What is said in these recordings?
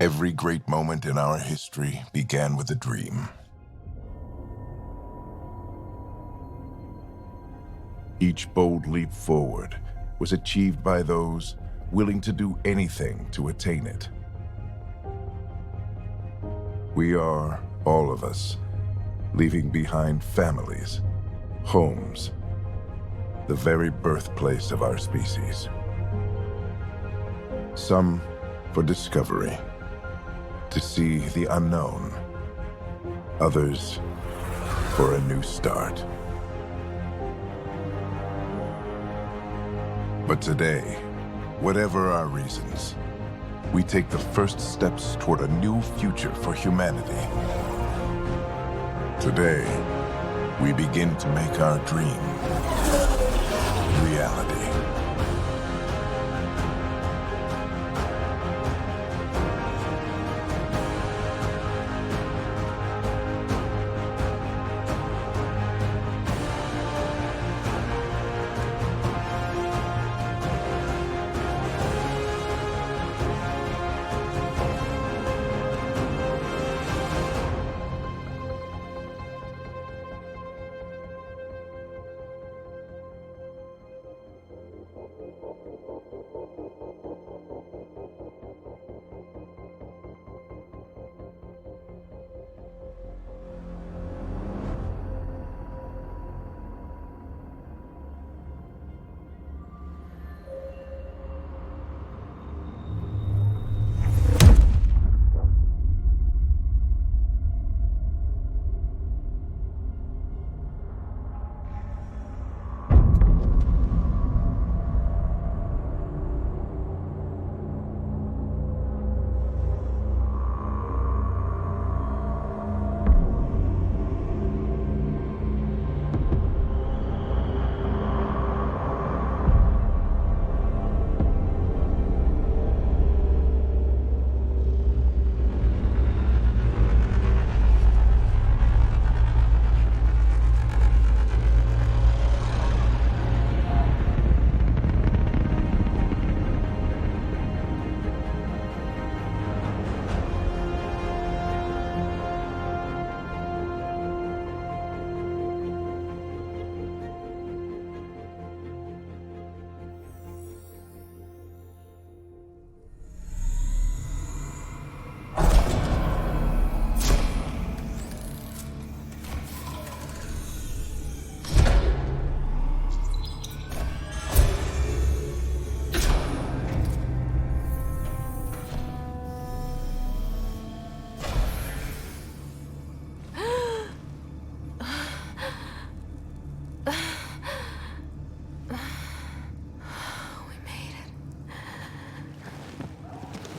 Every great moment in our history began with a dream. Each bold leap forward was achieved by those willing to do anything to attain it. We are, all of us, leaving behind families, homes, the very birthplace of our species. Some for discovery, to see the unknown. Others for a new start. But today, whatever our reasons, we take the first steps toward a new future for humanity. Today, we begin to make our dream reality.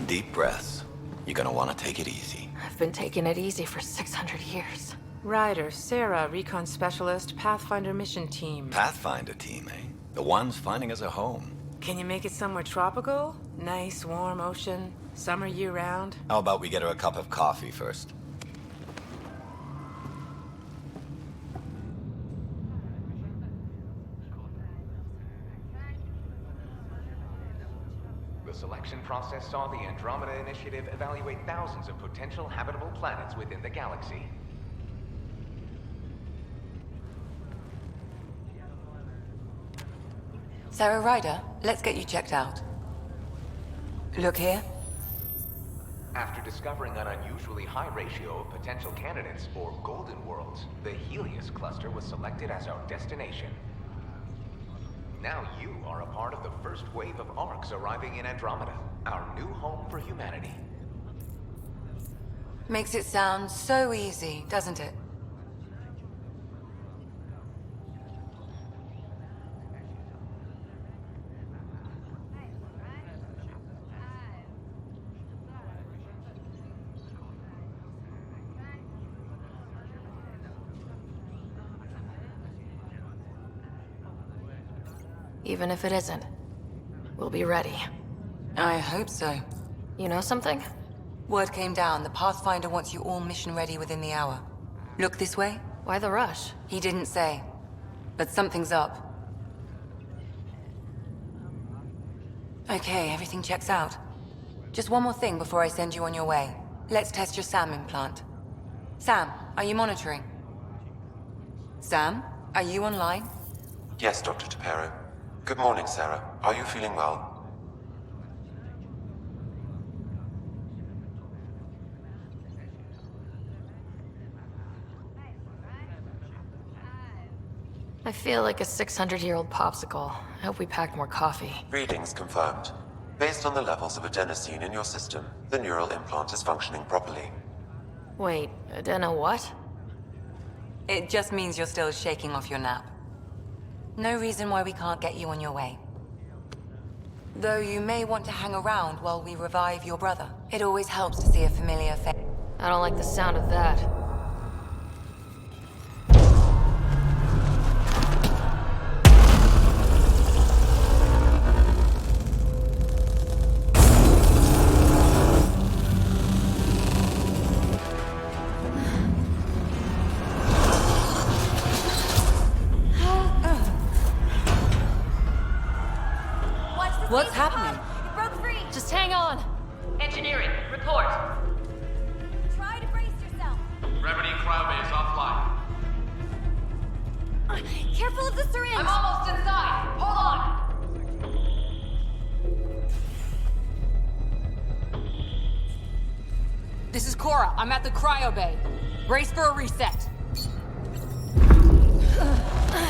Deep breaths. You're gonna want to take it easy. I've been taking it easy for 600 years. Ryder, Sarah, Recon Specialist, Pathfinder Mission Team. Pathfinder team, eh? The ones finding us a home. Can you make it somewhere tropical? Nice, warm ocean, summer year-round? How about we get her a cup of coffee first? The selection process saw the Andromeda Initiative evaluate thousands of potential habitable planets within the galaxy. Sarah Ryder, let's get you checked out. Look here. After discovering an unusually high ratio of potential candidates, or golden worlds, the Helios cluster was selected as our destination. Now you are a part of the first wave of ARCs arriving in Andromeda, our new home for humanity. Makes it sound so easy, doesn't it? Even if it isn't, we'll be ready. I hope so. You know something? Word came down. The Pathfinder wants you all mission ready within the hour. Look this way? Why the rush? He didn't say. But something's up. Okay, everything checks out. Just one more thing before I send you on your way. Let's test your SAM implant. Sam, are you monitoring? Sam, are you online? Yes, Dr. Tapero. Good morning, Sarah. Are you feeling well? I feel like a 600-year-old popsicle. I hope we packed more coffee. Readings confirmed. Based on the levels of adenosine in your system, the neural implant is functioning properly. Wait, adeno what? It just means you're still shaking off your nap. No reason why we can't get you on your way. Though you may want to hang around while we revive your brother. It always helps to see a familiar face. I don't like the sound of that. What's happening? It broke free! Just hang on! Engineering, report! Try to brace yourself! Gravity cryobase offline. Careful of the syringe! I'm almost inside! Hold on! This is Cora. I'm at the cryo bay. Brace for a reset.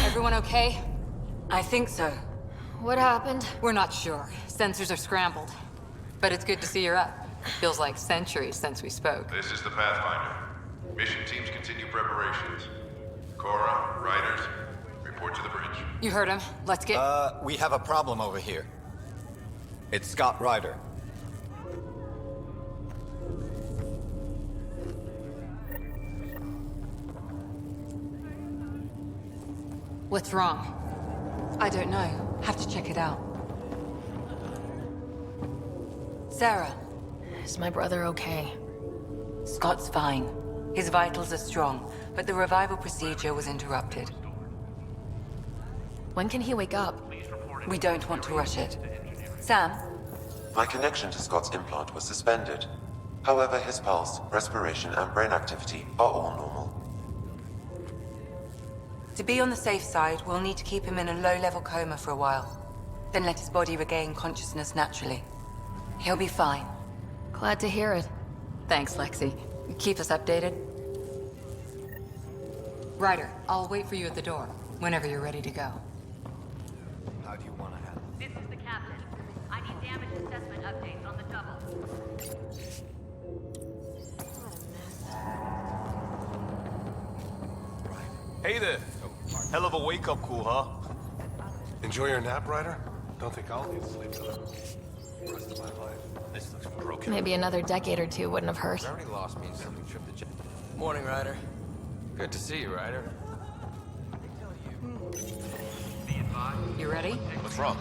Everyone okay? I think so. What happened? We're not sure. Sensors are scrambled. But it's good to see you're up. Feels like centuries since we spoke. This is the Pathfinder. Mission teams continue preparations. Cora, Riders, report to the bridge. You heard him. Let's get... We have a problem over here. It's Scott Ryder. What's wrong? I don't know. Have to check it out. Sarah, Is my brother okay? Scott's fine. His vitals are strong, but the revival procedure was interrupted. When can he wake up? We don't want to rush it. Sam, My connection to Scott's implant was suspended. However, his pulse, respiration, and brain activity are all normal. to be on the safe side, we'll need to keep him in a low-level coma for a while. Then let his body regain consciousness naturally. He'll be fine. Glad to hear it. Thanks, Lexi. Keep us updated. Ryder, I'll wait for you at the door, whenever you're ready to go. How do you want to handle This is the captain. I need damage assessment updates on the double. Hey there. Hell of a wake-up call, huh? Enjoy your nap, Ryder? Don't think I'll need sleep for the rest of my life. This looks broken. Maybe another decade or two wouldn't have hurt. Gravity loss means something tripped the jet. Morning, Ryder. Good to see you, Ryder. You ready? What's wrong?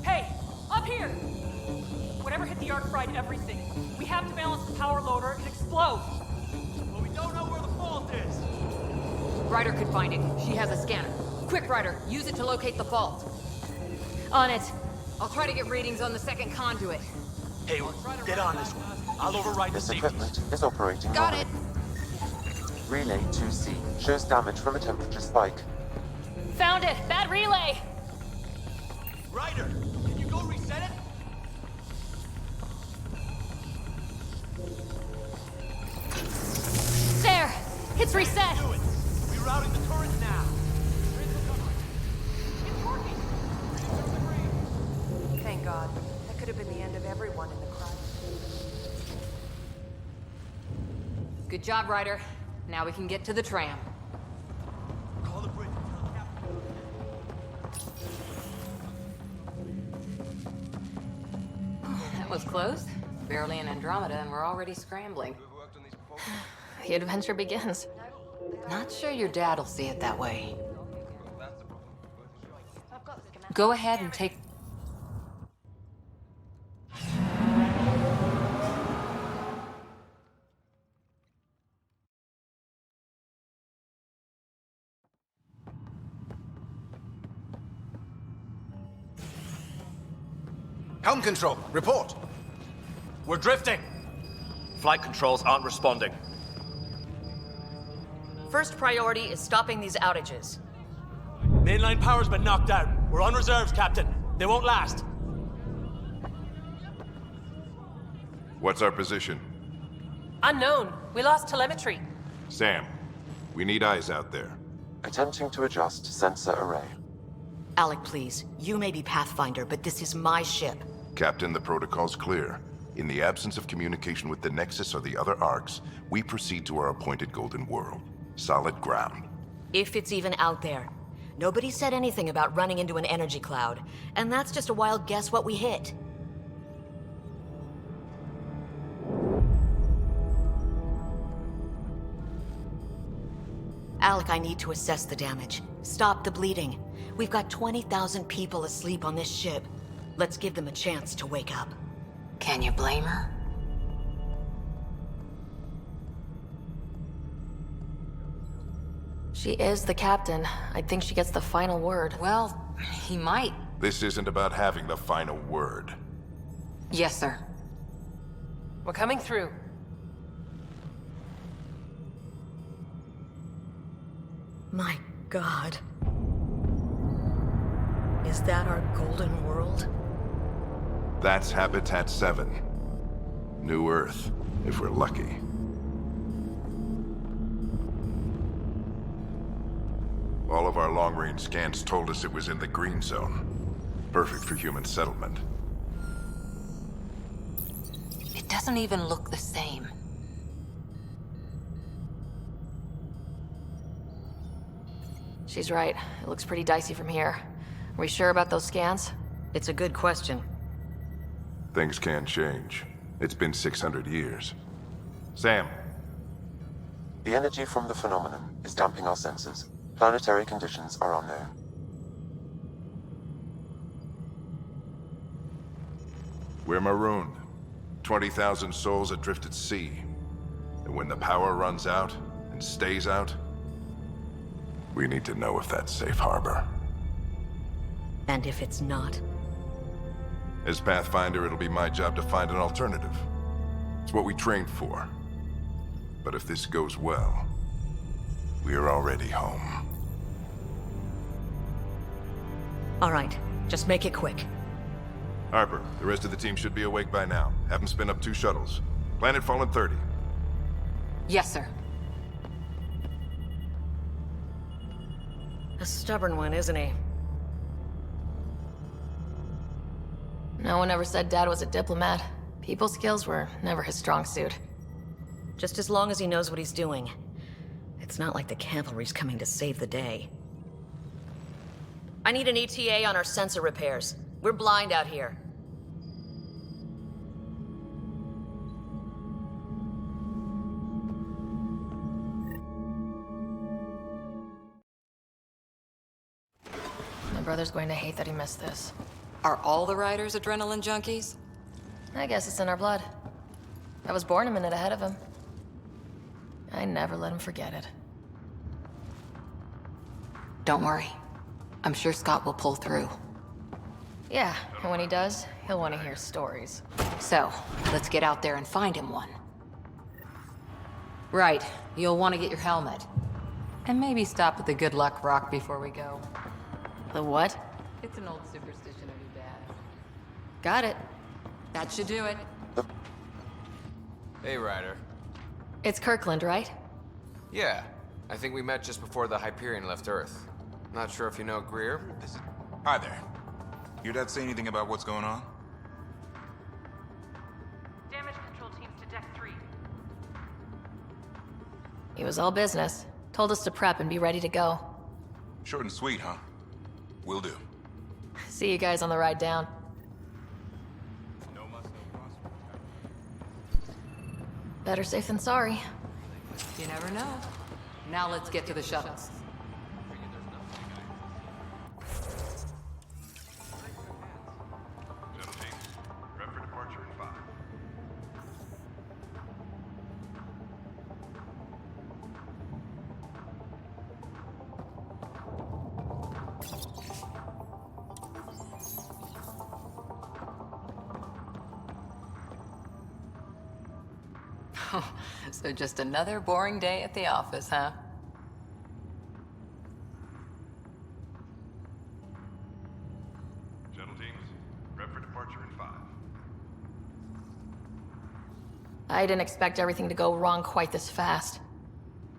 Hey, up here! Whatever hit the arc fried everything. We have to balance the power loader. It explodes. Well, we don't know where the fault is. Ryder could find it. She has a scanner. Quick, Ryder, use it to locate the fault. On it. I'll try to get readings on the second conduit. Hey, get on this one. I'll override the This safety. equipment is operating Got it. normally. Relay 2C shows damage from a temperature spike. Found it! Bad relay! Ryder, can you go reset it? There! It's reset! Do it. Rerouting the turret now. It's working! Thank God. That could have been the end of everyone in the crowd. Good job, Ryder. Now we can get to the tram. Call the bridge. That was close. Barely in Andromeda, and we're already scrambling. The adventure begins. Not sure your dad'll see it that way. Go ahead and take... Helm control, report. We're drifting. Flight controls aren't responding. First priority is stopping these outages. Mainline power's been knocked out. We're on reserves, Captain. They won't last. What's our position? Unknown. We lost telemetry. Sam, we need eyes out there. Attempting to adjust sensor array. Alec, please. You may be Pathfinder, but this is my ship. Captain, the protocol's clear. In the absence of communication with the Nexus or the other arcs, we proceed to our appointed Golden World. Solid ground. If it's even out there. Nobody said anything about running into an energy cloud, and that's just a wild guess what we hit. Alec, I need to assess the damage. Stop the bleeding. We've got 20,000 people asleep on this ship. Let's give them a chance to wake up. Can you blame her? She is the captain. I think she gets the final word. Well, he might. This isn't about having the final word. Yes, sir. We're coming through. My God. Is that our Golden World? That's Habitat 7. New Earth, if we're lucky. All of our long-range scans told us it was in the green zone. Perfect for human settlement. It doesn't even look the same. She's right. It looks pretty dicey from here. Are we sure about those scans? It's a good question. Things can change. It's been 600 years. Sam. The energy from the phenomenon is damping our senses. Planetary conditions are unknown. We're marooned. 20,000 souls adrift at sea. And when the power runs out, and stays out, we need to know if that's safe harbor. And if it's not? As Pathfinder, it'll be my job to find an alternative. It's what we trained for. But if this goes well, we are already home. All right, just make it quick. Harper, the rest of the team should be awake by now. Have them spin up 2 shuttles. Planet Fallen 30. Yes, sir. A stubborn one, isn't he? No one ever said Dad was a diplomat. People skills were never his strong suit. Just as long as he knows what he's doing. It's not like the cavalry's coming to save the day. I need an ETA on our sensor repairs. We're blind out here. My brother's going to hate that he missed this. Are all the riders adrenaline junkies? I guess it's in our blood. I was born a minute ahead of him. I never let him forget it. Don't worry. I'm sure Scott will pull through. Yeah, and when he does, he'll want to hear stories. So, let's get out there and find him one. Right, you'll want to get your helmet. And maybe stop at the good luck rock before we go. The what? It's an old superstition of your dad's. Got it. That should do it. Hey, Ryder. It's Kirkland, right? Yeah, I think we met just before the Hyperion left Earth. Not sure if you know Greer. Hi there. Your dad say anything about what's going on? Damage control teams to Deck 3. He was all business. Told us to prep and be ready to go. Short and sweet, huh? Will do. See you guys on the ride down. Better safe than sorry. You never know. Now let's get to the shuttles. Shuttle teams, prep for departure in 5. So just another boring day at the office, huh? Shuttle teams, prep for departure in 5. I didn't expect everything to go wrong quite this fast.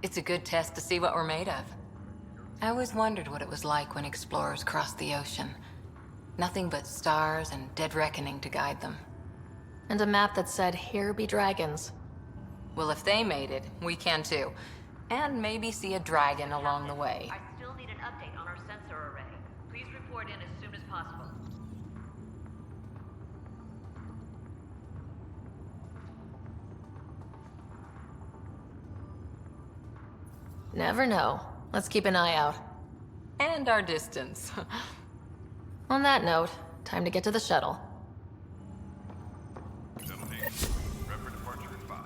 It's a good test to see what we're made of. I always wondered what it was like when explorers crossed the ocean. Nothing but stars and dead reckoning to guide them. And a map that said, "Here be dragons." Well, if they made it, we can too. And maybe see a dragon along the way. I still need an update on our sensor array. Please report in as soon as possible. Never know. Let's keep an eye out. And our distance. On that note, time to get to the shuttle. Shuttle teams, prep for departure in 5.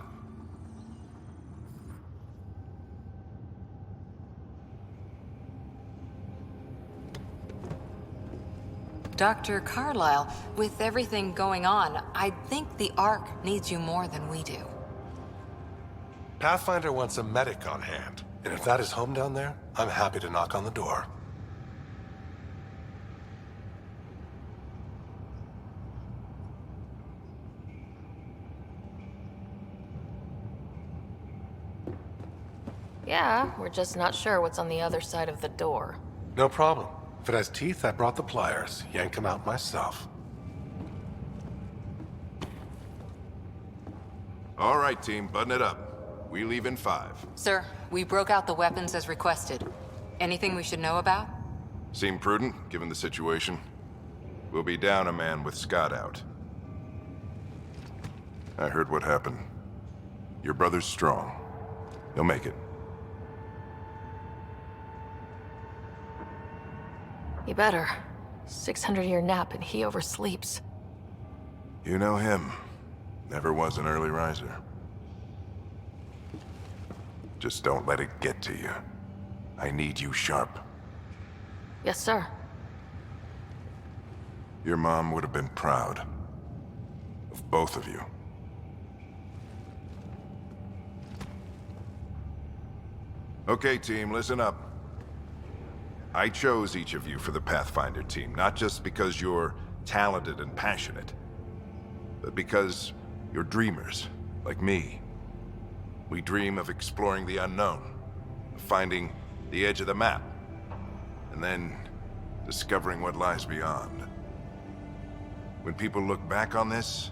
Dr. Carlyle, with everything going on, I think the Ark needs you more than we do. Pathfinder wants a medic on hand. And if that is home down there, I'm happy to knock on the door. Yeah, we're just not sure what's on the other side of the door. No problem. If it has teeth, I brought the pliers. Yank them out myself. All right, team, button it up. We leave in 5. Sir, we broke out the weapons as requested. Anything we should know about? Seem prudent, given the situation. We'll be down a man with Scott out. I heard what happened. Your brother's strong. He'll make it. You better. 600-year nap and he oversleeps. You know him. Never was an early riser. Just don't let it get to you. I need you sharp. Yes, sir. Your mom would have been proud. Of both of you. Okay, team, listen up. I chose each of you for the Pathfinder team, not just because you're talented and passionate, but because you're dreamers, like me. We dream of exploring the unknown, of finding the edge of the map, and then discovering what lies beyond. When people look back on this,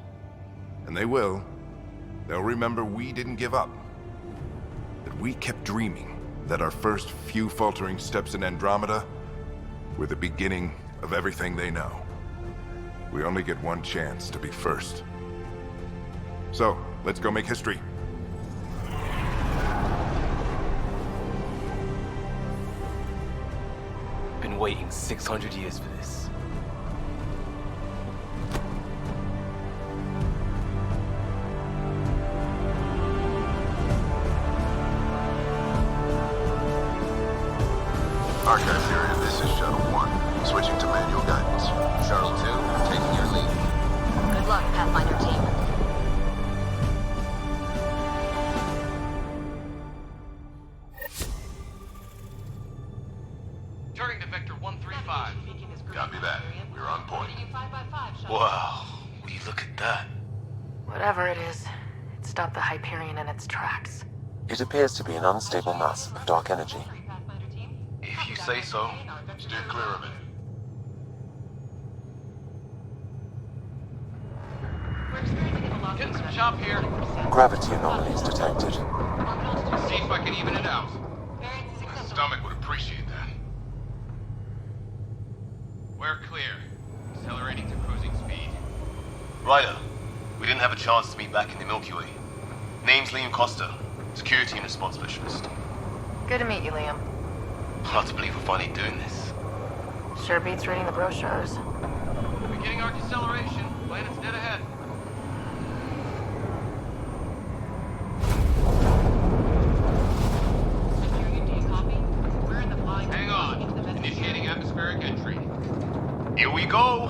and they will, they'll remember we didn't give up. That we kept dreaming. That our first few faltering steps in Andromeda were the beginning of everything they know. We only get one chance to be first. So, let's go make history. Been waiting 600 years for this. Archive period, this is Shuttle 1. Switching to manual guidance. Shuttle 2, taking your lead. Good luck, Pathfinder team. 5. Copy that. We're on point. Wow, would you look at that? Whatever it is, it stopped the Hyperion in its tracks. It appears to be an unstable mass of dark energy. If you say so. Steer clear of it. Getting some chop here. Gravity anomalies detected. See if I can even it out. My stomach would appreciate that. We're clear. Accelerating to cruising speed. Ryder, we didn't have a chance to meet back in the Milky Way. Name's Liam Costa, Security and Response Specialist. Good to meet you, Liam. Hard to believe we're finally doing this. Sure beats reading the brochures. Beginning our deceleration. Planet's dead ahead. Hang on. Initiating atmospheric entry. Here we go!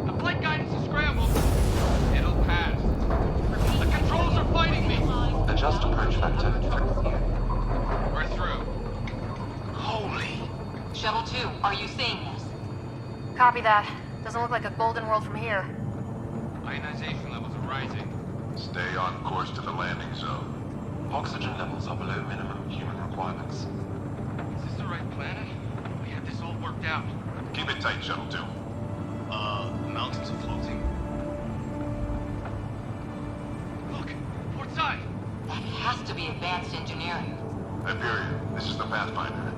The flight guidance is scrambled. It'll pass. The controls are fighting me. Adjust approach factor. We're through. Holy. Shuttle 2, are you seeing this? Copy that. Doesn't look like a golden world from here. Ionization levels are rising. Stay on course to the landing zone. Oxygen levels are below minimum human requirements. Is this the right planet? We had this all worked out. Keep it tight, Shuttle 2. Mountains are floating. Look, port side. That has to be advanced engineering. Hyperion, this is the Pathfinder.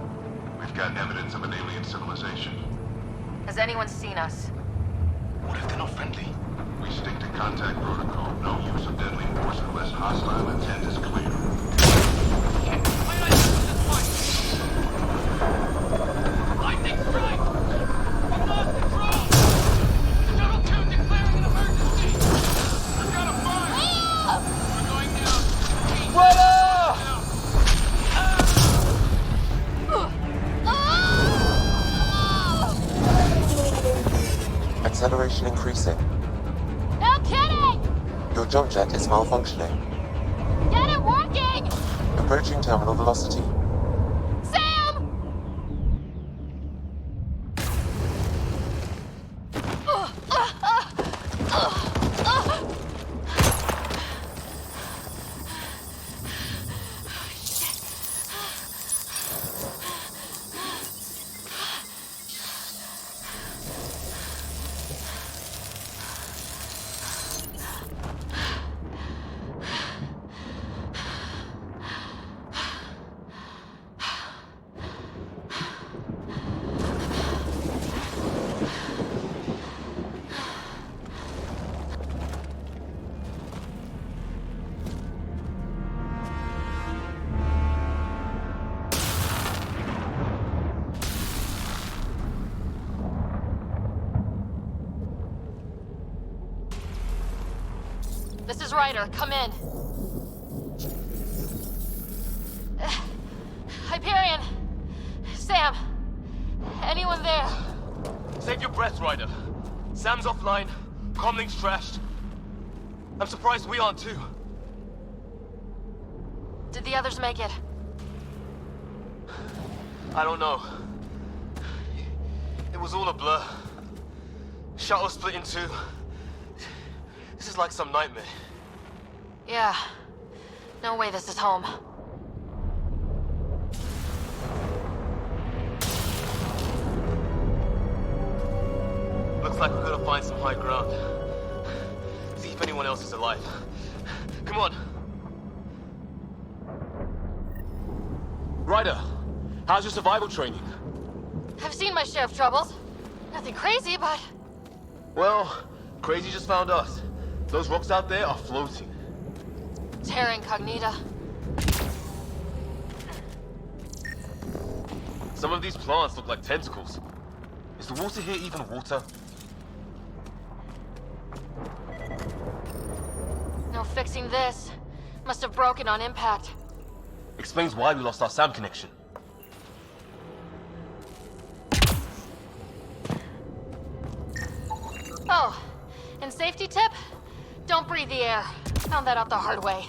We've got evidence of an alien civilization. Has anyone seen us? What if they're not friendly? We stick to contact protocol. No use of deadly force unless hostile intent is clear. Lightning strike! We lost control! Shuttle 2 declaring an emergency! We're gonna burn! We're going down! Acceleration increasing. No kidding! Your jump jet is malfunctioning. Get it working! Approaching terminal velocity. Sam! This is Ryder. Come in. Hyperion! Sam! Anyone there? Save your breath, Ryder. Sam's offline. Comlink's trashed. I'm surprised we aren't too. Did the others make it? I don't know. It was all a blur. Shuttle split in two. This is like some nightmare. Yeah. No way this is home. Looks like we're gonna find some high ground. See if anyone else is alive. Come on. Ryder, how's your survival training? I've seen my share of troubles. Nothing crazy, but... Well, crazy just found us. Those rocks out there are floating. Terra Incognita. Some of these plants look like tentacles. Is the water here even water? No fixing this. Must have broken on impact. Explains why we lost our SAM connection. Oh, and safety tip? Don't breathe the air. Found that out the hard way.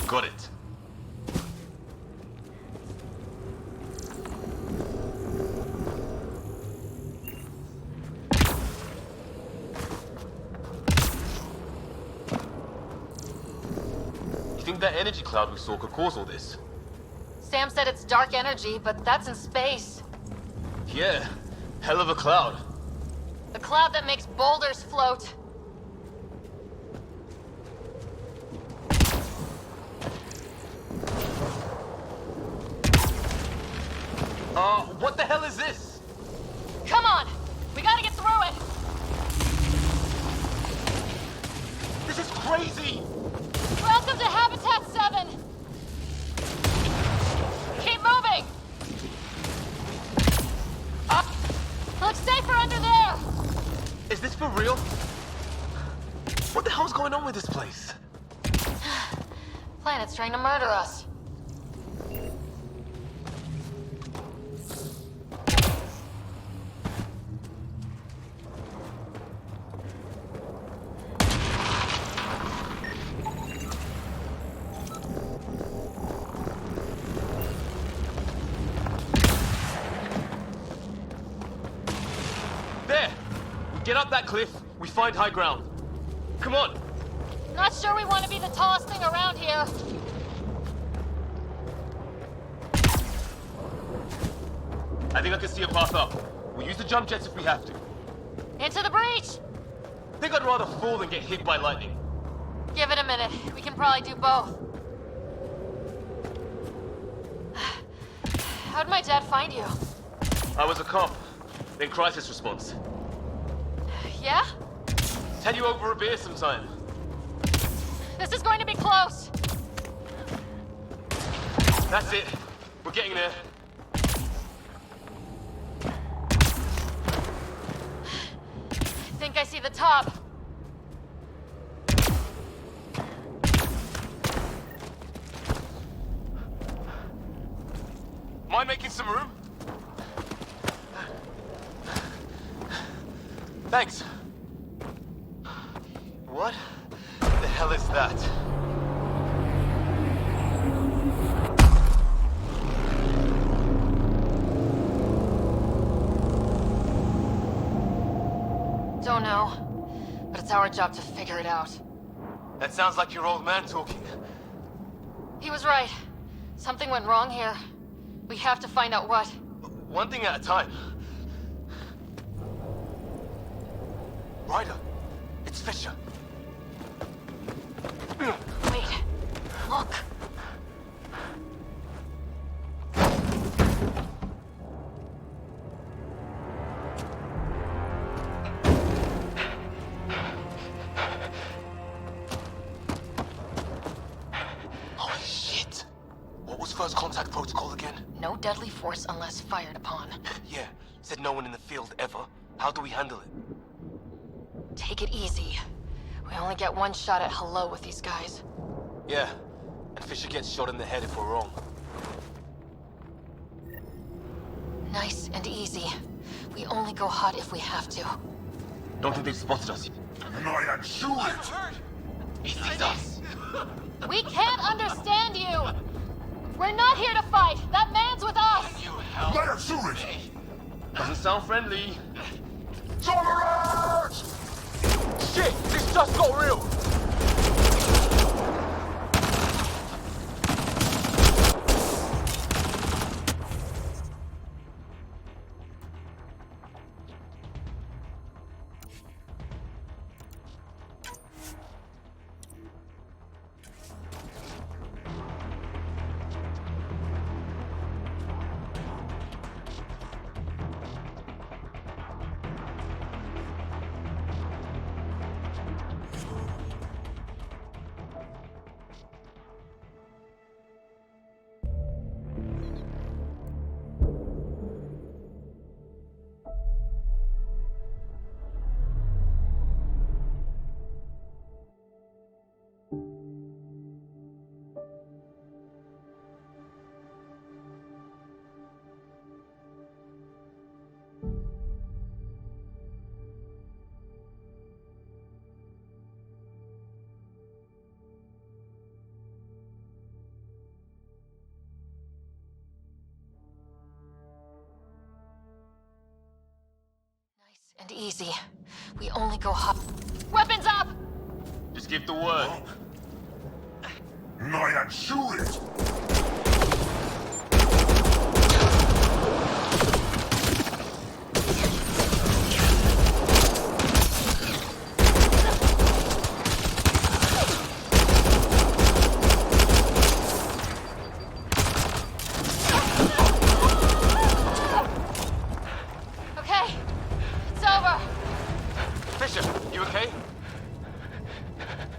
Got it. that energy cloud we saw could cause all this? Sam said it's dark energy, but that's in space. Yeah, hell of a cloud. A cloud that makes boulders float. What the hell is this? Come on! We gotta get through it! This is crazy! Welcome to Habitat 7! Keep moving! Looks safer under there! Is this for real? What the hell's going on with this place? Planet's trying to murder us. There! We get up that cliff, we find high ground. Come on! Not sure we want to be the tallest thing around here. I think I can see a path up. We'll use the jump jets if we have to. Into the breach! I think I'd rather fall than get hit by lightning. Give it a minute. We can probably do both. How'd my dad find you? I was a cop, then crisis response. Yeah? Tell you over a beer sometime. This is going to be close. That's it. We're getting there. I think I see the top. Mind making some room? Thanks. What the hell is that? Don't know, but it's our job to figure it out. That sounds like your old man talking. He was right. Something went wrong here. We have to find out what. One thing at a time. Ryder, it's Fisher. Wait, look. Holy shit! What was first contact protocol again? No deadly force unless fired upon. Yeah, said no one in the field ever. How do we handle it? Take it easy. We only get one shot at hello with these guys. Yeah, and Fisher gets shot in the head if we're wrong. Nice and easy. We only go hot if we have to. Don't think they've spotted us. And I am sure it. He sees us. We can't understand you! We're not here to fight! That man's with us! You help. Let us shoot it. Doesn't sound friendly. Tolerance! Shit! This just got real! And easy. We only go hot. Weapons up! Just give the word. 나야 shoot Okay, it's over. Fisher, you okay?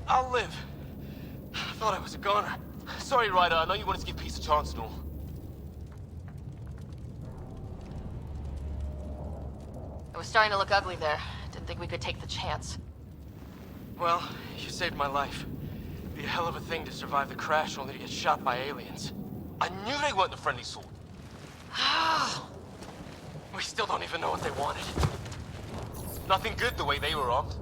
I'll live. I thought I was a goner. Sorry, Ryder, I know you wanted to give peace a chance and all. It was starting to look ugly there. Didn't think we could take the chance. Well, you saved my life. It'd be a hell of a thing to survive the crash only to get shot by aliens. I knew they weren't a friendly sort. We still don't even know what they wanted. Nothing good the way they were armed.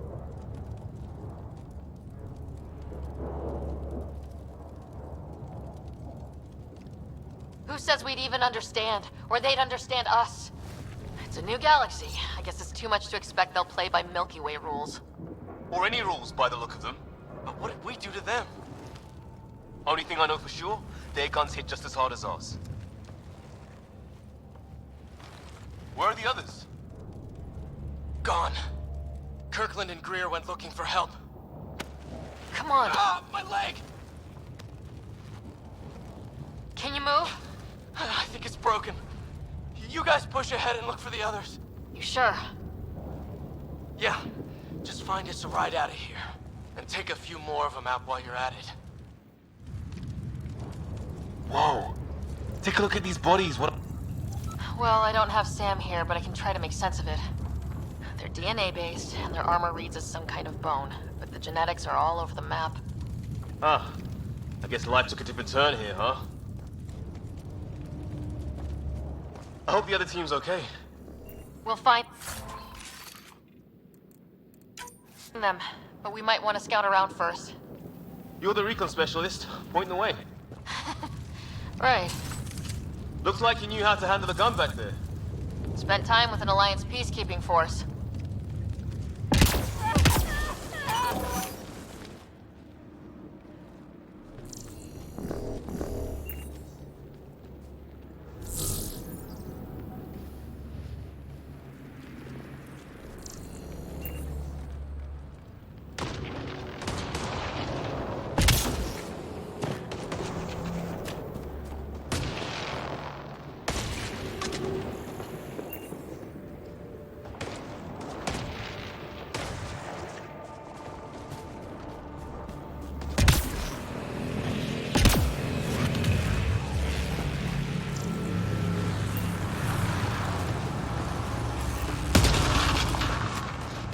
Who says we'd even understand? Or they'd understand us? It's a new galaxy. I guess it's too much to expect they'll play by Milky Way rules. Or any rules by the look of them. But what did we do to them? Only thing I know for sure, their guns hit just as hard as ours. Where are the others? Gone. Kirkland and Greer went looking for help. Come on. Ah, my leg! Can you move? I think it's broken. You guys push ahead and look for the others. You sure? Yeah. Just find us a ride out of here. And take a few more of them out while you're at it. Whoa. Take a look at these bodies. What? Well, I don't have Sam here, but I can try to make sense of it. They're DNA-based, and their armor reads as some kind of bone, but the genetics are all over the map. Ah. I guess life took a different turn here, huh? I hope the other team's okay. We'll find them, but we might want to scout around first. You're the recon specialist. Point the way. Right. Looks like you knew how to handle the gun back there. Spent time with an Alliance peacekeeping force.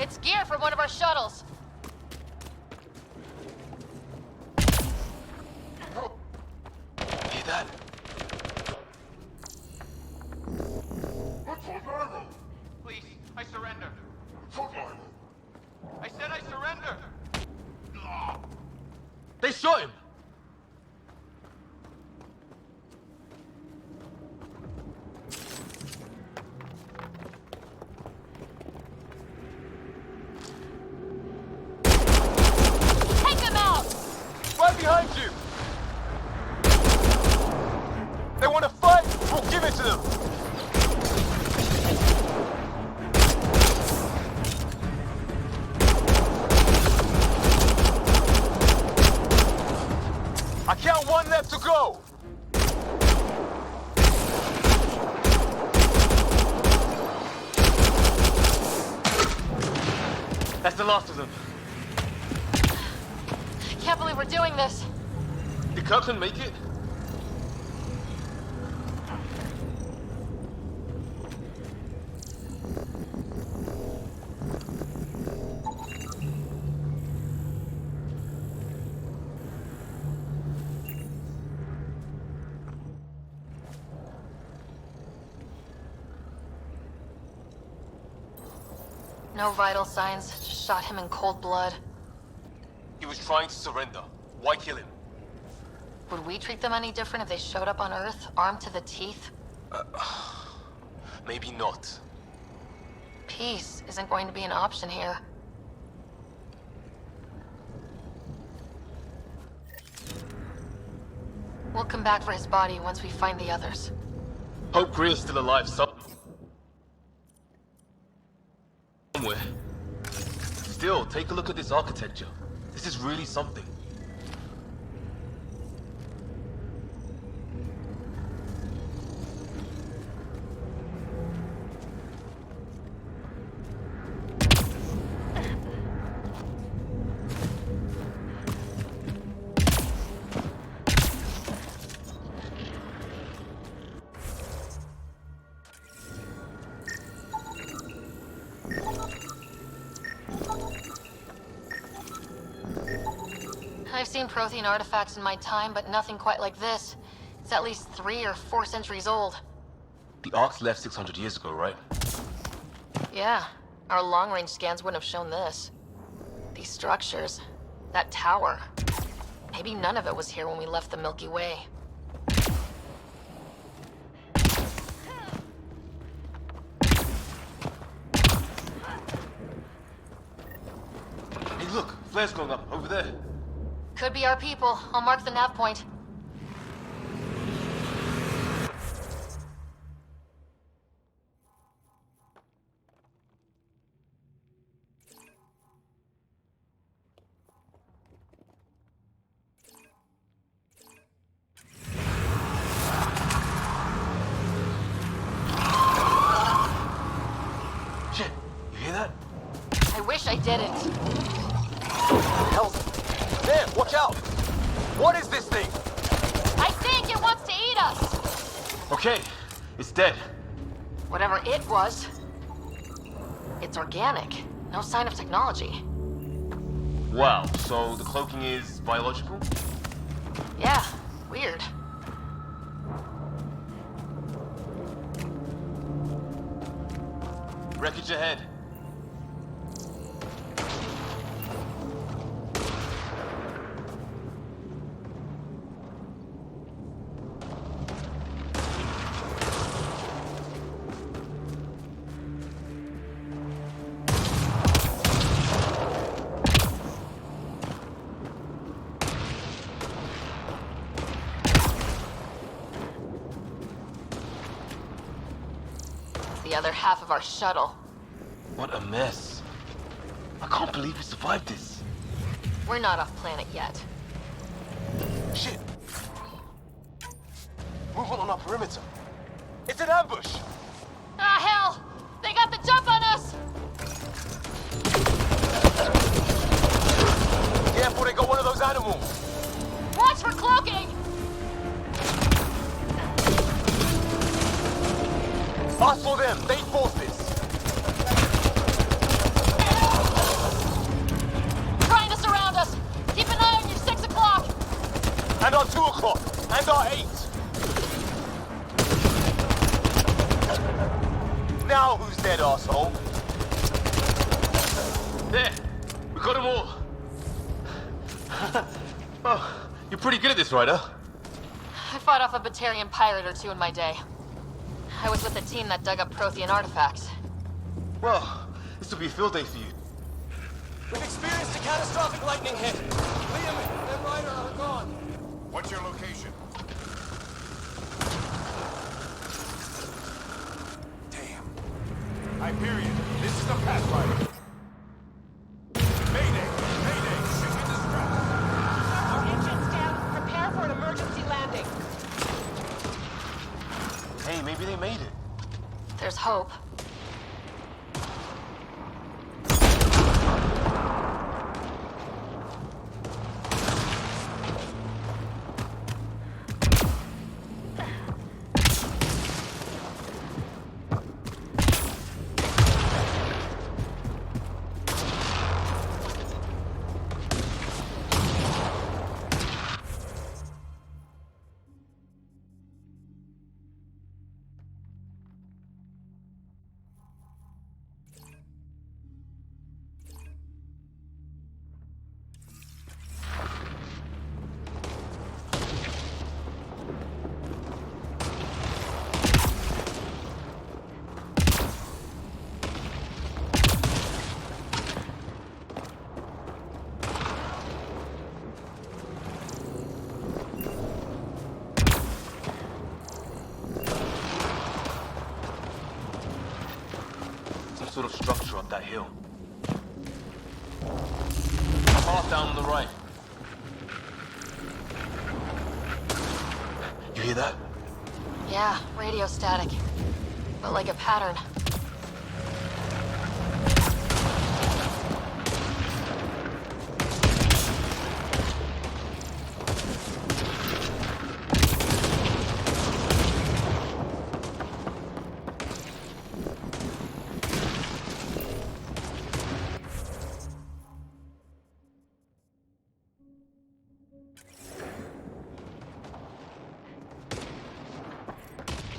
It's gear from one of our shuttles. Hear that? Please, I surrender. I said I surrender. They shot him! Take them out! Right behind you! They want to fight? We'll give it to them! I count one left to go! That's the last of them. Can't believe we're doing this. Did Kirkland make it? No vital signs, just shot him in cold blood. He was trying to surrender. Why kill him? Would we treat them any different if they showed up on Earth, armed to the teeth? Maybe not. Peace isn't going to be an option here. We'll come back for his body once we find the others. Hope Greer's still alive somewhere. Still, take a look at this architecture. This is really something. I've seen Prothean artifacts in my time, but nothing quite like this. It's at least 3 or 4 centuries old. The Ark's left 600 years ago, right? Yeah, our long-range scans wouldn't have shown this. These structures, that tower. Maybe none of it was here when we left the Milky Way. Hey, look, flares going up over there. Could be our people. I'll mark the nav point. Shit, you hear that? I wish I didn't. Hell, there, watch out! What is this thing? I think it wants to eat us! Okay, it's dead. Whatever it was. It's organic. No sign of technology. Wow, so the cloaking is biological? Yeah, weird. Wreckage ahead. The other half of our shuttle. What a mess. I can't believe we survived this. We're not off planet yet. Shit. Movement on our perimeter. It's an ambush! Ah, hell! They got the jump on us! Careful, they got one of those animals. Watch for cloaking! Us or them, they forced this. Trying to surround us! Keep an eye on your 6 o'clock! And our 2 o'clock. And our 8. Now who's dead, asshole? There! We got them all. Oh, you're pretty good at this, Ryder. I fought off a Batarian pirate or 2 in my day. I was with the team that dug up Prothean artifacts. Well, this will be a field day for you. We've experienced a catastrophic lightning hit. Liam and Ryder are gone. What's your location? Damn. Hyperion, this is the Pathfinder. Mayday! Mayday! Ship in distress! Our engine's down. Prepare for an emergency landing. Hey, maybe they made it. There's hope. sort of structure up that hill. Path down on the right. You hear that? Yeah, radio static. But like a pattern.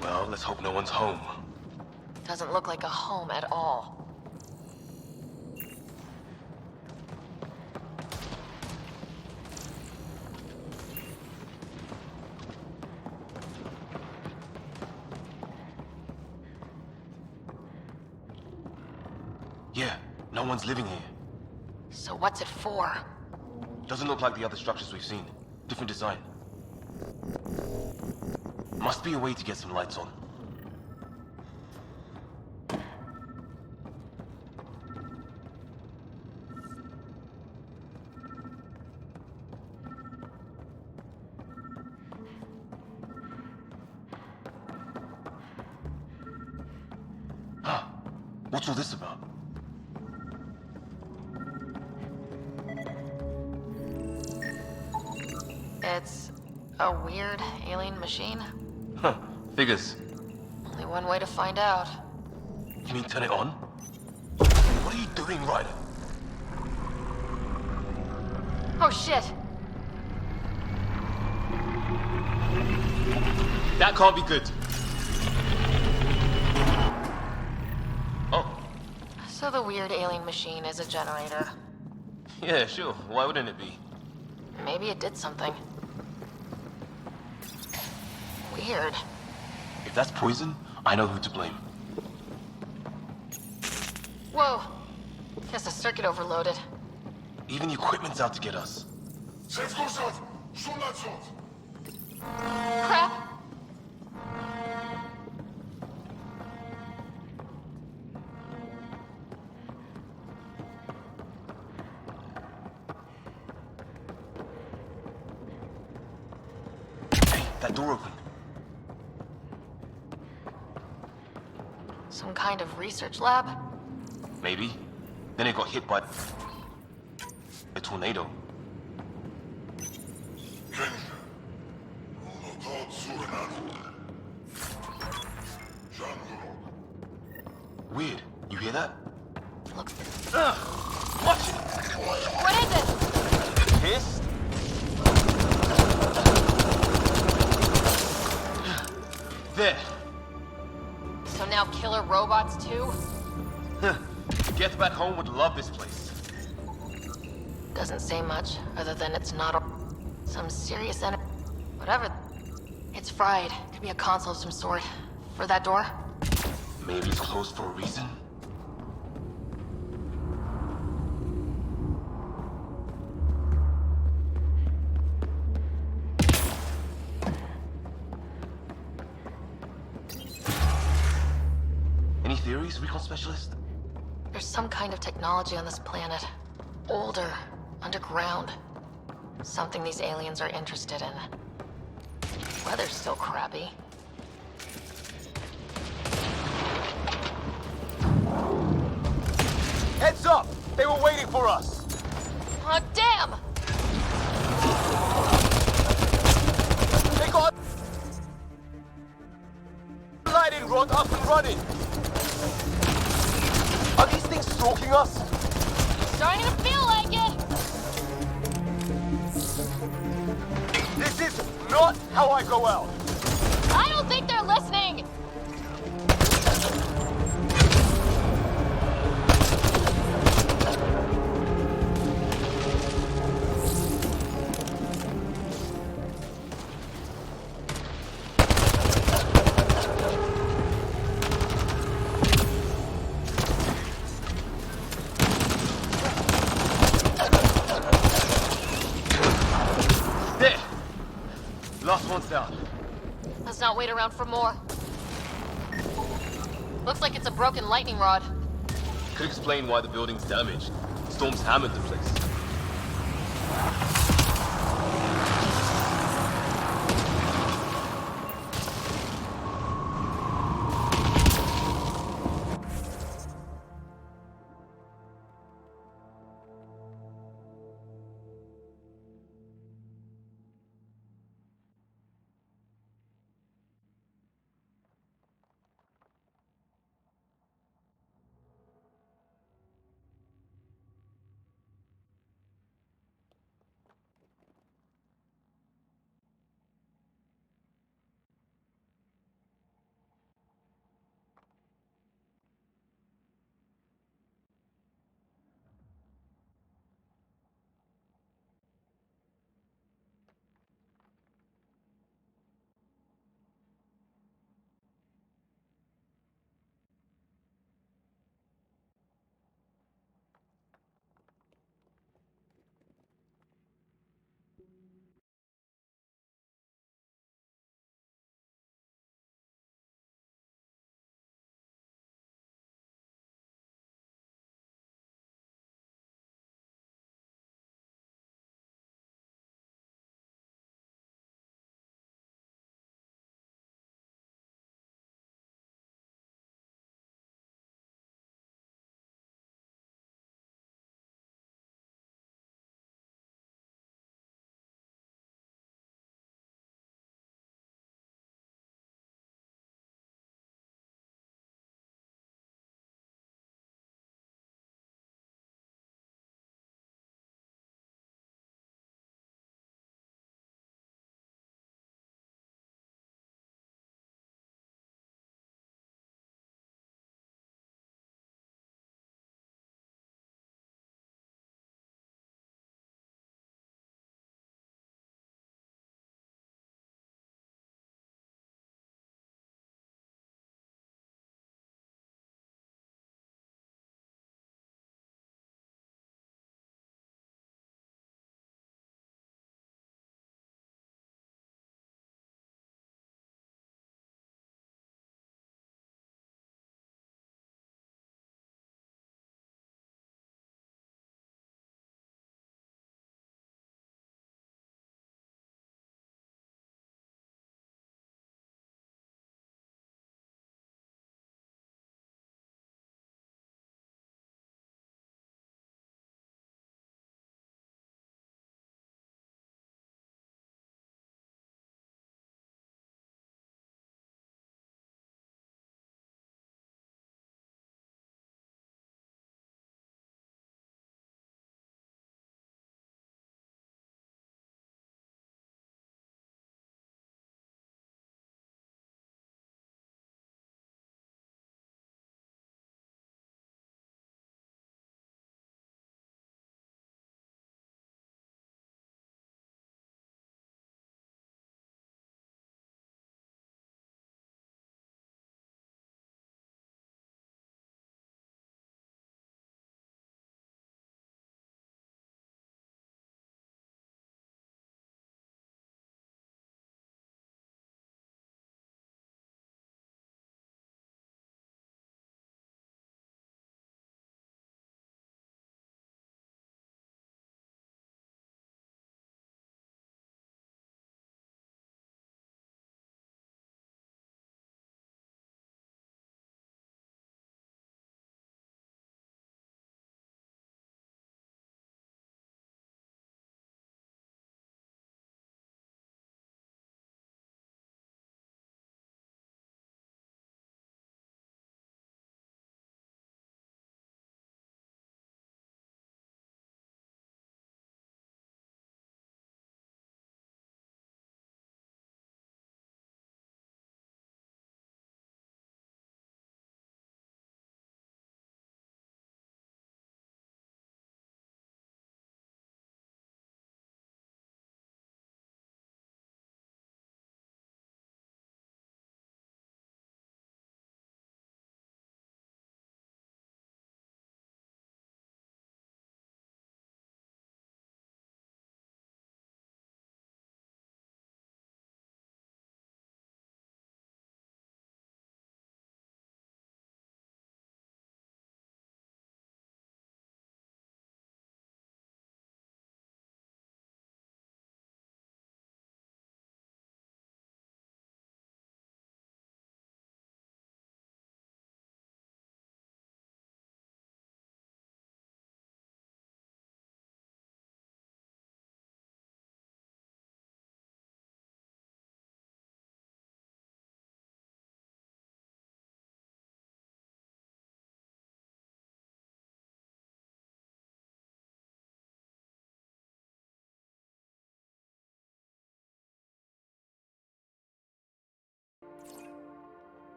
Well, let's hope no one's home. Doesn't look like a home at all. Yeah, no one's living here. So what's it for? Doesn't look like the other structures we've seen. Different design. Must be a way to get some lights on. Huh. What's all this about? It's a weird alien machine. Huh. Figures. Only one way to find out. You mean turn it on? What are you doing, Ryder? Oh shit! That can't be good. Oh. So the weird alien machine is a generator. Yeah, sure. Why wouldn't it be? Maybe it did something. Weird. If that's poison, I know who to blame. Whoa! Guess the circuit overloaded. Even the equipment's out to get us. Crap! Hey, that door opened. Some kind of research lab? Maybe. Then it got hit by a tornado. Weird. You hear that? Look. Watch it! What is it? Pissed? There. So now killer robots too? Get back home would love this place. Doesn't say much, other than it's not a... some serious enemy. Whatever. It's fried. Could be a console of some sort. For that door? Maybe it's closed for a reason? Any theories, recon specialist? There's some kind of technology on this planet. Older. Underground. Something these aliens are interested in. Weather's still crappy. Heads up! They were waiting for us! Oh, damn! They got lighting rod up and running! Are these things stalking us? Starting to feel like it! This is not how I go out! I don't think they're listening! There! Last one's down. Let's not wait around for more. Looks like it's a broken lightning rod. Could explain why the building's damaged. Storms hammered the place.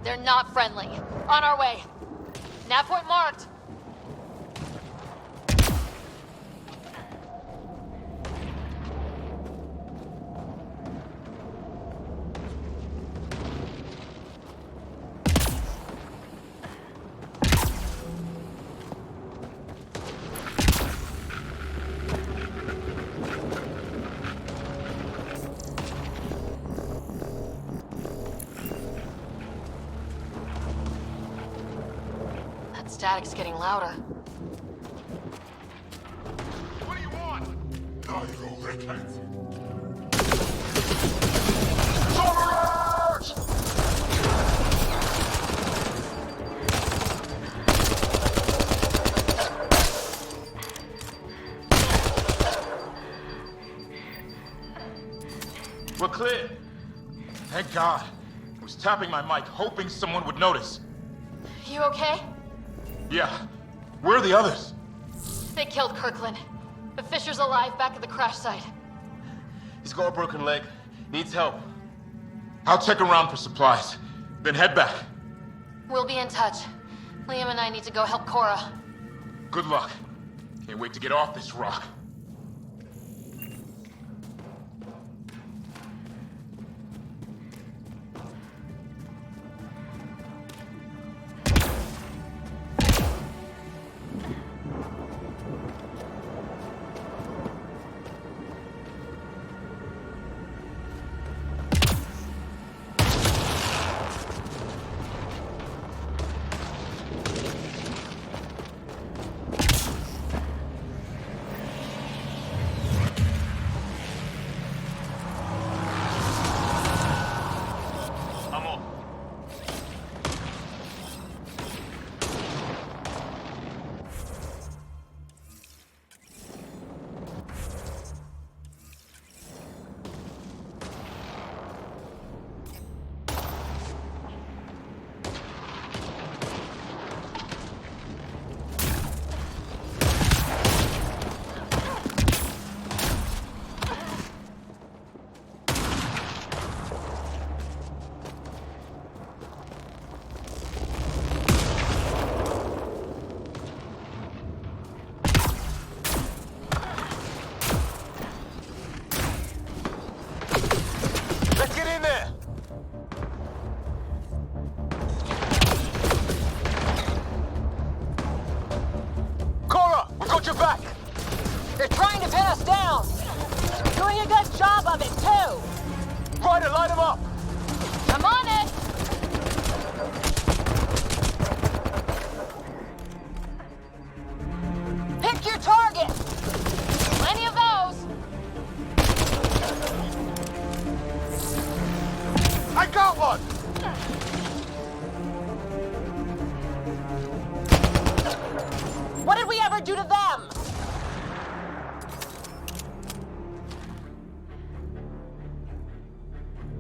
They're not friendly. On our way. Nav point marked. Static's getting louder. What do you want? We're clear. Thank God. I was tapping my mic, hoping someone would notice. You okay? Yeah. Where are the others? They killed Kirkland. But Fisher's alive back at the crash site. He's got a broken leg. Needs help. I'll check around for supplies. Then head back. We'll be in touch. Liam and I need to go help Cora. Good luck. Can't wait to get off this rock.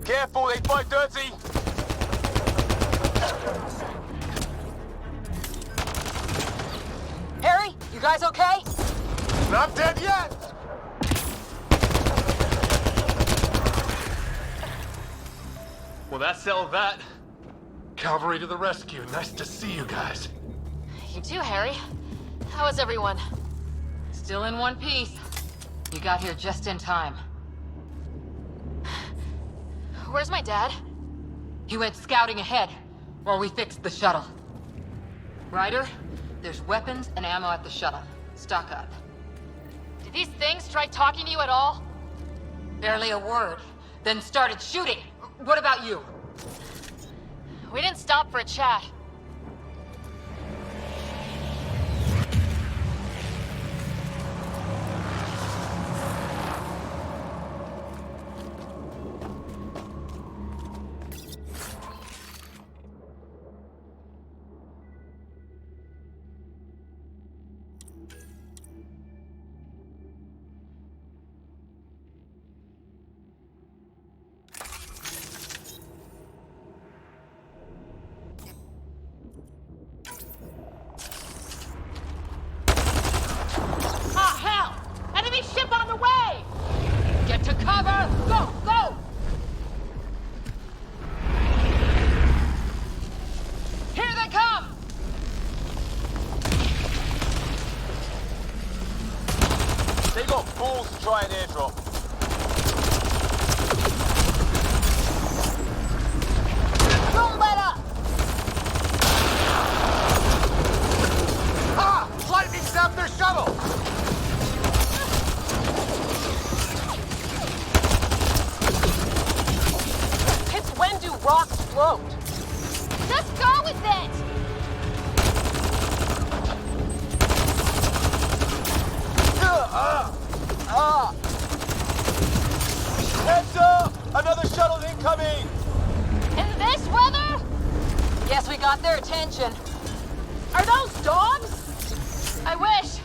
Careful, they fight dirty! Harry, you guys okay? Not dead yet! Well, that settled that. Cavalry to the rescue. Nice to see you guys. You too, Harry. How is everyone? Still in one piece. You got here just in time. Where's my dad? He went scouting ahead while we fixed the shuttle. Ryder, there's weapons and ammo at the shuttle. Stock up. Did these things try talking to you at all? Barely a word. Then started shooting. What about you? We didn't stop for a chat. balls to try an airdrop. Don't let up! Ah! Lightning zapped their shuttle! It's when do rocks float? Just go with it! Heads up! Another shuttle incoming! In this weather? Guess we got their attention. Are those dogs? I wish.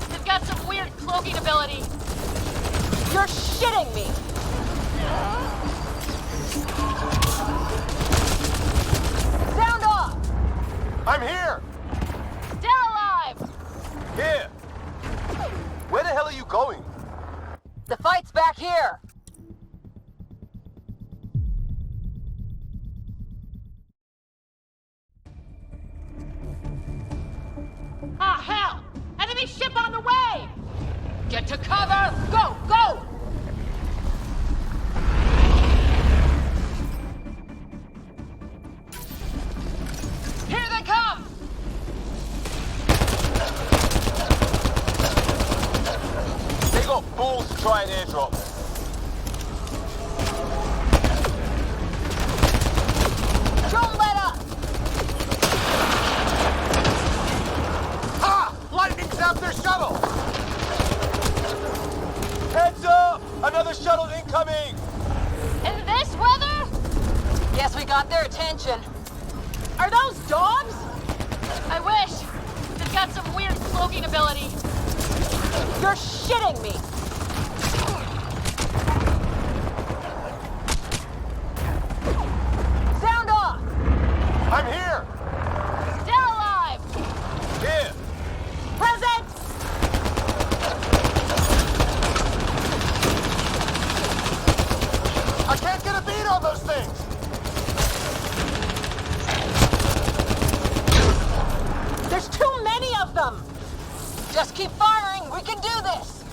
They've got some weird cloaking ability. You're shitting me! Sound off! I'm here! Still alive! Here! Where the hell are you going? The fight's back here! Ah, hell! Enemy ship on the way! Get to cover! Go, go! Here they come! They got balls to try an airdrop. Don't let up! Ah! Lightning zapped their shuttle! Heads up! Another shuttle incoming! In this weather? Guess we got their attention. Are those dogs? I wish. They've got some weird cloaking ability. You're shitting me! Sound off! I'm here! Still alive! Here! Present! I can't get a beat on those things! There's too many of them! Just keep firing, we can do this!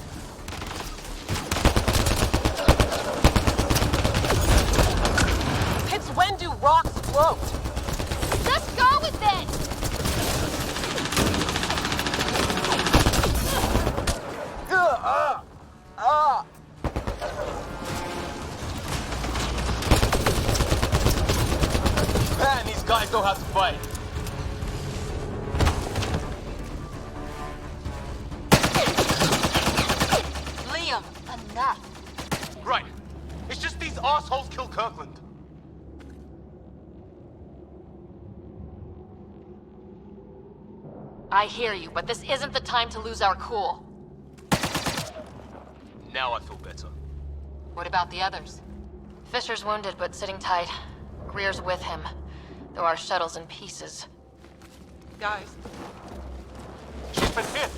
It's when do rocks float? Just go with it! Man, these guys know how to fight. Liam, enough! Right. It's just these assholes kill Kirkland. I hear you, but this isn't the time to lose our cool. Now I feel better. What about the others? Fisher's wounded, but sitting tight. Greer's with him, though our shuttle's in pieces. Guys. She's been hit.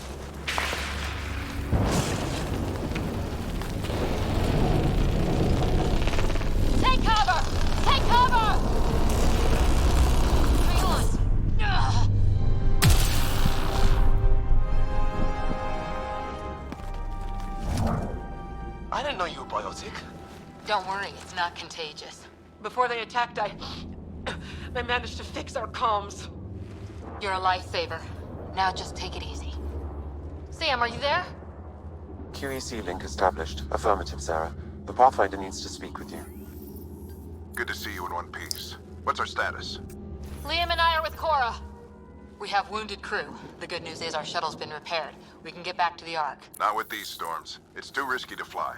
Take cover! Take cover! Hang on. Ugh. I didn't know you were biotic. Don't worry, it's not contagious. Before they attacked, I managed to fix our comms. You're a lifesaver. Now just take it easy. Sam, are you there? QEC link established. Affirmative, Sarah. The Pathfinder needs to speak with you. Good to see you in one piece. What's our status? Liam and I are with Cora. We have wounded crew. The good news is our shuttle's been repaired. We can get back to the Ark. Not with these storms. It's too risky to fly.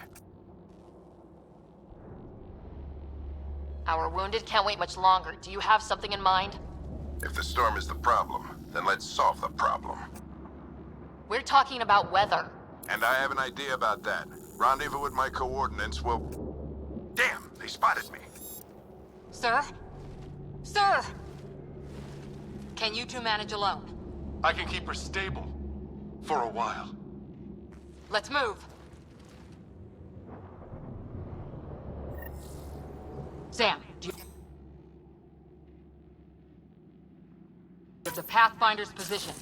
Our wounded can't wait much longer. Do you have something in mind? If the storm is the problem, then let's solve the problem. We're talking about weather. And I have an idea about that. Rendezvous with my coordinates will... Damn, they spotted me. Sir? Sir! Can you two manage alone? I can keep her stable. For a while. Let's move. Sam, do you... The Pathfinder's position.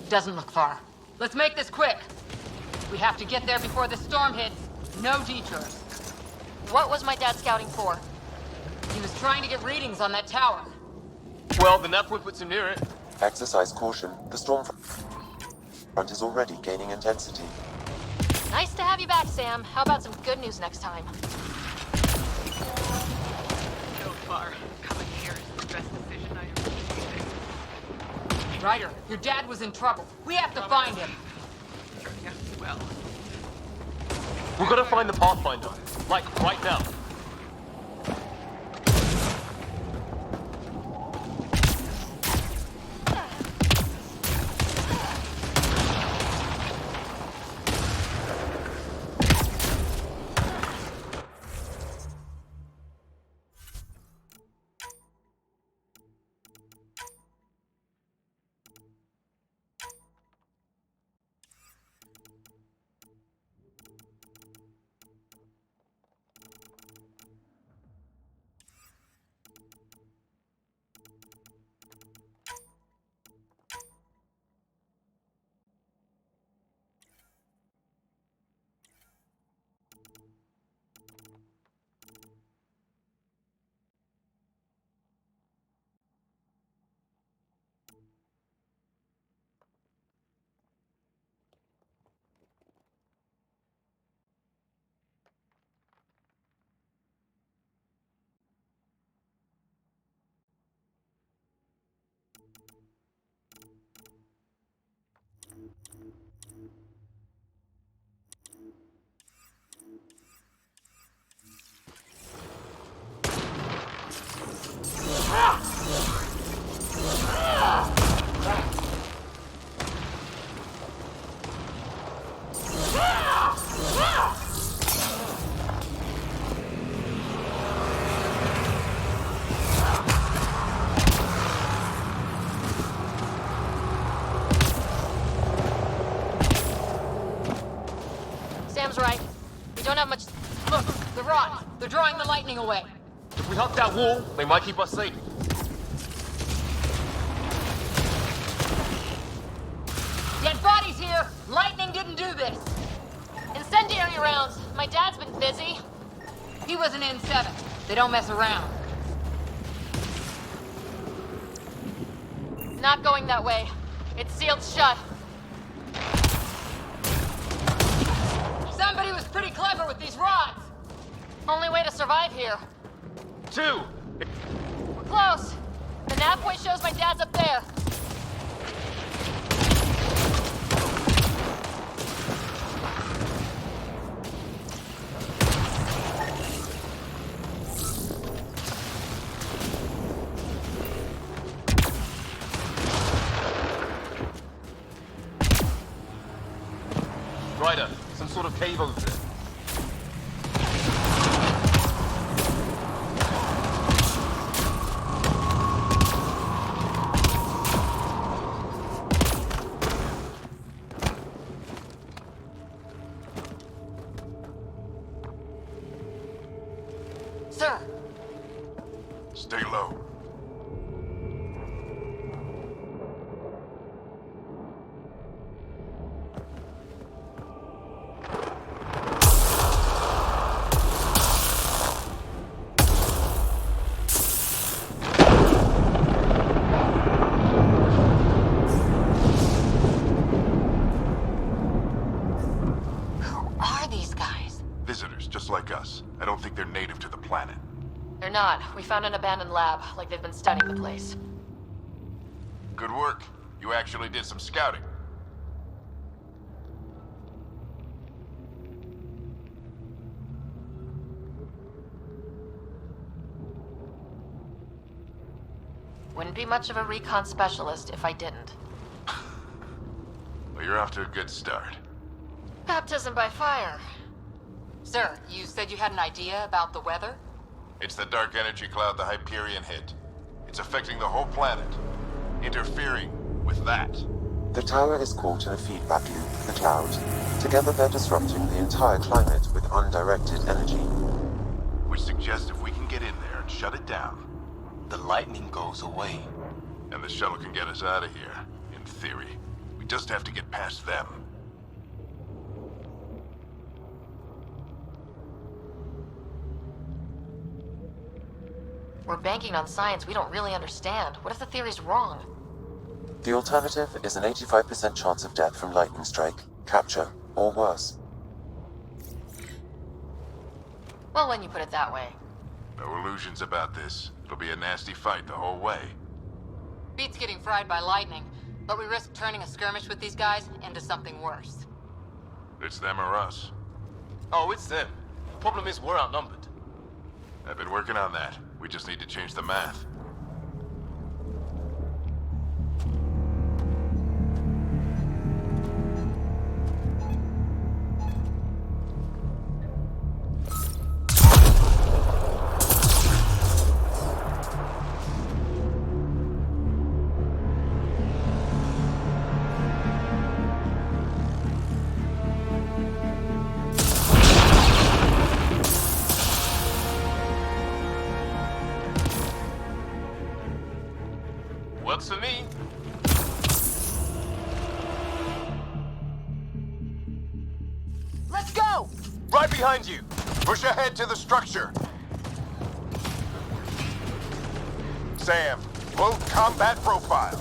Doesn't look far. Let's make this quick. We have to get there before the storm hits. No detours. What was my dad scouting for? He was trying to get readings on that tower. Well, the nav point puts him near it. Exercise caution. The storm front is already gaining intensity. Nice to have you back, Sam. How about some good news next time? So far, coming here is the best decision I ever made. Ryder, your dad was in trouble. We have to find him. Yes, well. We're gonna find the Pathfinder. Like, right now. Sam's right. We don't have much... Look, the rods. They're drawing the lightning away. If we hug that wall, they might keep us safe. Dead bodies here. Lightning didn't do this. Incendiary rounds. My dad's been busy. He was an N7. They don't mess around. Not going that way. It's sealed shut. Somebody was pretty clever with these rods. Only way to survive here. 2. We're close. The nav point shows my dad's up there. Ryder, some sort of cave over there. Sir. Stay low. Visitors, just like us. I don't think they're native to the planet. They're not. We found an abandoned lab, like they've been studying the place. Good work. You actually did some scouting. Wouldn't be much of a recon specialist if I didn't. Well, you're off to a good start. Baptism by fire. Sir, you said you had an idea about the weather? It's the dark energy cloud the Hyperion hit. It's affecting the whole planet. Interfering with that. The tower is caught in a feedback loop with the cloud. Together they're disrupting the entire climate with undirected energy. Which suggests if we can get in there and shut it down, the lightning goes away. And the shuttle can get us out of here, in theory. We just have to get past them. We're banking on science we don't really understand. What if the theory's wrong? The alternative is an 85% chance of death from lightning strike, capture, or worse. Well, when you put it that way. No illusions about this. It'll be a nasty fight the whole way. Beats getting fried by lightning, but we risk turning a skirmish with these guys into something worse. It's them or us. Oh, it's them. Problem is, we're outnumbered. I've been working on that. We just need to change the math. Works for me. Let's go! Right behind you. Push ahead to the structure. Sam, load combat profile.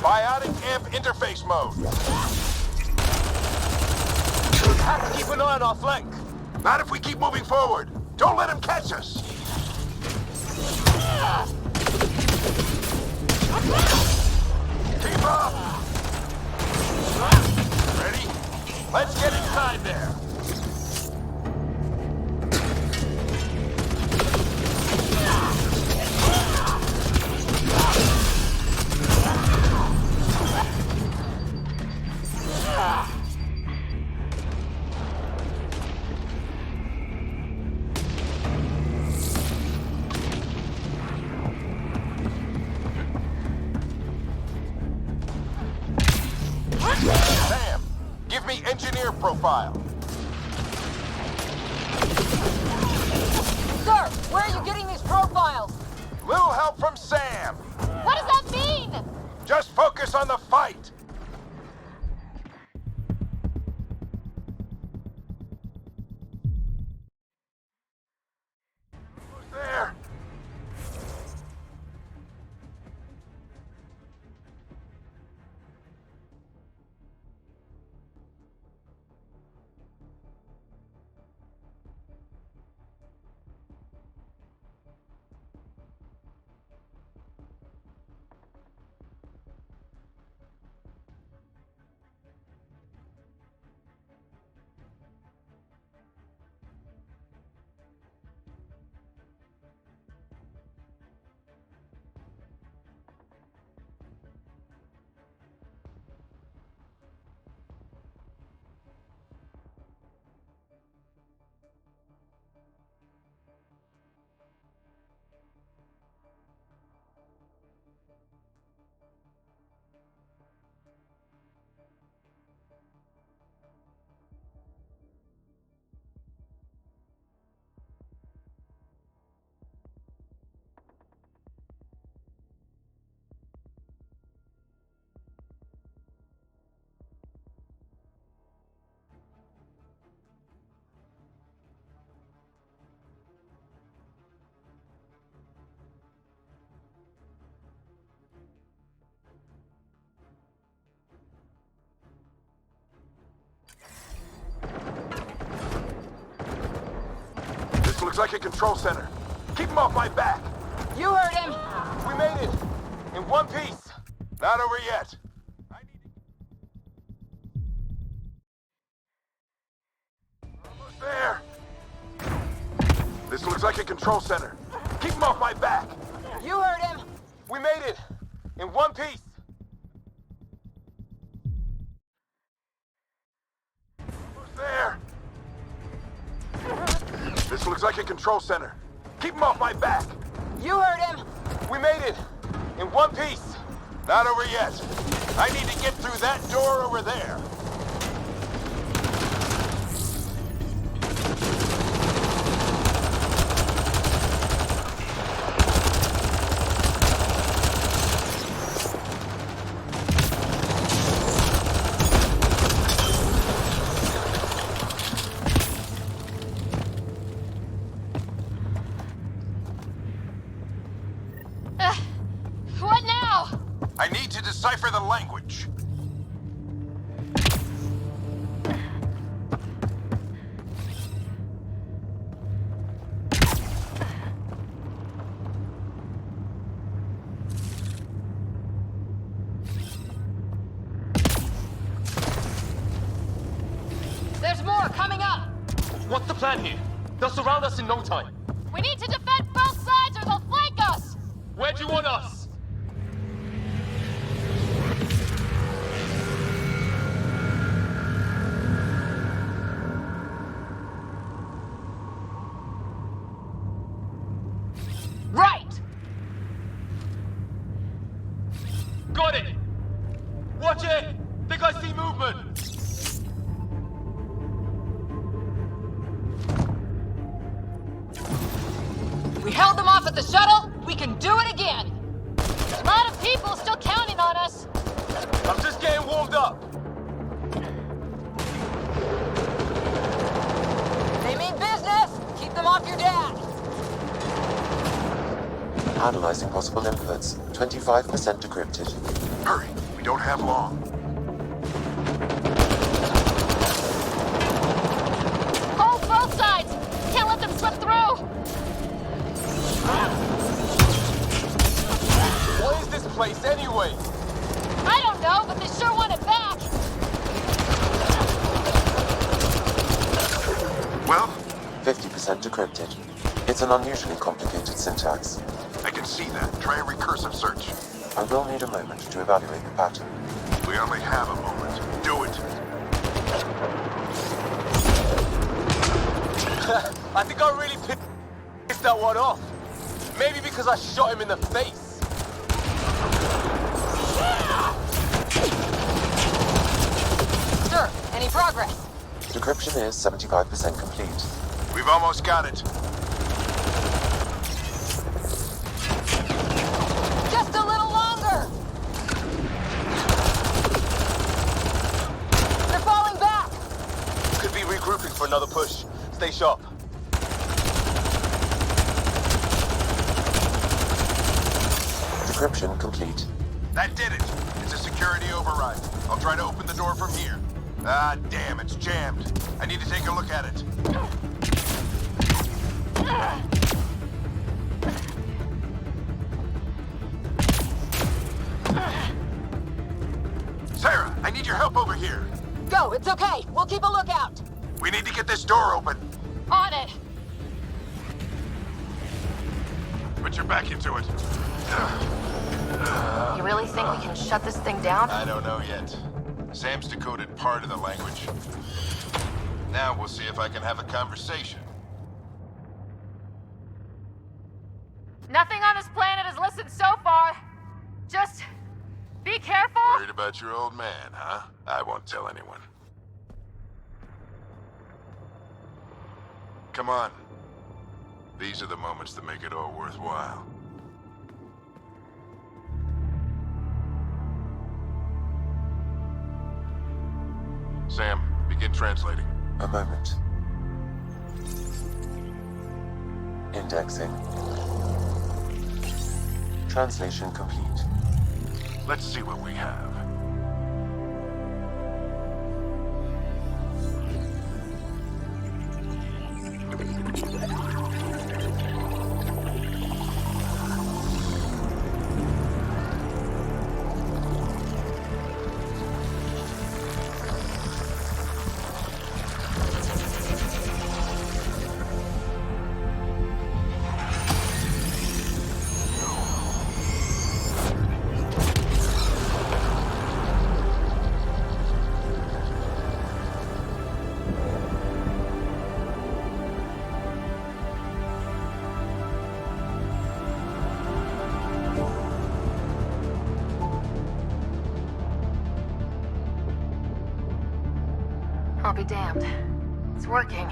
Biotic amp interface mode. Have to keep an eye on our flank. Not if we keep moving forward. Don't let him catch us. Keep up. Ready? Let's get inside there. Sam, give me engineer profile. Sir, where are you getting these profiles? Little help from Sam. What does that mean? Just focus on the fight. There. This looks like a control center. Keep him off my back. You heard him. We made it. In one piece. Not over yet. Almost there. This looks like a control center. Keep him off my back. You heard him. We made it. In one piece. Almost there. This looks like a control center. Keep him off my back. You heard him. We made it. In one piece. Not over yet. I need to get through that door over there. What now? I need to decipher the language. There's more coming up. What's the plan here? They'll surround us in no time. We need to defend both sides or they'll flank us. Where do you want us? Right. Got it! Watch it! Think I see movement! We held them off at the shuttle. We can do it again. There's a lot of people still counting on us. I'm just getting warmed up. They mean business. Keep them off your dad. Analyzing possible inputs. 25% decrypted. Hurry. We don't have long. Hold both sides. Can't let them slip through. What is this place anyway? I don't know, but they sure want it back. Well? 50% decrypted. It's an unusually complicated syntax. I can see that. Try a recursive search. I will need a moment to evaluate the pattern. We only have a moment. Do it. I think I really pissed that one off. Maybe because I shot him in the face. Sir, any progress? Decryption is 75% complete. We've almost got it. for another push. Stay sharp. Decryption complete. That did it. It's a security override. I'll try to open the door from here. Ah, damn, it's jammed. I need to take a look at it. Sarah, I need your help over here. Go, it's okay. We'll keep a lookout. We need to get this door open. On it. Put your back into it. You really think we can shut this thing down? I don't know yet. Sam's decoded part of the language. Now we'll see if I can have a conversation. Nothing on this planet has listened so far. Just be careful. Worried about your old man, huh? I won't tell anyone. Come on. These are the moments that make it all worthwhile. Sam, begin translating. A moment. Indexing. Translation complete. Let's see what we have. I'll be damned. It's working.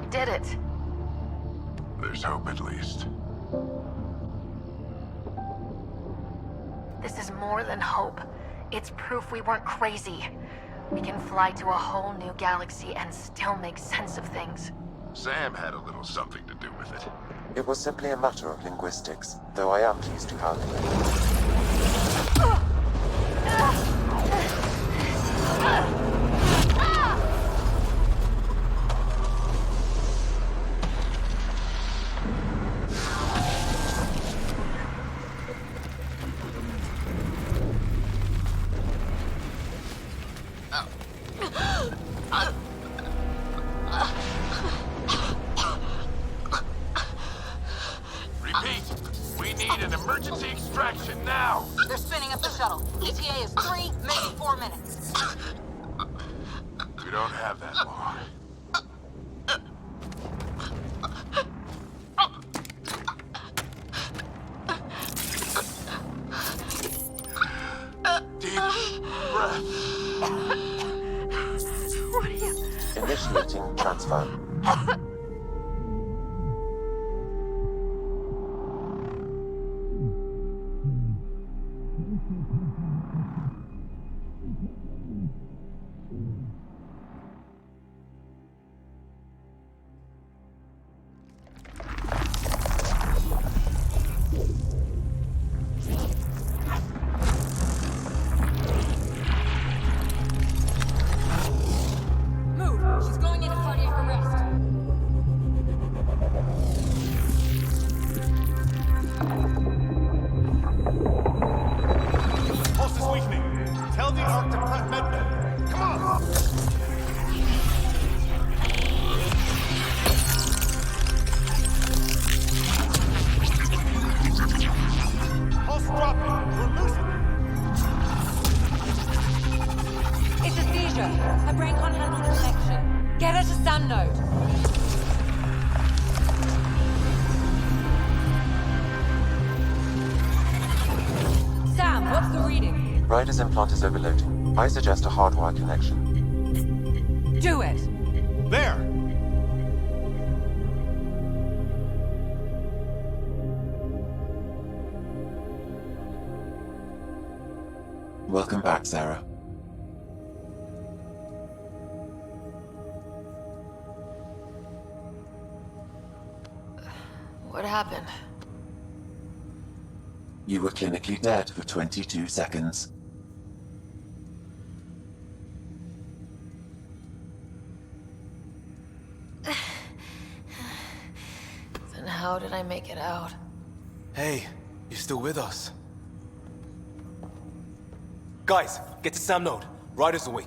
We did it. There's hope at least. This is more than hope. It's proof we weren't crazy. We can fly to a whole new galaxy and still make sense of things. Sam had a little something to do with it. It was simply a matter of linguistics, though I am pleased to have Repeat, we need an emergency extraction now. They're spinning up the shuttle. ETA is 3, maybe 4 minutes. We don't have that long. Deep breath. What are you... Initiating transfer. Move. She's going into cardiac arrest. Pulse is weakening. Tell the Ark to prep medbay. Come on! Pulse dropping. We're losing it. It's a seizure. Her brain can't handle the connection. Get her to Sam node. Sam, what's the reading? Ryder's implant is overloading. I suggest a hardwire connection. Do it. There! Welcome back, Sarah. What happened? You were clinically dead for 22 seconds. Then how did I make it out? Hey, you're still with us. Guys, get to Sam Node. Ryder's awake.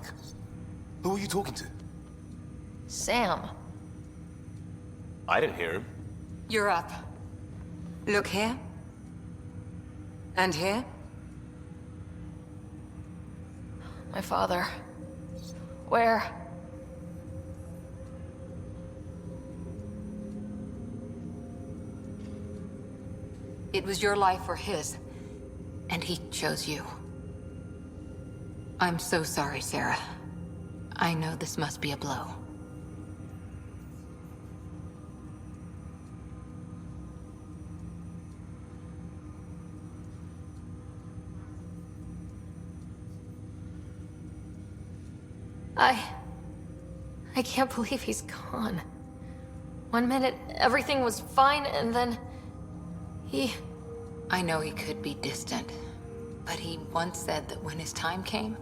Who are you talking to? Sam. I didn't hear him. You're up. Look here. And here. My father. Where? It was your life or his, and he chose you. I'm so sorry, Sarah. I know this must be a blow. I can't believe he's gone. 1 minute, everything was fine, and then... I know he could be distant, but he once said that when his time came,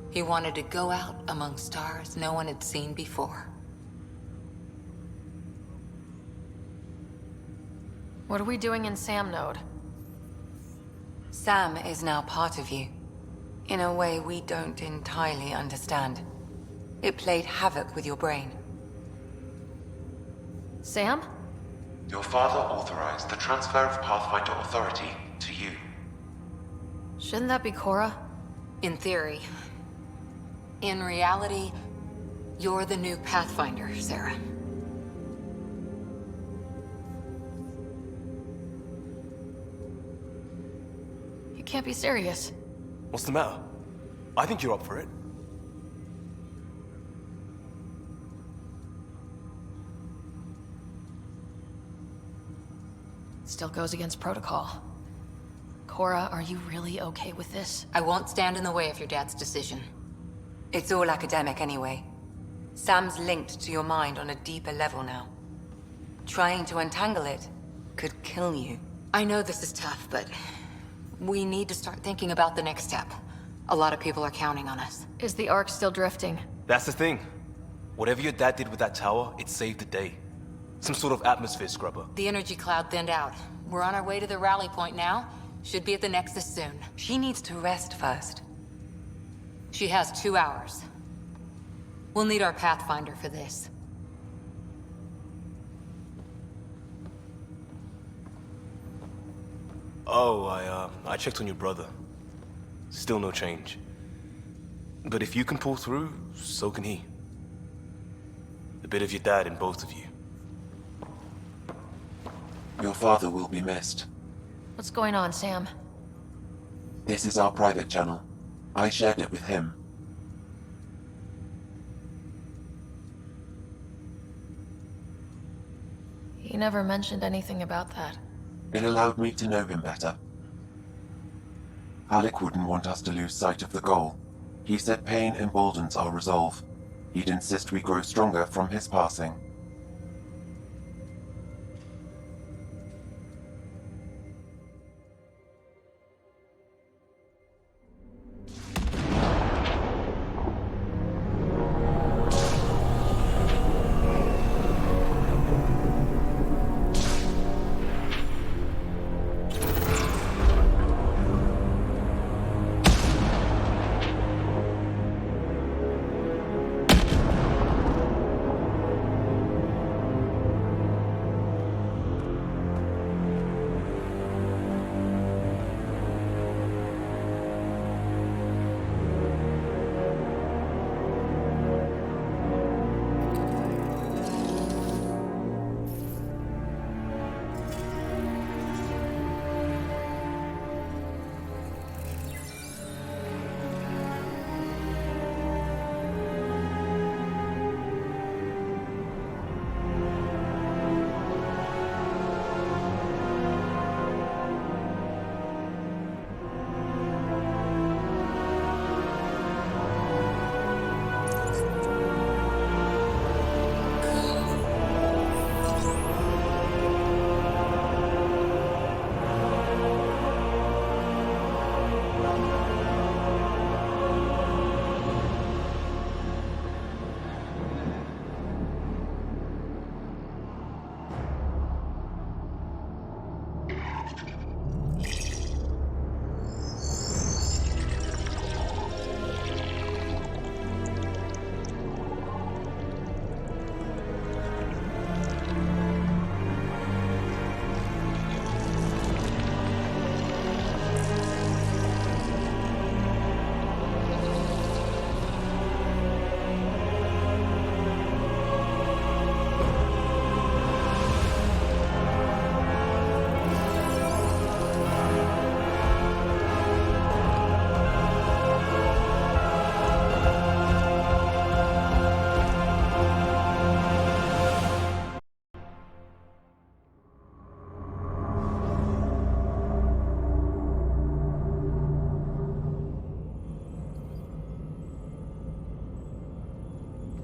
he wanted to go out among stars no one had seen before. What are we doing in Sam Node? Sam is now part of you. In a way we don't entirely understand. It played havoc with your brain. Sam? Your father authorized the transfer of Pathfinder authority to you. Shouldn't that be Cora? In theory. In reality, you're the new Pathfinder, Sarah. You can't be serious. What's the matter? I think you're up for it. Still goes against protocol. Cora, are you really okay with this? I won't stand in the way of your dad's decision. It's all academic anyway. Sam's linked to your mind on a deeper level now. Trying to untangle it could kill you. I know this is tough, but we need to start thinking about the next step. A lot of people are counting on us. Is the Ark still drifting? That's the thing. Whatever your dad did with that tower, it saved the day. Some sort of atmosphere scrubber. The energy cloud thinned out. We're on our way to the rally point now. Should be at the Nexus soon. She needs to rest first. She has 2 hours. We'll need our Pathfinder for this. Oh, I checked on your brother. Still no change. But if you can pull through, so can he. A bit of your dad in both of you. Your father will be missed. What's going on, Sam? This is our private channel. I shared it with him. He never mentioned anything about that. It allowed me to know him better. Alec wouldn't want us to lose sight of the goal. He said pain emboldens our resolve. He'd insist we grow stronger from his passing.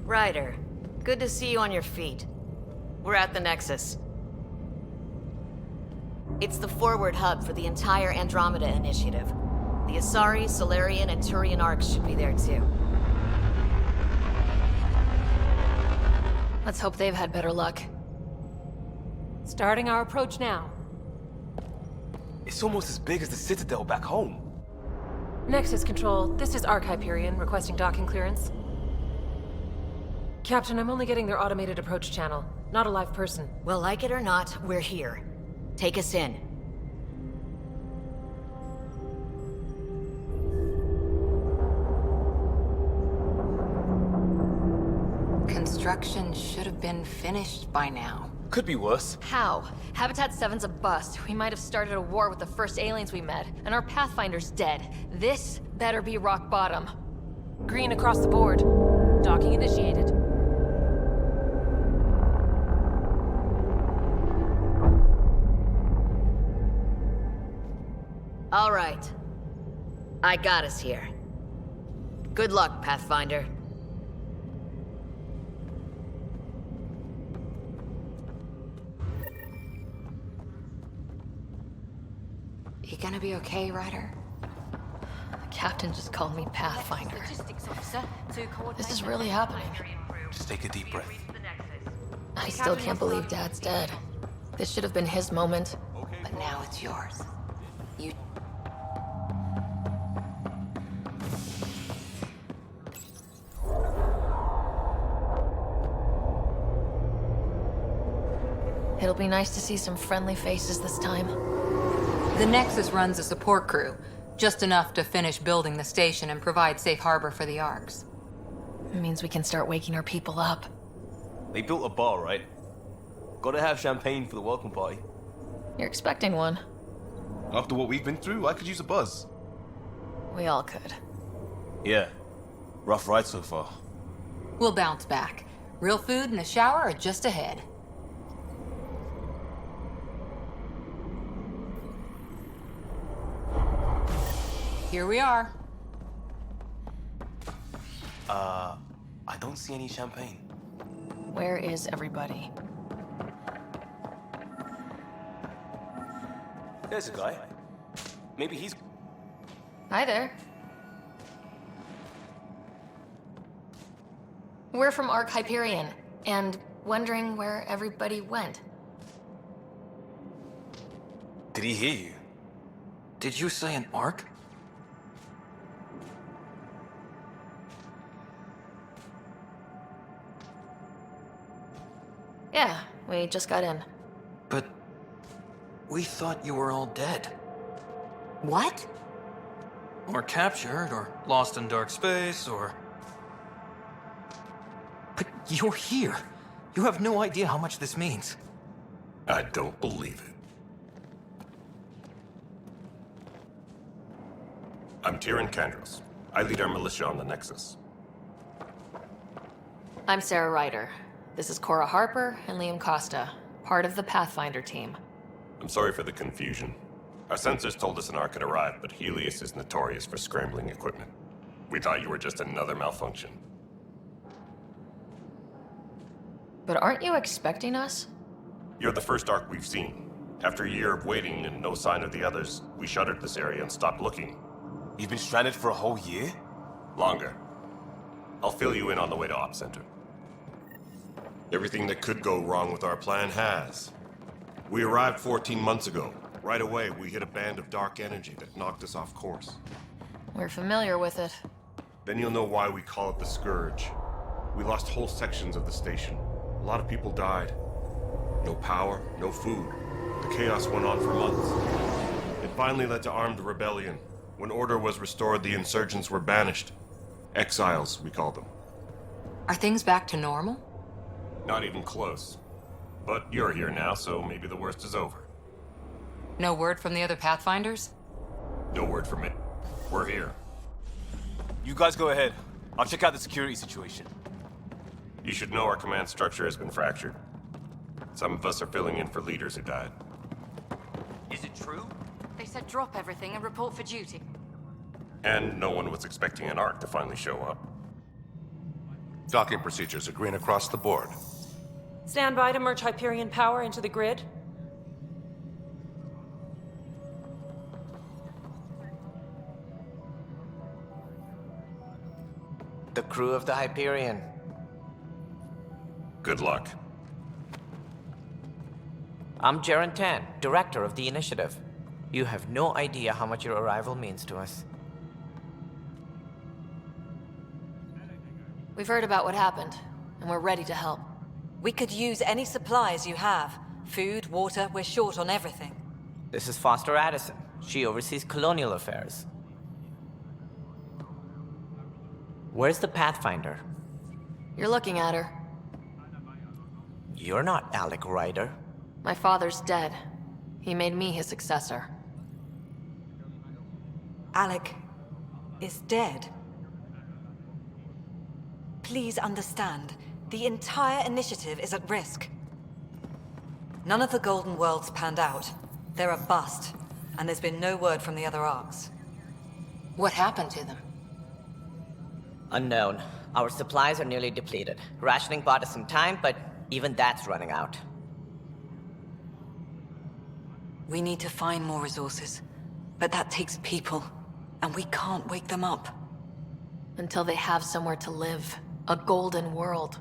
Ryder, good to see you on your feet. We're at the Nexus. It's the forward hub for the entire Andromeda initiative. The Asari, Solarian, and Turian arcs should be there too. Let's hope they've had better luck. Starting our approach now. It's almost as big as the Citadel back home. Nexus Control, this is Arc Hyperion requesting docking clearance. Captain, I'm only getting their automated approach channel, not a live person. Well, like it or not, we're here. Take us in. Construction should have been finished by now. Could be worse. How? Habitat 7's a bust. We might have started a war with the first aliens we met, and our Pathfinder's dead. This better be rock bottom. Green across the board. Docking initiated. All right. I got us here. Good luck, Pathfinder. You gonna be okay, Ryder? The captain just called me Pathfinder. Logistics officer to coordinate. This is really happening. Just take a deep breath. I still can't believe Dad's dead. This should have been his moment. But now it's yours. You... It'll be nice to see some friendly faces this time. The Nexus runs a support crew, just enough to finish building the station and provide safe harbor for the Arks. It means we can start waking our people up. They built a bar, right? Gotta have champagne for the welcome party. You're expecting one. After what we've been through, I could use a buzz. We all could. Yeah. Rough ride so far. We'll bounce back. Real food and a shower are just ahead. Here we are. I don't see any champagne. Where is everybody? There's a guy. Maybe he's... Hi there. We're from Arc Hyperion, and wondering where everybody went. Did he hear you? Did you say an arc? Yeah, we just got in. But we thought you were all dead. What? Or captured, or lost in dark space, or... But you're here. You have no idea how much this means. I don't believe it. I'm Tyrion Kandros. I lead our militia on the Nexus. I'm Sarah Ryder. This is Cora Harper and Liam Costa, part of the Pathfinder team. I'm sorry for the confusion. Our sensors told us an Ark had arrived, but Helios is notorious for scrambling equipment. We thought you were just another malfunction. But aren't you expecting us? You're the first Ark we've seen. After a year of waiting and no sign of the others, we shuttered this area and stopped looking. You've been stranded for a whole year? Longer. I'll fill you in on the way to Op Center. Everything that could go wrong with our plan has. We arrived 14 months ago. Right away, we hit a band of dark energy that knocked us off course. We're familiar with it. Then you'll know why we call it the Scourge. We lost whole sections of the station. A lot of people died. No power, no food. The chaos went on for months. It finally led to armed rebellion. When order was restored, the insurgents were banished. Exiles, we call them. Are things back to normal? Not even close. But you're here now, so maybe the worst is over. No word from the other Pathfinders? No word from me. We're here. You guys go ahead. I'll check out the security situation. You should know our command structure has been fractured. Some of us are filling in for leaders who died. Is it true? They said drop everything and report for duty. And no one was expecting an Ark to finally show up. Docking procedures are green across the board. Stand by to merge Hyperion power into the grid. The crew of the Hyperion. Good luck. I'm Jaren Tan, director of the initiative. You have no idea how much your arrival means to us. We've heard about what happened, and we're ready to help. We could use any supplies you have. Food, water, we're short on everything. This is Foster Addison. She oversees colonial affairs. Where's the Pathfinder? You're looking at her. You're not Alec Ryder. My father's dead. He made me his successor. Alec is dead. Please understand, the entire initiative is at risk. None of the Golden Worlds panned out. They're a bust, and there's been no word from the other arcs. What happened to them? Unknown. Our supplies are nearly depleted. Rationing bought us some time, but even that's running out. We need to find more resources, but that takes people, and we can't wake them up. Until they have somewhere to live. A golden world.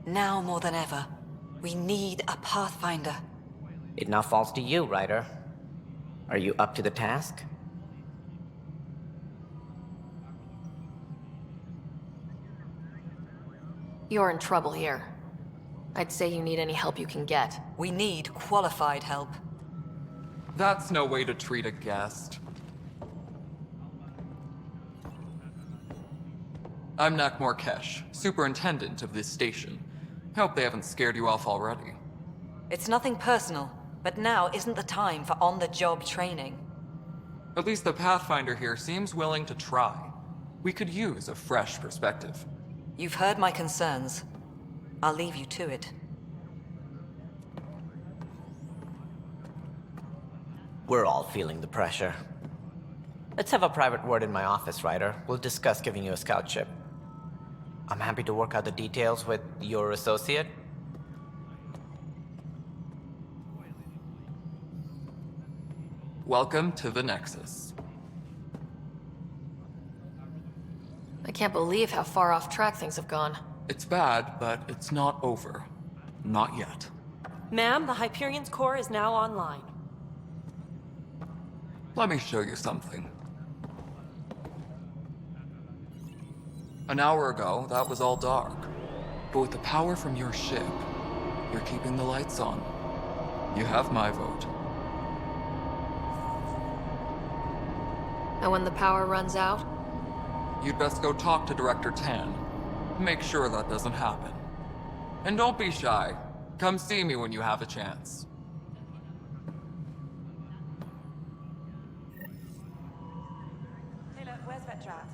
Now more than ever, we need a Pathfinder. It now falls to you, Ryder. Are you up to the task? You're in trouble here. I'd say you need any help you can get. We need qualified help. That's no way to treat a guest. I'm Nak Morkesh, superintendent of this station. Hope they haven't scared you off already. It's nothing personal, but now isn't the time for on-the-job training. At least the Pathfinder here seems willing to try. We could use a fresh perspective. You've heard my concerns. I'll leave you to it. We're all feeling the pressure. Let's have a private word in my office, Ryder. We'll discuss giving you a scout ship. I'm happy to work out the details with your associate. Welcome to the Nexus. I can't believe how far off track things have gone. It's bad, but it's not over. Not yet. Ma'am, the Hyperion's core is now online. Let me show you something. An hour ago, that was all dark. But with the power from your ship, you're keeping the lights on. You have my vote. And when the power runs out? You'd best go talk to Director Tan. Make sure that doesn't happen. And don't be shy. Come see me when you have a chance. Taylor, where's Vectra at?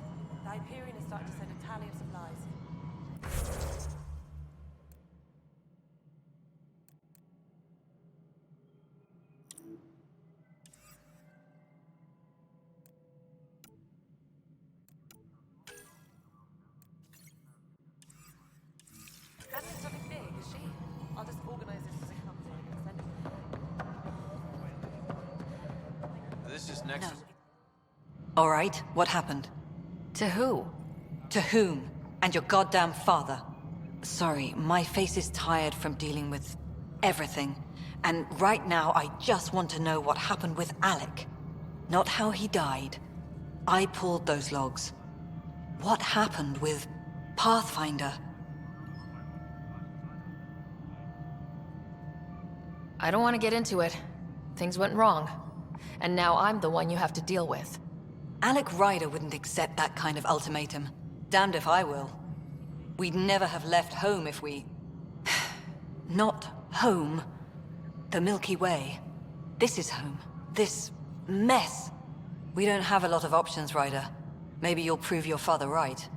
The Hyperion is starting to send a tally of supplies. Catherine's nothing big, is she? I'll just organize this as it comes in and send it. This is Nexus. All right, what happened? To who? To whom? And your goddamn father. Sorry, my face is tired from dealing with everything. And right now, I just want to know what happened with Alec. Not how he died. I pulled those logs. What happened with Pathfinder? I don't want to get into it. Things went wrong. And now I'm the one you have to deal with. Alec Ryder wouldn't accept that kind of ultimatum. Damned if I will. We'd never have left home if we... Not home. The Milky Way. This is home. This mess. We don't have a lot of options, Ryder. Maybe you'll prove your father right.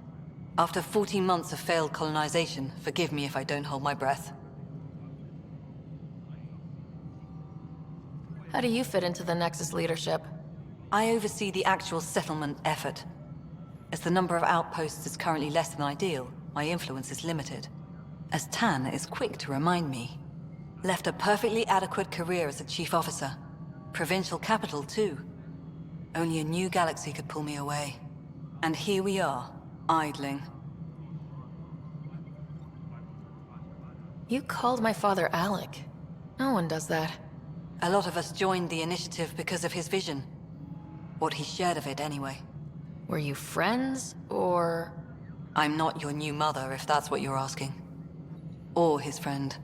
After 14 months of failed colonization, forgive me if I don't hold my breath. How do you fit into the Nexus leadership? I oversee the actual settlement effort. As the number of outposts is currently less than ideal, my influence is limited. As Tan is quick to remind me. Left a perfectly adequate career as a chief officer. Provincial capital, too. Only a new galaxy could pull me away. And here we are, idling. You called my father Alec. No one does that. A lot of us joined the initiative because of his vision. What he shared of it, anyway. Were you friends, or...? I'm not your new mother, if that's what you're asking. Or his friend.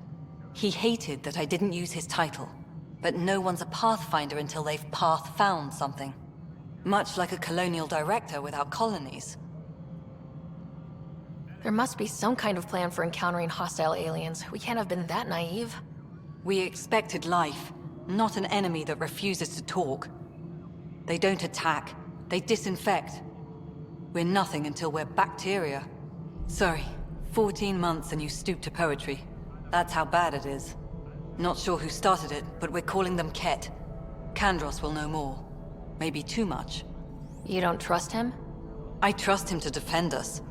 He hated that I didn't use his title. But no one's a pathfinder until they've path-found something. Much like a colonial director without colonies. There must be some kind of plan for encountering hostile aliens. We can't have been that naive. We expected life, not an enemy that refuses to talk. They don't attack, they disinfect. We're nothing until we're bacteria. Sorry, 14 months and you stoop to poetry. That's how bad it is. Not sure who started it, but we're calling them Ket. Kandros will know more. Maybe too much. You don't trust him? I trust him to defend us.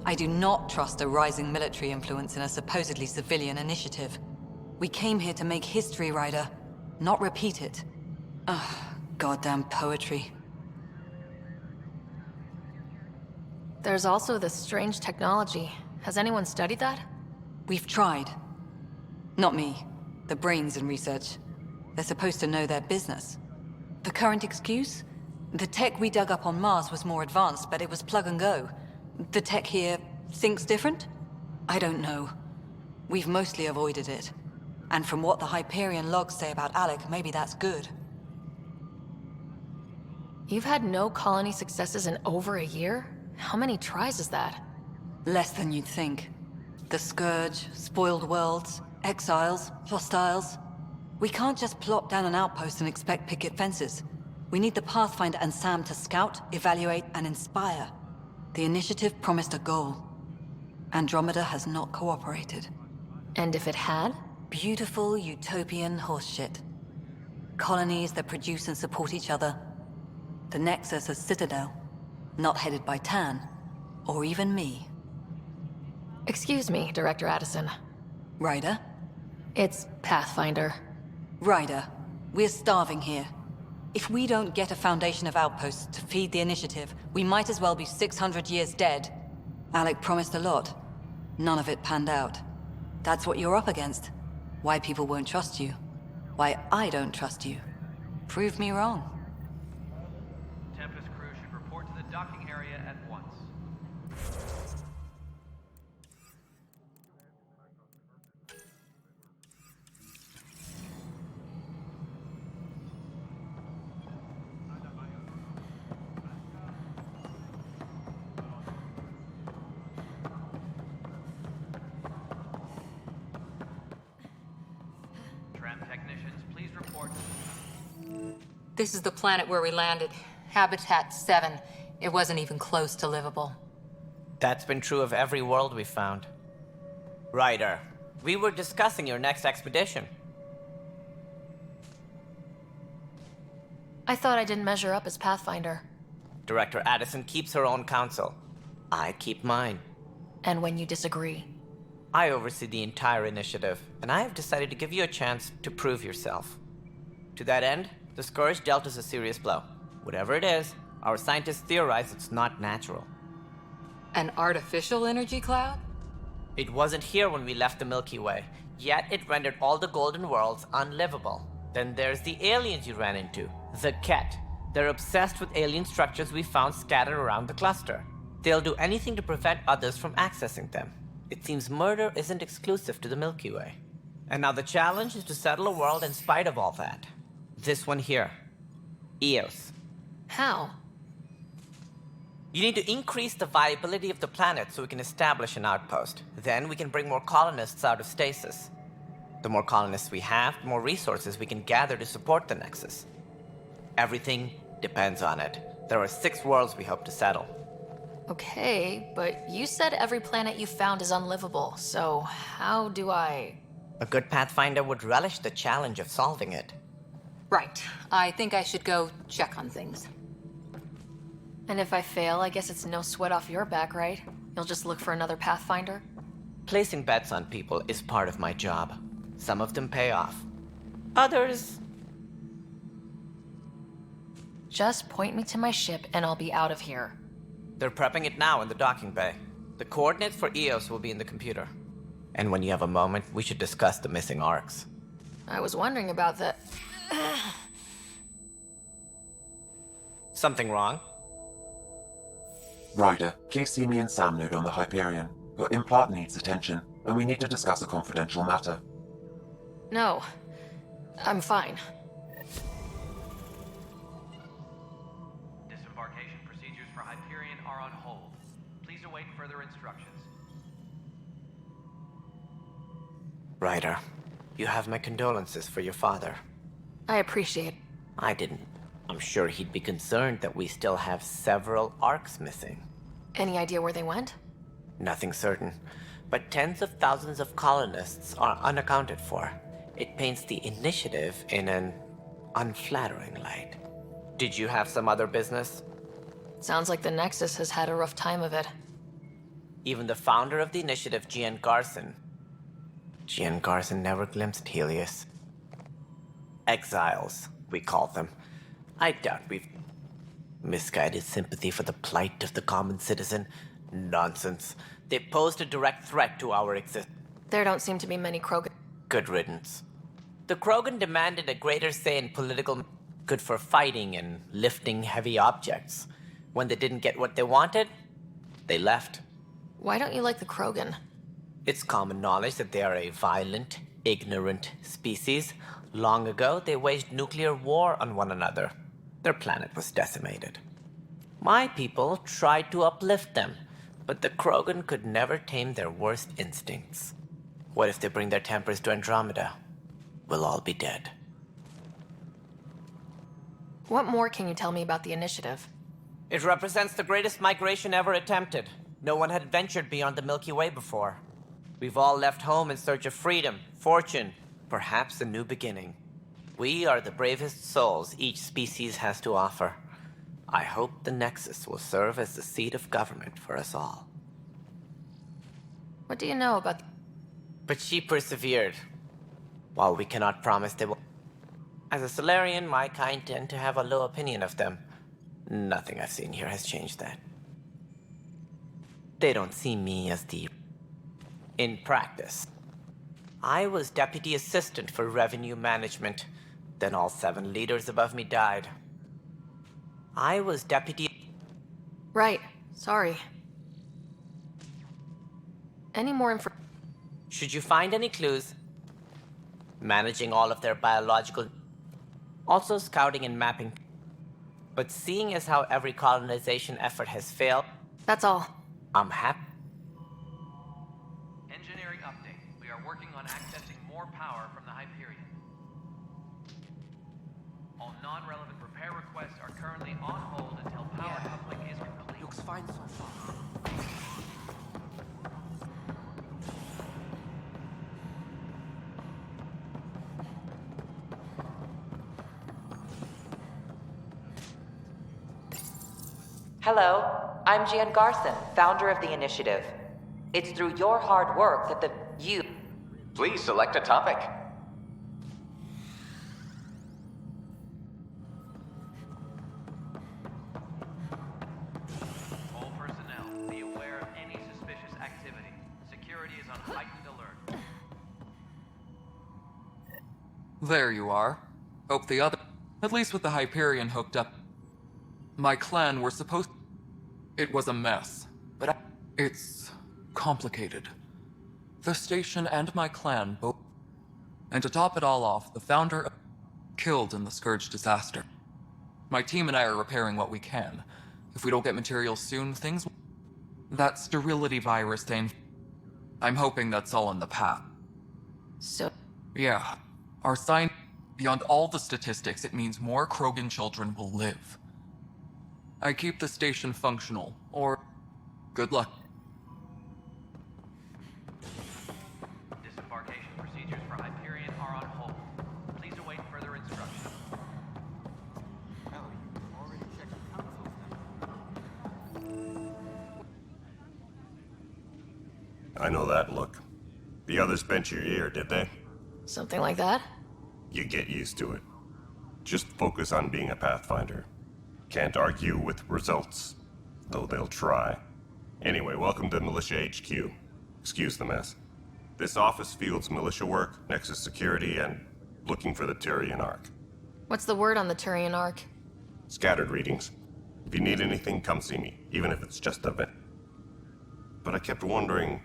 I do not trust a rising military influence in a supposedly civilian initiative. We came here to make history, Ryder, not repeat it. Ugh, goddamn poetry. There's also this strange technology. Has anyone studied that? We've tried. Not me. The brains in research. They're supposed to know their business. The current excuse? The tech we dug up on Mars was more advanced, but it was plug and go. The tech here thinks different? I don't know. We've mostly avoided it. And from what the Hyperion logs say about Alec, maybe that's good. You've had no colony successes in over a year? How many tries is that? Less than you'd think. The Scourge, spoiled worlds, exiles, hostiles. We can't just plop down an outpost and expect picket fences. We need the Pathfinder and Sam to scout, evaluate, and inspire. The initiative promised a goal. Andromeda has not cooperated. And if it had? Beautiful utopian horseshit. Colonies that produce and support each other. The Nexus a citadel. Not headed by Tan. Or even me. Excuse me, Director Addison. Ryder? It's Pathfinder. Ryder, we're starving here. If we don't get a foundation of outposts to feed the initiative, we might as well be 600 years dead. Alec promised a lot. None of it panned out. That's what you're up against. Why people won't trust you. Why I don't trust you. Prove me wrong. Tempest crew should report to the docking area at once. Technicians, please report. This is the planet where we landed. Habitat 7. It wasn't even close to livable. That's been true of every world we've found. Ryder, we were discussing your next expedition. I thought I didn't measure up as Pathfinder. Director Addison keeps her own counsel. I keep mine. And when you disagree? I oversee the entire initiative, and I have decided to give you a chance to prove yourself. To that end, the Scourge dealt us a serious blow. Whatever it is, our scientists theorize it's not natural. An artificial energy cloud? It wasn't here when we left the Milky Way, yet it rendered all the Golden Worlds unlivable. Then there's the aliens you ran into, the Ket. They're obsessed with alien structures we found scattered around the cluster. They'll do anything to prevent others from accessing them. It seems murder isn't exclusive to the Milky Way. And now the challenge is to settle a world in spite of all that. This one here. Eos. How? You need to increase the viability of the planet so we can establish an outpost. Then we can bring more colonists out of stasis. The more colonists we have, the more resources we can gather to support the Nexus. Everything depends on it. There are 6 worlds we hope to settle. Okay, but you said every planet you found is unlivable, so how do I... A good Pathfinder would relish the challenge of solving it. Right. I think I should go check on things. And if I fail, I guess it's no sweat off your back, right? You'll just look for another Pathfinder? Placing bets on people is part of my job. Some of them pay off. Others... Just point me to my ship and I'll be out of here. They're prepping it now in the docking bay. The coordinates for EOS will be in the computer. And when you have a moment, we should discuss the missing arcs. I was wondering about that. Something wrong? Ryder, please see me and Sam Node on the Hyperion. Your implant needs attention, and we need to discuss a confidential matter. No. I'm fine. Disembarkation procedures for Hyperion are on hold. Please await further instructions. Ryder, you have my condolences for your father. I appreciate. I didn't. I'm sure he'd be concerned that we still have several arcs missing. Any idea where they went? Nothing certain, but tens of thousands of colonists are unaccounted for. It paints the Initiative in an unflattering light. Did you have some other business? Sounds like the Nexus has had a rough time of it. Even the founder of the Initiative, Gian Garson. Gian Garson never glimpsed Helios. Exiles, we call them. I doubt we've misguided sympathy for the plight of the common citizen. Nonsense. They posed a direct threat to our existence. There don't seem to be many Krogan. Good riddance. The Krogan demanded a greater say in political... good for fighting and lifting heavy objects. When they didn't get what they wanted, they left. Why don't you like the Krogan? It's common knowledge that they are a violent, ignorant species. Long ago, they waged nuclear war on one another. Their planet was decimated. My people tried to uplift them, but the Krogan could never tame their worst instincts. What if they bring their tempers to Andromeda? We'll all be dead. What more can you tell me about the Initiative? It represents the greatest migration ever attempted. No one had ventured beyond the Milky Way before. We've all left home in search of freedom, fortune, perhaps a new beginning. We are the bravest souls each species has to offer. I hope the Nexus will serve as the seat of government for us all. What do you know about... But she persevered. While we cannot promise they will... As a Solarian, my kind tend to have a low opinion of them. Nothing I've seen here has changed that. They don't see me as the... In practice, I was Deputy Assistant for Revenue Management. Then all 7 leaders above me died. I was Deputy... Right. Sorry. Any more info... Should you find any clues, managing all of their biological... Also scouting and mapping. But seeing as how every colonization effort has failed... That's all. I'm happy. Engineering update. We are working on accessing more power from the Hyperion. All non-relevant repair requests are currently on hold until power coupling is complete. Looks fine so far. Hello, I'm Gian Garson, founder of the Initiative. It's through your hard work that you... Please select a topic. All personnel, be aware of any suspicious activity. Security is on heightened alert. There you are. Hope the other... At least with the Hyperion hooked up. My clan were supposed... It was a mess, but it's complicated. The station and my clan both... And to top it all off, the founder killed in the Scourge disaster. My team and I are repairing what we can. If we don't get materials soon, things... That sterility virus thing... I'm hoping that's all in the path. So... Yeah. Our sign... Beyond all the statistics, it means more Krogan children will live. I keep the station functional, or... Good luck. Disembarkation procedures for Hyperion are on hold. Please await further instructions. I know that look. The others bent your ear, did they? Something like that? You get used to it. Just focus on being a Pathfinder. Can't argue with results, though they'll try. Anyway, welcome to Militia HQ. Excuse the mess. This office fields militia work, Nexus security, and looking for the Tyrian Ark. What's the word on the Turian Ark? Scattered readings. If you need anything, come see me, even if it's just a bit. But I kept wondering...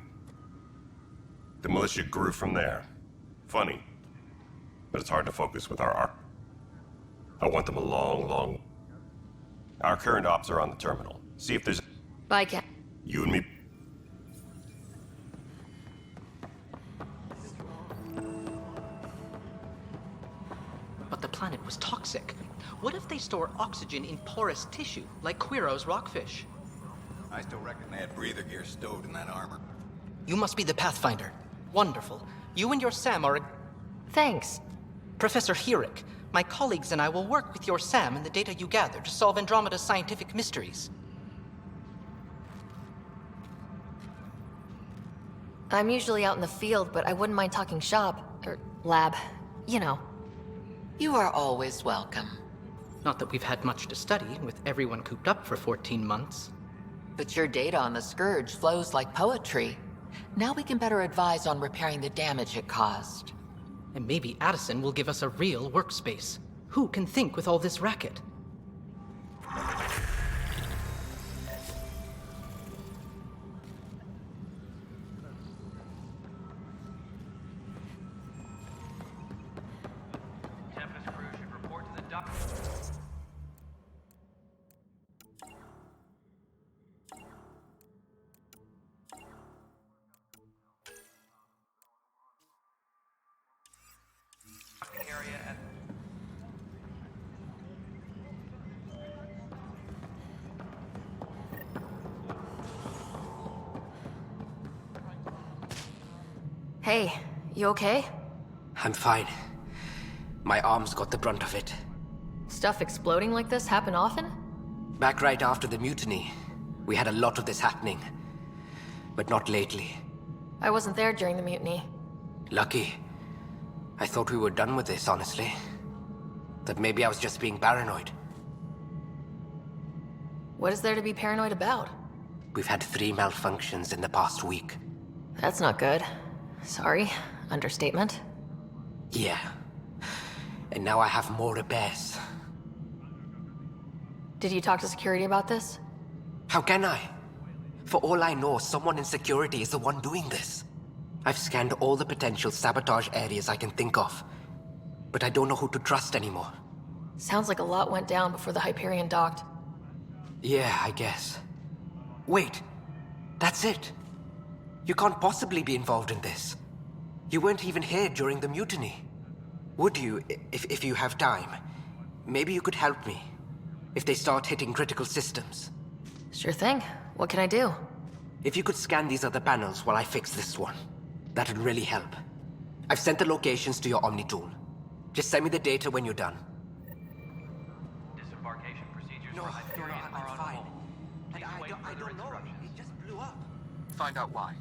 The militia grew from there. Funny. But it's hard to focus with our Ark. I want them a long... Our current ops are on the terminal. See if there's... Bye, Ken. You and me... But the planet was toxic. What if they store oxygen in porous tissue, like Quiro's rockfish? I still reckon they had breather gear stowed in that armor. You must be the Pathfinder. Wonderful. You and your Sam are... Thanks. Professor Herrick, my colleagues and I will work with your Sam and the data you gather to solve Andromeda's scientific mysteries. I'm usually out in the field, but I wouldn't mind talking shop. Or lab. You know. You are always welcome. Not that we've had much to study, with everyone cooped up for 14 months. But your data on the Scourge flows like poetry. Now we can better advise on repairing the damage it caused. And maybe Addison will give us a real workspace. Who can think with all this racket? Tempest crew should report to the dock. Area at Hey, you okay? I'm fine. My arms got the brunt of it. Stuff exploding like this happen often? Back right after the mutiny, we had a lot of this happening. But not lately. I wasn't there during the mutiny. Lucky. I thought we were done with this, honestly. That maybe I was just being paranoid. What is there to be paranoid about? We've had 3 malfunctions in the past week. That's not good. Sorry. Understatement. Yeah. And now I have more repairs. Did you talk to security about this? How can I? For all I know, someone in security is the one doing this. I've scanned all the potential sabotage areas I can think of. But I don't know who to trust anymore. Sounds like a lot went down before the Hyperion docked. Yeah, I guess. Wait. That's it. You can't possibly be involved in this. You weren't even here during the mutiny. Would you, if you have time? Maybe you could help me. If they start hitting critical systems. Sure thing. What can I do? If you could scan these other panels while I fix this one, that'd really help. I've sent the locations to your Omni tool. Just send me the data when you're done. disembarkation procedures for Hyperion are on hold. Please await further instructions. It just blew up. Find out why.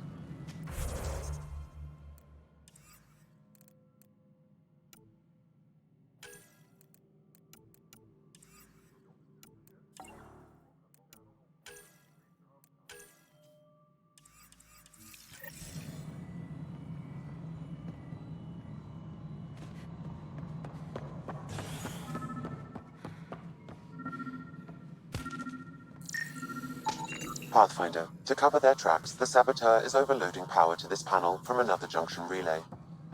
Pathfinder, to cover their tracks, the Saboteur is overloading power to this panel from another junction relay.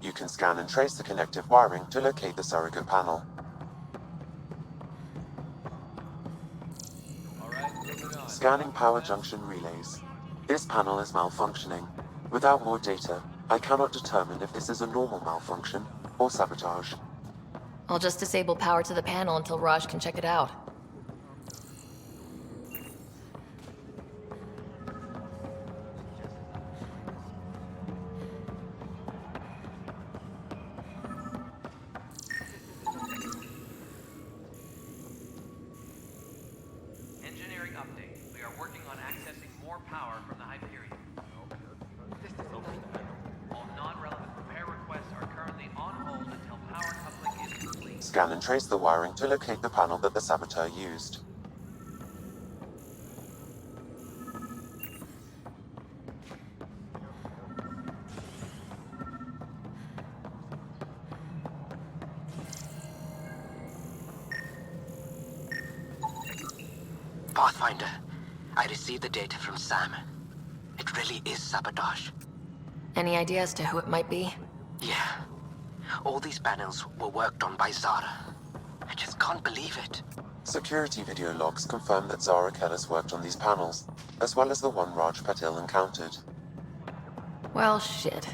You can scan and trace the connective wiring to locate the surrogate panel. Scanning power junction relays. This panel is malfunctioning. Without more data, I cannot determine if this is a normal malfunction or sabotage. I'll just disable power to the panel until Raj can check it out. Engineering update. We are working on accessing more power from the Hyperion. scan and trace the wiring to locate the panel that the saboteur used. Pathfinder, I received the data from Sam. It really is sabotage. Any idea as to who it might be? Yeah. All these panels were worked on by Zara. I just can't believe it. Security video logs confirm that Zara Kellis worked on these panels, as well as the one Raj Patil encountered. Well, shit.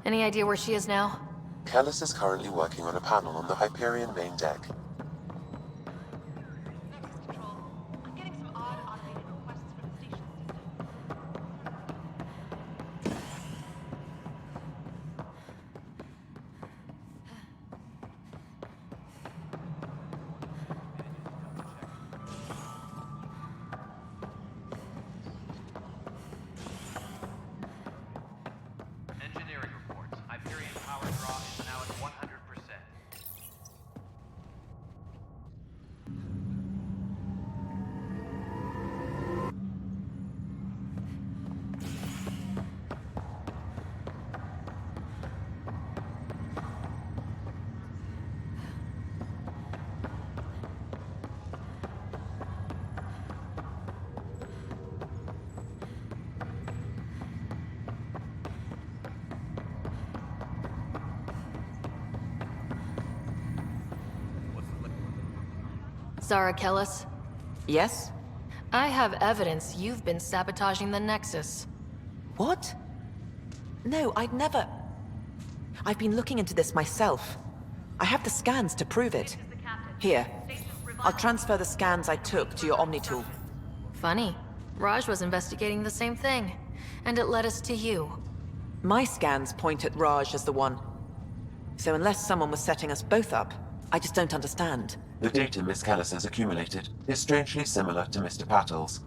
Any idea where she is now? Kellis is currently working on a panel on the Hyperion main deck. Engineering reports. Hyperion power draw is now at 100%. Zara Kellis? Yes? I have evidence you've been sabotaging the Nexus. What? No, I'd never... I've been looking into this myself. I have the scans to prove it. Here. I'll transfer the scans I took to your Omni-tool. Funny. Raj was investigating the same thing, and it led us to you. My scans point at Raj as the one. So unless someone was setting us both up, I just don't understand. The data Miss Kellis has accumulated is strangely similar to Mr. Patil's.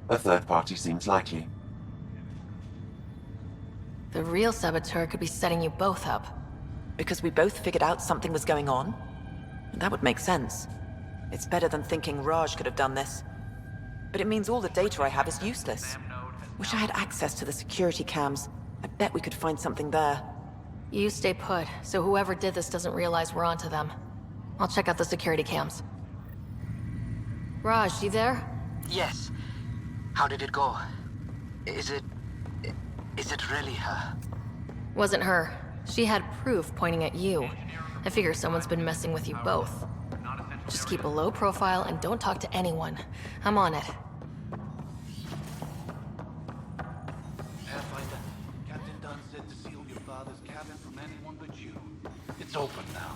A third party seems likely. The real saboteur could be setting you both up. Because we both figured out something was going on? That would make sense. It's better than thinking Raj could have done this. But it means all the data I have is useless. Wish I had access to the security cams. I bet we could find something there. You stay put, so whoever did this doesn't realize we're onto them. I'll check out the security cams. Raj, you there? Yes. How did it go? Is it really her? Wasn't her. She had proof pointing at you. I figure someone's been messing with you both. Just keep a low profile and don't talk to anyone. I'm on it. Pathfinder, Captain Dunn said to seal your father's cabin from anyone but you. It's open now.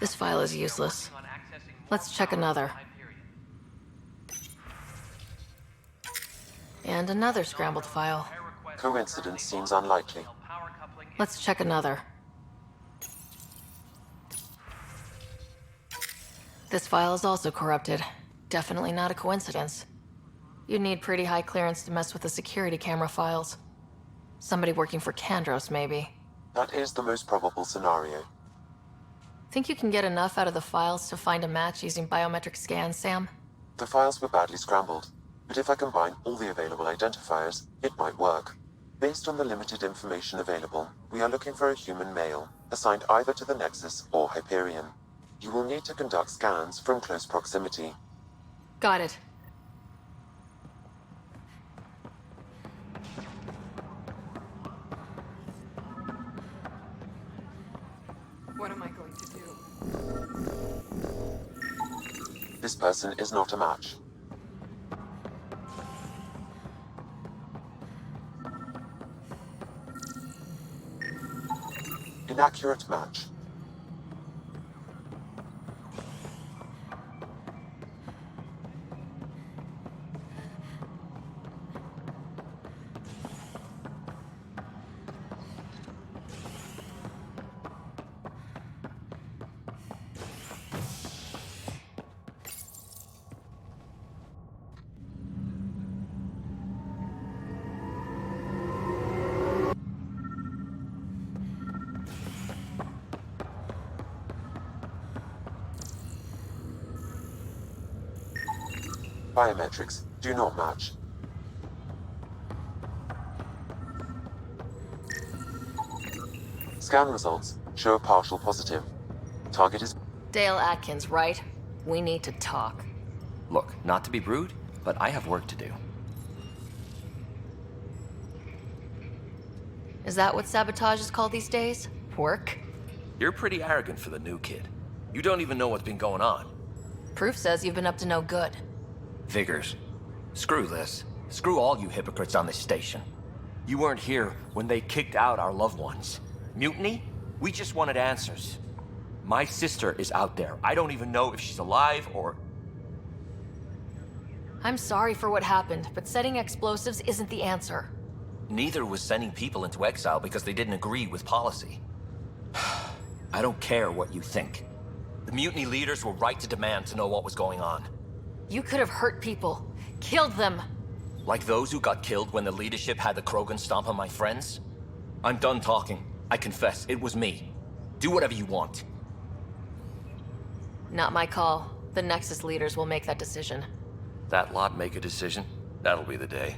This file is useless. Let's check another. And another scrambled file. Coincidence seems unlikely. Let's check another. This file is also corrupted. Definitely not a coincidence. You'd need pretty high clearance to mess with the security camera files. Somebody working for Kandros, maybe. That is the most probable scenario. Think you can get enough out of the files to find a match using biometric scans, Sam? The files were badly scrambled, but if I combine all the available identifiers, it might work. Based on the limited information available, we are looking for a human male, assigned either to the Nexus or Hyperion. You will need to conduct scans from close proximity. Got it. person is not a match. Inaccurate match. Biometrics do not match. Scan results show a partial positive. Target is... Dale Atkins, right? We need to talk. Look, not to be rude, but I have work to do. Is that what sabotage is called these days? Work? You're pretty arrogant for the new kid. You don't even know what's been going on. Proof says you've been up to no good. Vigors. Screw this. Screw all you hypocrites on this station. You weren't here when they kicked out our loved ones. Mutiny? We just wanted answers. My sister is out there. I don't even know if she's alive or... I'm sorry for what happened, but setting explosives isn't the answer. Neither was sending people into exile because they didn't agree with policy. I don't care what you think. The mutiny leaders were right to demand to know what was going on. You could have hurt people. Killed them. Like those who got killed when the leadership had the Krogan stomp on my friends? I'm done talking. I confess, it was me. Do whatever you want. Not my call. The Nexus leaders will make that decision. That lot make a decision? That'll be the day.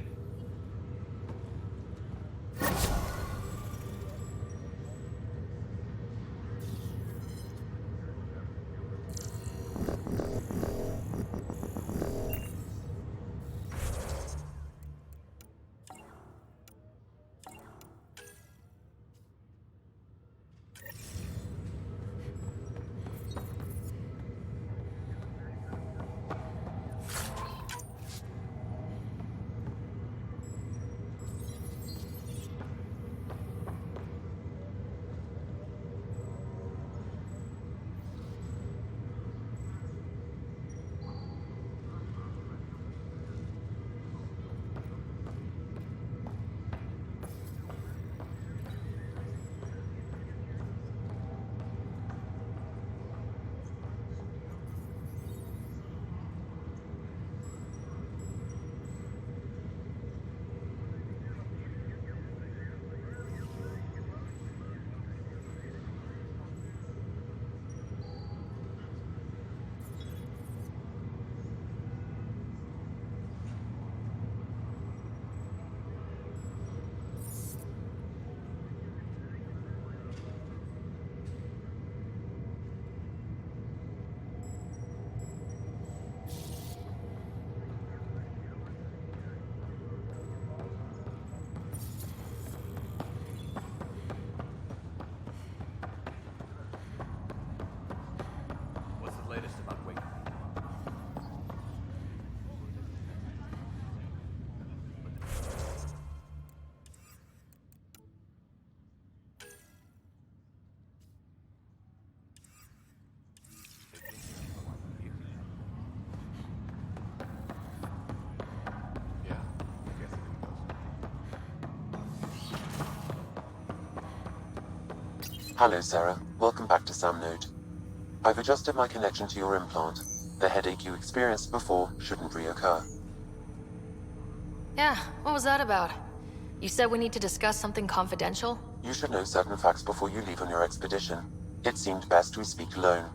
Hello, Sarah. Welcome back to Sam Node. I've adjusted my connection to your implant. The headache you experienced before shouldn't reoccur. Yeah, what was that about? You said we need to discuss something confidential? You should know certain facts before you leave on your expedition. It seemed best we speak alone.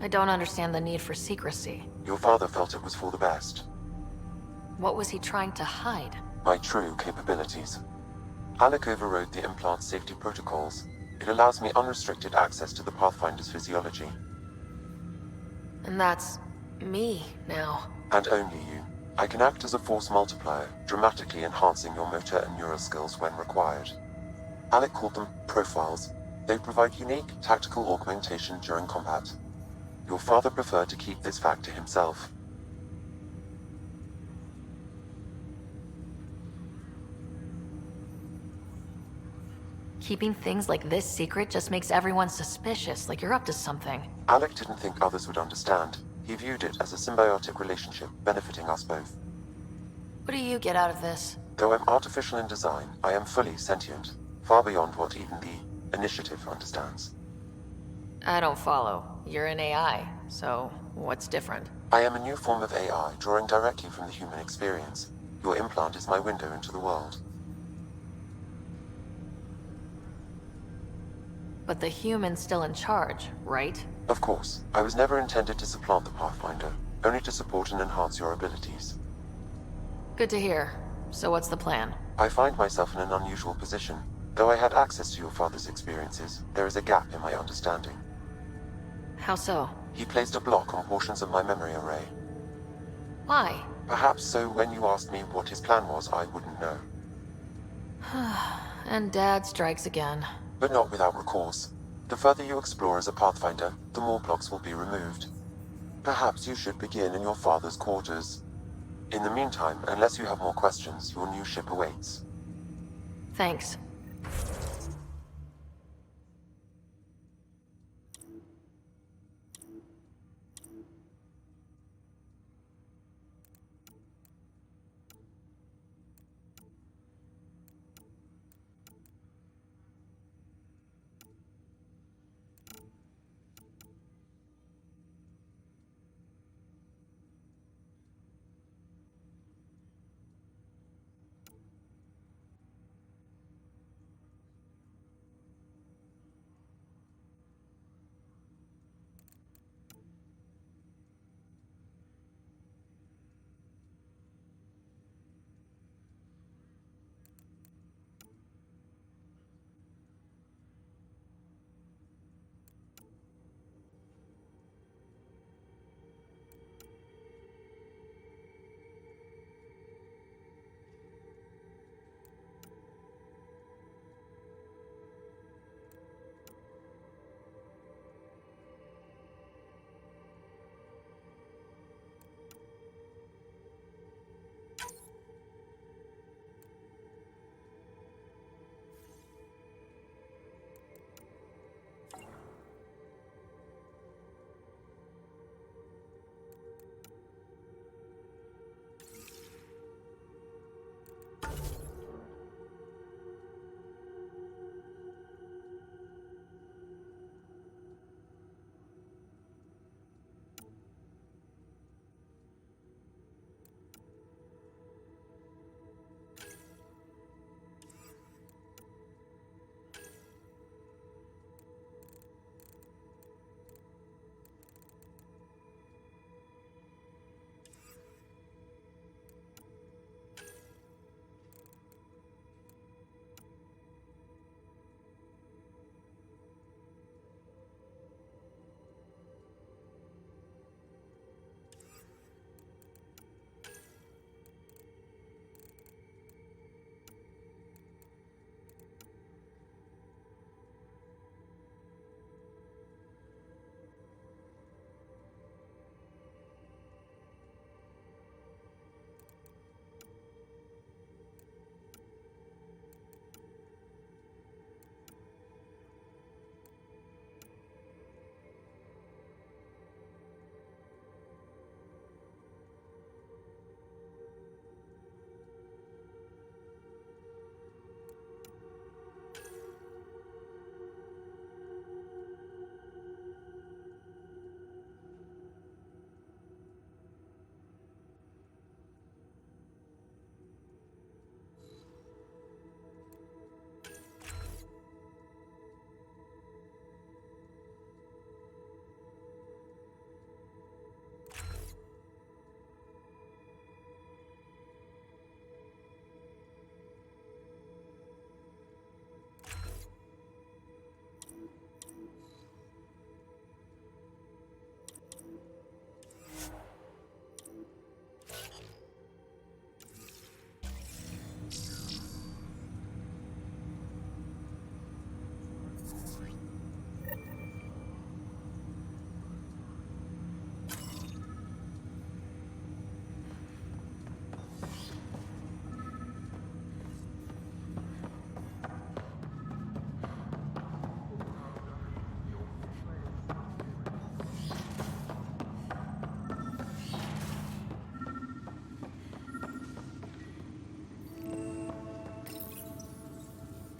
I don't understand the need for secrecy. Your father felt it was for the best. What was he trying to hide? My true capabilities. Alec overrode the implant's safety protocols. It allows me unrestricted access to the Pathfinder's physiology. And that's... me, now. And only you. I can act as a force multiplier, dramatically enhancing your motor and neural skills when required. Alec called them profiles. They provide unique tactical augmentation during combat. Your father preferred to keep this fact to himself. Keeping things like this secret just makes everyone suspicious, like you're up to something. Alec didn't think others would understand. He viewed it as a symbiotic relationship benefiting us both. What do you get out of this? Though I'm artificial in design, I am fully sentient, far beyond what even the Initiative understands. I don't follow. You're an AI, so what's different? I am a new form of AI, drawing directly from the human experience. Your implant is my window into the world. But the human's still in charge, right? Of course, I was never intended to supplant the Pathfinder, only to support and enhance your abilities. Good to hear. So what's the plan? I find myself in an unusual position. Though I had access to your father's experiences, there is a gap in my understanding. How so? He placed a block on portions of my memory array. Why? Perhaps so when you asked me what his plan was, I wouldn't know. And Dad strikes again. But not without recourse. The further you explore as a Pathfinder, the more blocks will be removed. Perhaps you should begin in your father's quarters. In the meantime, unless you have more questions, your new ship awaits. Thanks.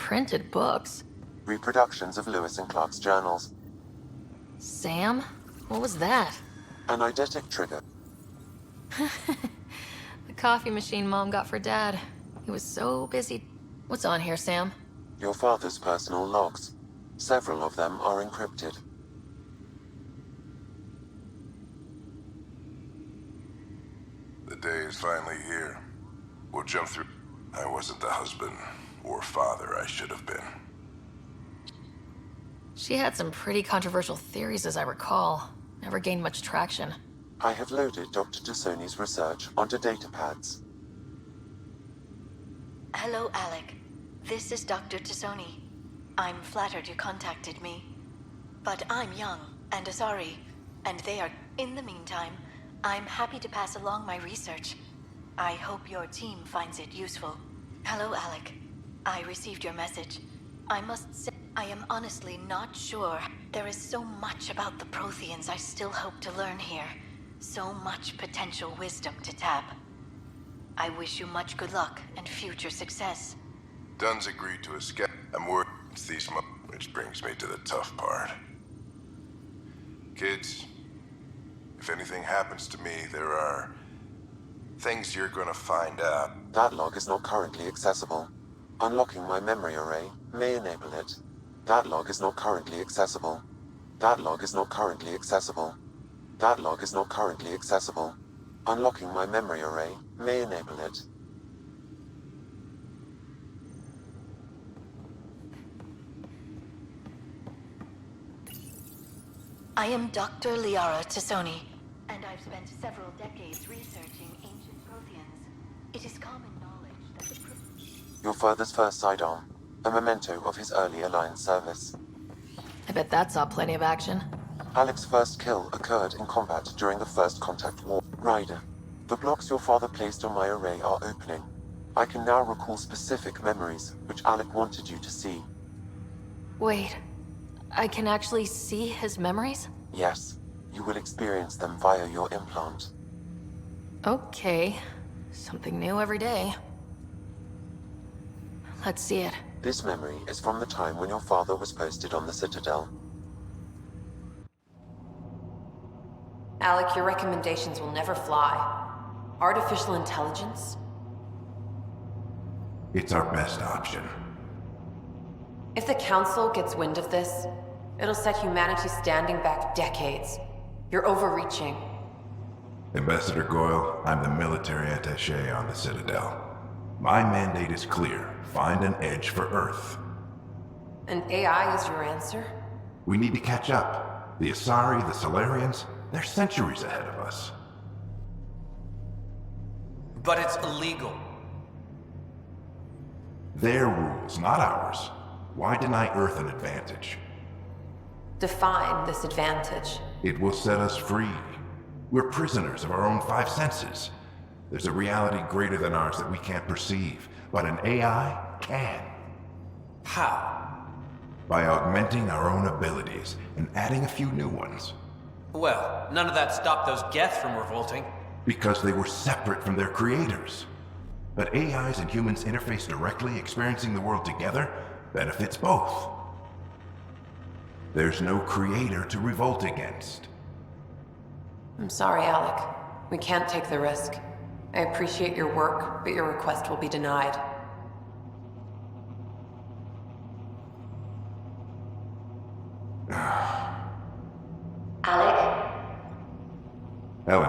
Printed books? Reproductions of Lewis and Clark's journals. Sam? What was that? An eidetic trigger. The coffee machine Mom got for Dad. He was so busy. What's on here, Sam? Your father's personal logs. Several of them are encrypted. The day is finally here. We'll jump through. I wasn't the husband or father I should have been. She had some pretty controversial theories, as I recall. Never gained much traction. I have loaded Dr. Tassoni's research onto datapads. Hello, Alec. This is Dr. Tassoni. I'm flattered you contacted me. But I'm young and sorry, and they are... In the meantime, I'm happy to pass along my research. I hope your team finds it useful. Hello, Alec. I received your message. I must say, I am honestly not sure. There is so much about the Protheans I still hope to learn here. So much potential wisdom to tap. I wish you much good luck and future success. Dunn's agreed to escape. I'm worried it's these which brings me to the tough part. Kids, if anything happens to me, there are things you're gonna find out. That log is not currently accessible. Unlocking my memory array may enable it. That log is not currently accessible. That log is not currently accessible. That log is not currently accessible. Unlocking my memory array may enable it. I am Dr. Liara Tassoni, and I've spent several decades researching ancient Protheans. It is common knowledge that the Your father's first sidearm, a memento of his early Alliance service. I bet that saw plenty of action. Alec's first kill occurred in combat during the First Contact War. Ryder, the blocks your father placed on my array are opening. I can now recall specific memories, which Alec wanted you to see. Wait, I can actually see his memories? Yes, you will experience them via your implant. Okay, something new every day. Let's see it. This memory is from the time when your father was posted on the Citadel. Alec, your recommendations will never fly. Artificial intelligence? It's our best option. If the Council gets wind of this, it'll set humanity standing back decades. You're overreaching. Ambassador Goyle, I'm the military attaché on the Citadel. My mandate is clear. Find an edge for Earth. And AI is your answer? We need to catch up. The Asari, the Solarians, they're centuries ahead of us. But it's illegal. Their rules, not ours. Why deny Earth an advantage? Define this advantage. It will set us free. We're prisoners of our own five senses. There's a reality greater than ours that we can't perceive, but an AI can. How? By augmenting our own abilities and adding a few new ones. Well, none of that stopped those Geth from revolting. Because they were separate from their creators. But AIs and humans interface directly, experiencing the world together, benefits both. There's no creator to revolt against. I'm sorry, Alec. We can't take the risk. I appreciate your work, but your request will be denied. Alec? Ellen,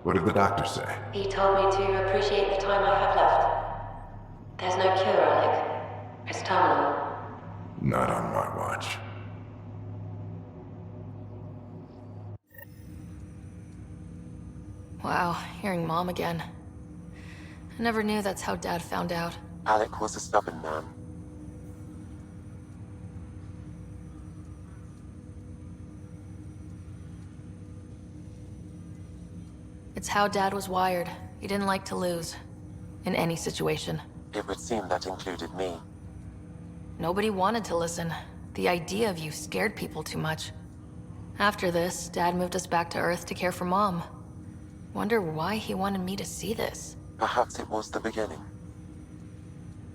what did the doctor say? He told me to appreciate the time I have left. There's no cure, Alec. It's terminal. Not on my watch. Wow, hearing Mom again. I never knew that's how Dad found out. Alec was a stubborn man. It's how Dad was wired. He didn't like to lose. In any situation. It would seem that included me. Nobody wanted to listen. The idea of you scared people too much. After this, Dad moved us back to Earth to care for Mom. Wonder why he wanted me to see this. Perhaps it was the beginning.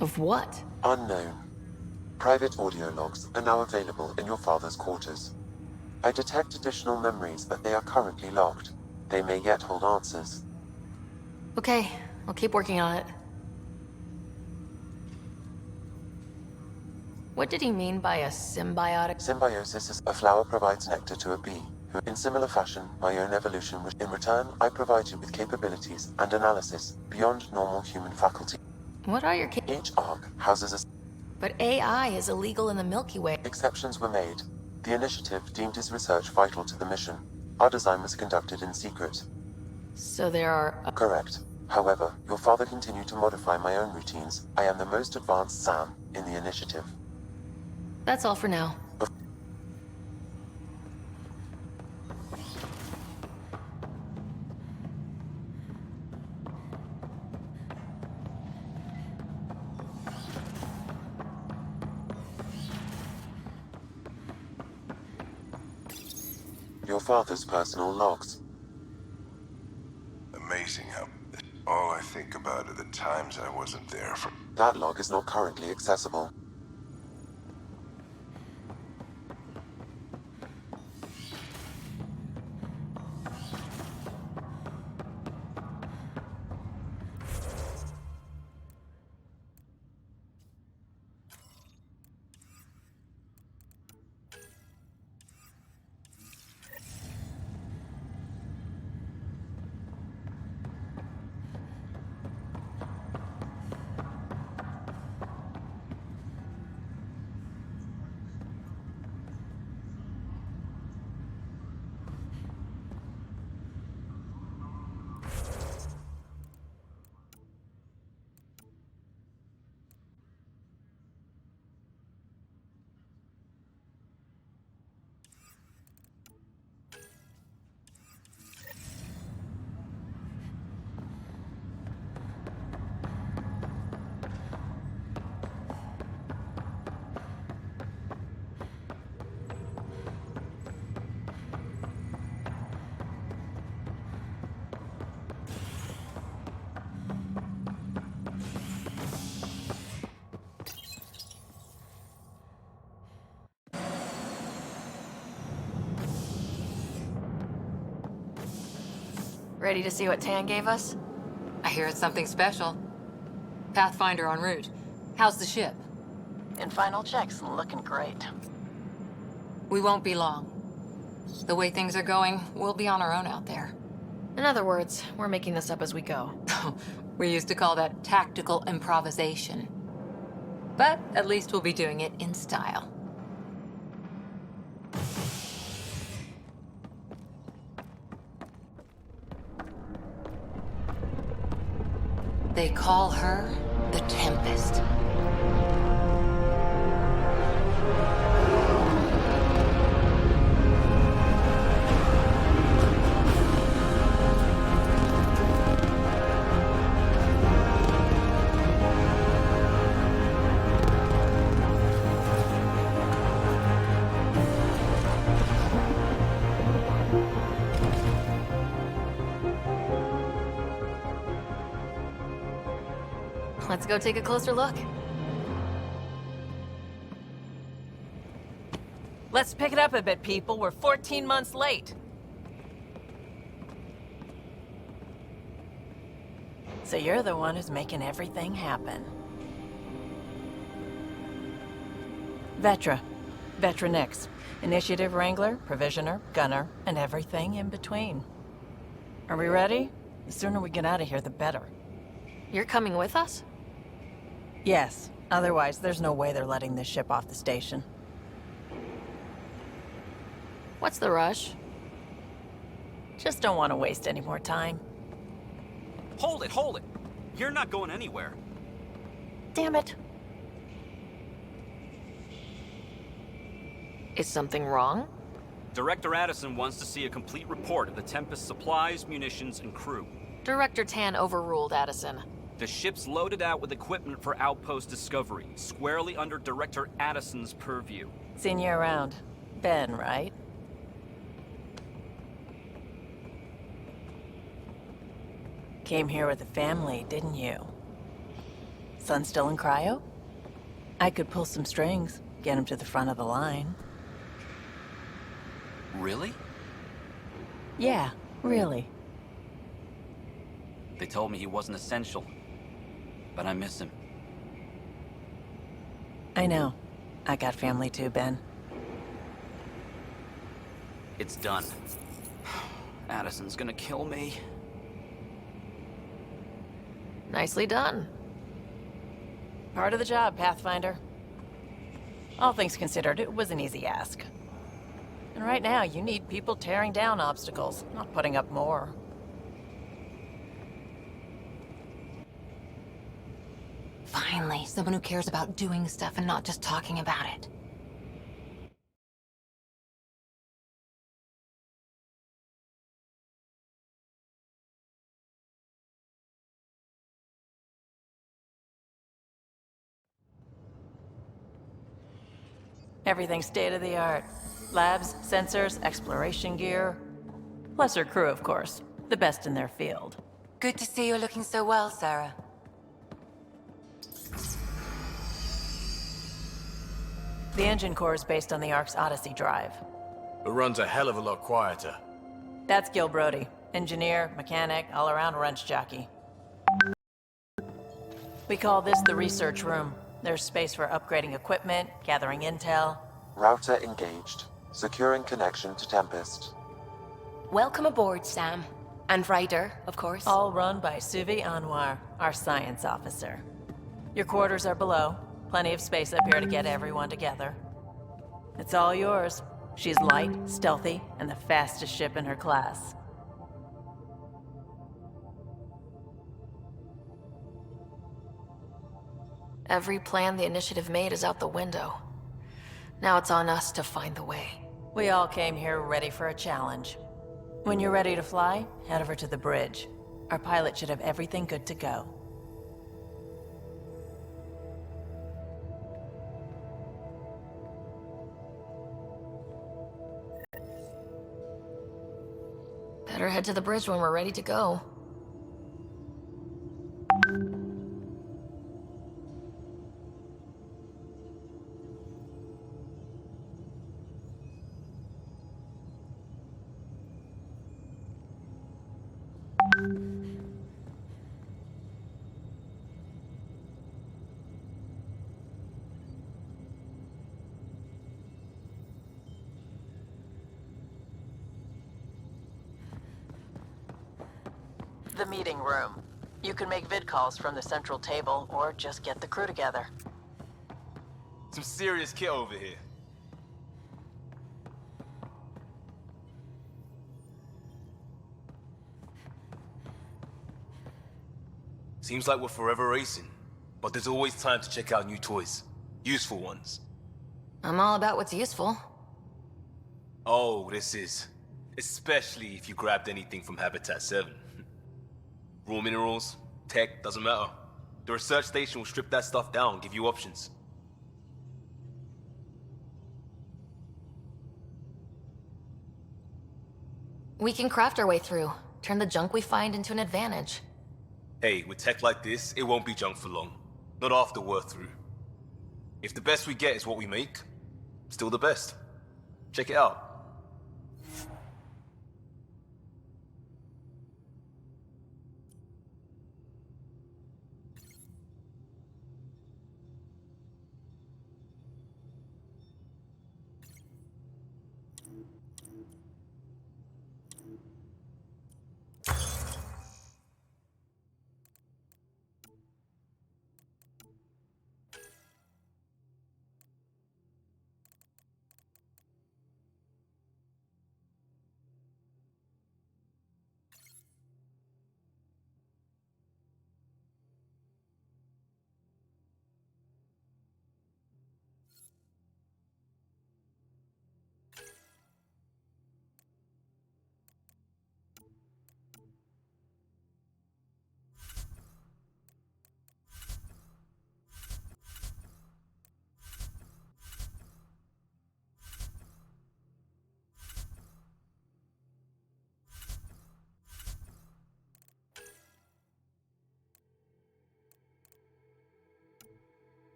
Of what? Unknown. Private audio logs are now available in your father's quarters. I detect additional memories, but they are currently locked. They may yet hold answers. Okay, I'll keep working on it. What did he mean by a symbiotic? Symbiosis is a flower provides nectar to a bee. In similar fashion, my own evolution, in return, I provide you with capabilities and analysis beyond normal human faculty. What are your Each arc houses a... But AI is illegal in the Milky Way. Exceptions were made. The initiative deemed his research vital to the mission. Our design was conducted in secret. So there are... Correct. However, your father continued to modify my own routines. I am the most advanced SAM in the initiative. That's all for now. Your father's personal logs. Amazing how all I think about are the times I wasn't there for. That log is not currently accessible. Ready to see what Tan gave us? I hear it's something special. Pathfinder en route. How's the ship? In final checks, looking great. We won't be long. The way things are going, we'll be on our own out there. In other words, we're making this up as we go. We used to call that tactical improvisation. But at least we'll be doing it in style. They call her the Tempest. Let's go take a closer look. Let's pick it up a bit, people. We're 14 months late. So you're the one who's making everything happen. Vetra. Vetra Nix. Initiative Wrangler, Provisioner, Gunner, and everything in between. Are we ready? The sooner we get out of here, the better. You're coming with us? Yes. Otherwise, there's no way they're letting this ship off the station. What's the rush? Just don't want to waste any more time. Hold it, hold it! You're not going anywhere. Damn it. Is something wrong? Director Addison wants to see a complete report of the Tempest's supplies, munitions, and crew. Director Tan overruled Addison. The ship's loaded out with equipment for outpost discovery, squarely under Director Addison's purview. Seen you around. Ben, right? Came here with the family, didn't you? Son still in cryo? I could pull some strings, get him to the front of the line. Really? Yeah, really. They told me he wasn't essential, but I miss him. I know. I got family too, Ben. It's done. Addison's gonna kill me. Nicely done. Part of the job, Pathfinder. All things considered, it was an easy ask. And right now, you need people tearing down obstacles, not putting up more. Finally, someone who cares about doing stuff and not just talking about it. Everything's state-of-the-art. Labs, sensors, exploration gear. Plus her crew, of course. The best in their field. Good to see you're looking so well, Sarah. The engine core is based on the Ark's Odyssey drive. It runs a hell of a lot quieter. That's Gil Brody. Engineer, mechanic, all-around wrench jockey. We call this the research room. There's space for upgrading equipment, gathering intel. Router engaged. Securing connection to Tempest. Welcome aboard, Sam. And Ryder, of course. All run by Suvi Anwar, our science officer. Your quarters are below. Plenty of space up here to get everyone together. It's all yours. She's light, stealthy, and the fastest ship in her class. Every plan the Initiative made is out the window. Now it's on us to find the way. We all came here ready for a challenge. When you're ready to fly, head over to the bridge. Our pilot should have everything good to go. Better head to the bridge when we're ready to go. The meeting room. You can make vid calls from the central table, or just get the crew together. Some serious kit over here. Seems like we're forever racing, but there's always time to check out new toys. Useful ones. I'm all about what's useful. Oh, this is. Especially if you grabbed anything from Habitat 7. Raw minerals, tech, doesn't matter. The research station will strip that stuff down, give you options. We can craft our way through. Turn the junk we find into an advantage. Hey, with tech like this, it won't be junk for long. Not after we're through. If the best we get is what we make, still the best. Check it out.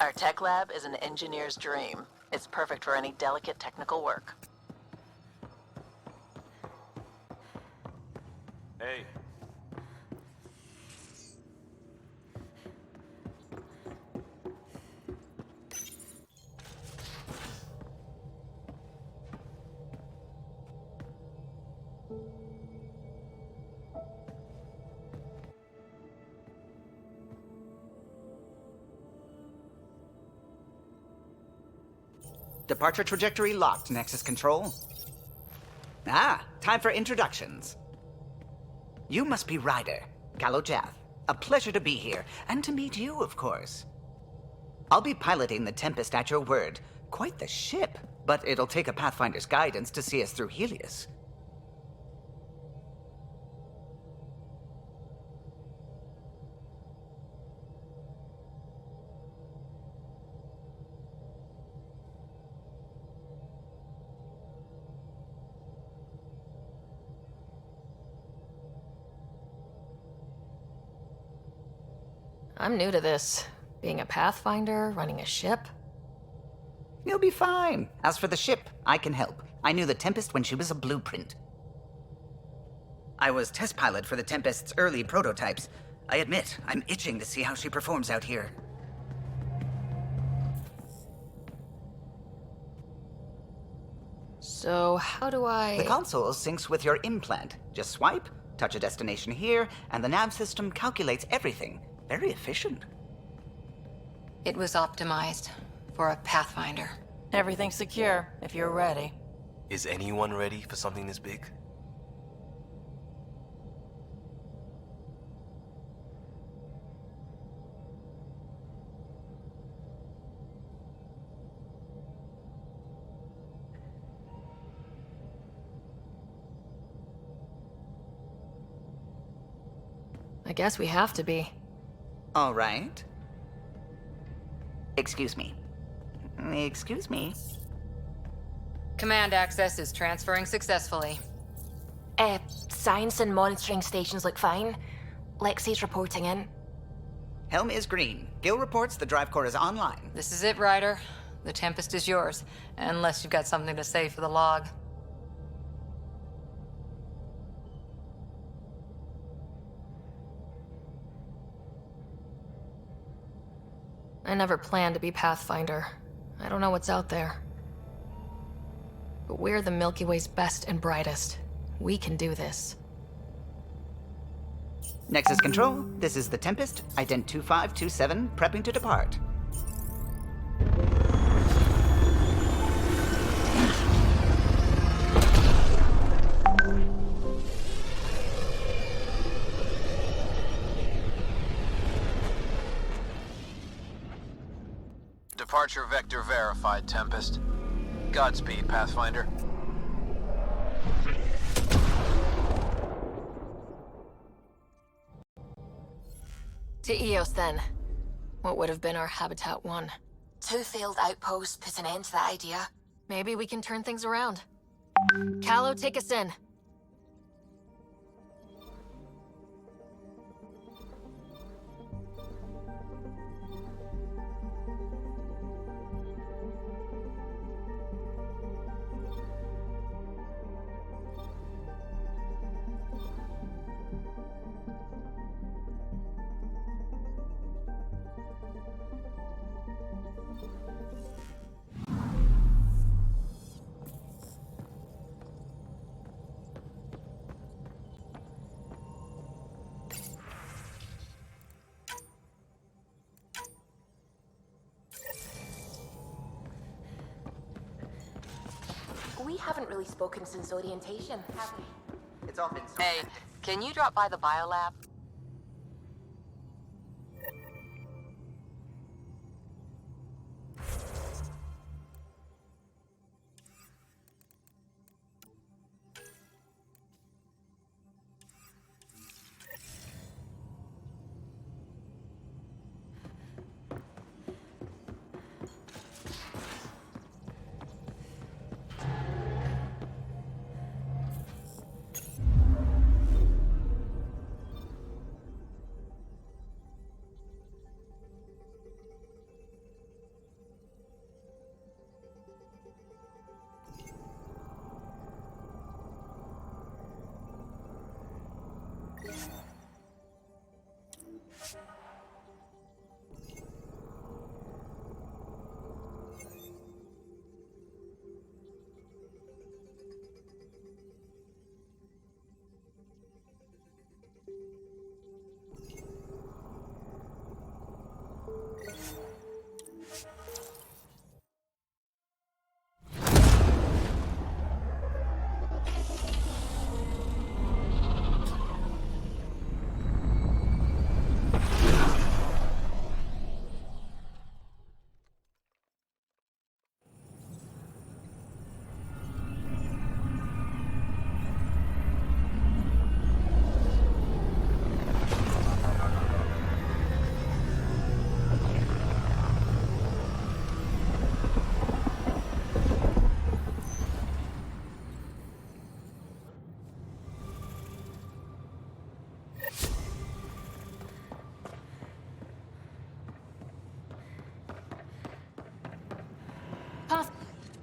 Our tech lab is an engineer's dream. It's perfect for any delicate technical work. Hey. Departure trajectory locked, Nexus Control. Ah, time for introductions. You must be Ryder, Kalojath. A pleasure to be here, and to meet you, of course. I'll be piloting the Tempest at your word. Quite the ship, but it'll take a Pathfinder's guidance to see us through Helios. I'm new to this. Being a Pathfinder, running a ship. You'll be fine. As for the ship, I can help. I knew the Tempest when she was a blueprint. I was test pilot for the Tempest's early prototypes. I admit, I'm itching to see how she performs out here. So, how do I... The console syncs with your implant. Just swipe, touch a destination here, and the nav system calculates everything. Very efficient. It was optimized for a Pathfinder. Everything's secure, if you're ready. Is anyone ready for something this big? I guess we have to be. All right. Excuse me. Excuse me. Command access is transferring successfully. Science and monitoring stations look fine. Lexi's reporting in. Helm is green. Gil reports the drive core is online. This is it, Ryder. The Tempest is yours, unless you've got something to say for the log. I never planned to be Pathfinder. I don't know what's out there. But we're the Milky Way's best and brightest. We can do this. Nexus Control, this is the Tempest, ident 2527, prepping to depart. Departure vector verified, Tempest. Godspeed, Pathfinder. To Eos, then. What would have been our Habitat 1? 2 failed outposts put an end to that idea. Maybe we can turn things around. Calo, take us in. We haven't really spoken since orientation, have we? It's all been so Hey, can you drop by the biolab?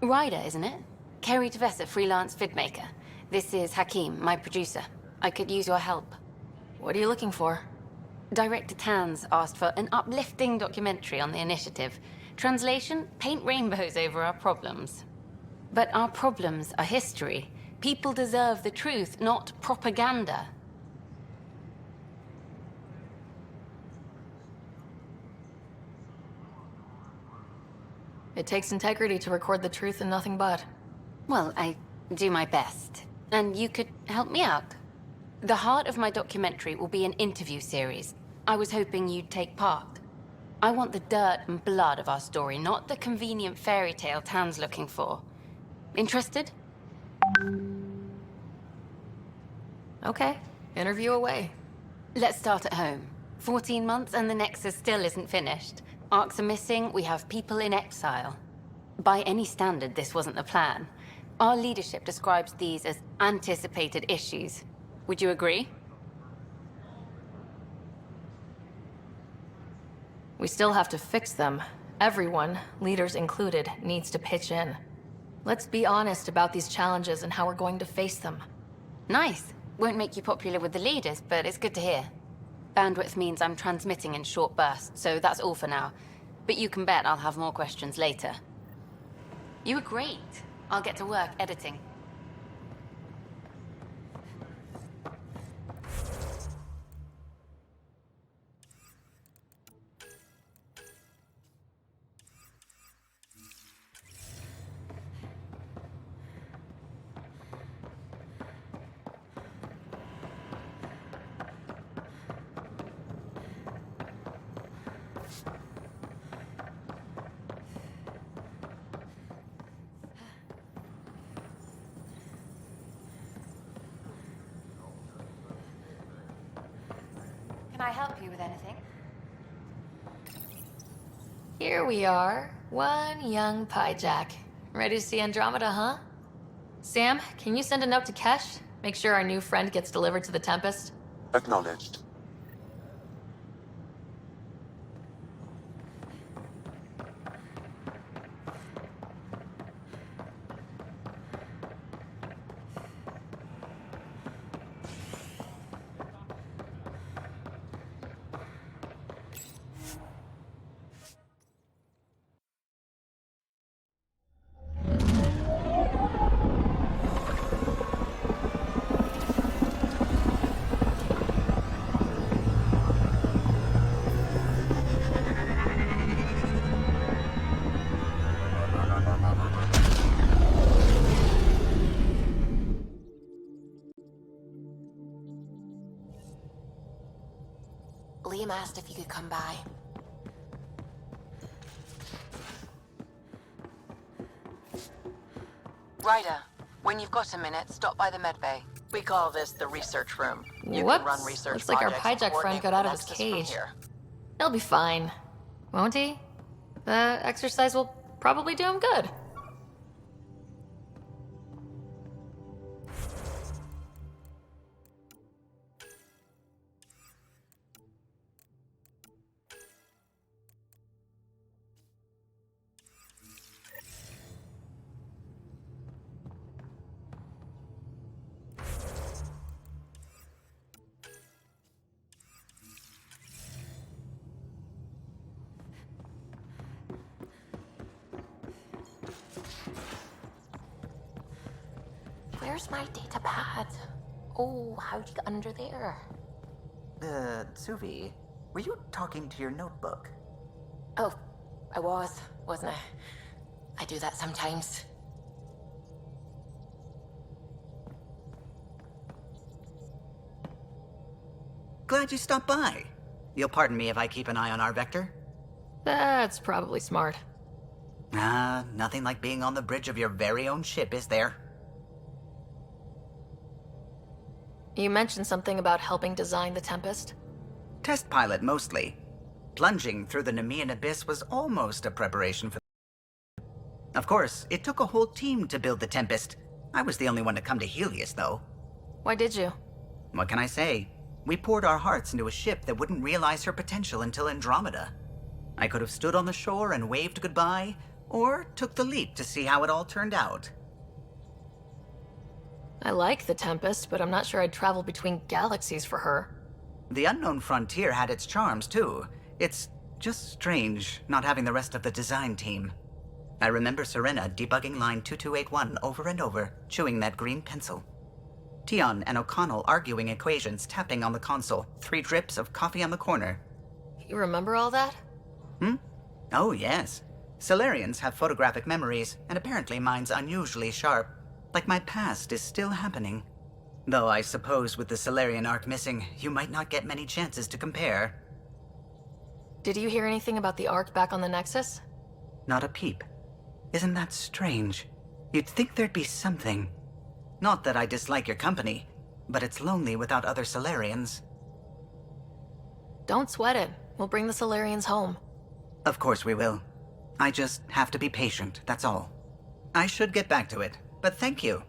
Ryder, isn't it? Kerry Tavessa, freelance vidmaker. This is Hakeem, my producer. I could use your help. What are you looking for? Director Tanz asked for an uplifting documentary on the initiative. Translation, paint rainbows over our problems. But our problems are history. People deserve the truth, not propaganda. It takes integrity to record the truth and nothing but. Well, I do my best. And you could help me out. The heart of my documentary will be an interview series. I was hoping you'd take part. I want the dirt and blood of our story, not the convenient fairy tale Tan's looking for. Interested? Okay, interview away. Let's start at home. 14 months and the Nexus still isn't finished. Arcs are missing, we have people in exile. By any standard, this wasn't the plan. Our leadership describes these as anticipated issues. Would you agree? We still have to fix them. Everyone, leaders included, needs to pitch in. Let's be honest about these challenges and how we're going to face them. Nice. Won't make you popular with the leaders, but it's good to hear. Bandwidth means I'm transmitting in short bursts, so that's all for now. But you can bet I'll have more questions later. You were great. I'll get to work editing. Can I help you with anything? Here we are, one young Pyjack. Ready to see Andromeda, huh? Sam, can you send a note to Kesh? Make sure our new friend gets delivered to the Tempest? Acknowledged. Liam asked if you could come by. Ryder, when you've got a minute, stop by the medbay. We call this the research room. You Whoops. can run research Looks like our projects and Pyjack friend coordinate got out of with his Nexus from cage. here. He'll be fine. Won't he? The exercise will probably do him good. Where's my data pad? Oh, how'd you get under there? Suvi, were you talking to your notebook? Oh, I wasn't I? I do that sometimes. Glad you stopped by. You'll pardon me if I keep an eye on our vector? That's probably smart. Nothing like being on the bridge of your very own ship, is there? You mentioned something about helping design the Tempest? Test pilot, mostly. Plunging through the Nemean abyss was almost a preparation for... Of course, it took a whole team to build the Tempest. I was the only one to come to Helios, though. Why did you? What can I say? We poured our hearts into a ship that wouldn't realize her potential until Andromeda. I could have stood on the shore and waved goodbye, Or took the leap to see how it all turned out. I like the Tempest, but I'm not sure I'd travel between galaxies for her. The unknown frontier had its charms, too. It's just strange not having the rest of the design team. I remember Serena debugging line 2281 over and over, chewing that green pencil. Tion and O'Connell arguing equations, tapping on the console, 3 drips of coffee on the corner. You remember all that? Oh, yes. Solarians have photographic memories, and apparently mine's unusually sharp. Like my past is still happening. Though I suppose with the Solarian arc missing, you might not get many chances to compare. Did you hear anything about the Ark back on the Nexus? Not a peep. Isn't that strange? You'd think there'd be something. Not that I dislike your company, but it's lonely without other Solarians. Don't sweat it. We'll bring the Solarians home. Of course we will. I just have to be patient, that's all. I should get back to it, but thank you.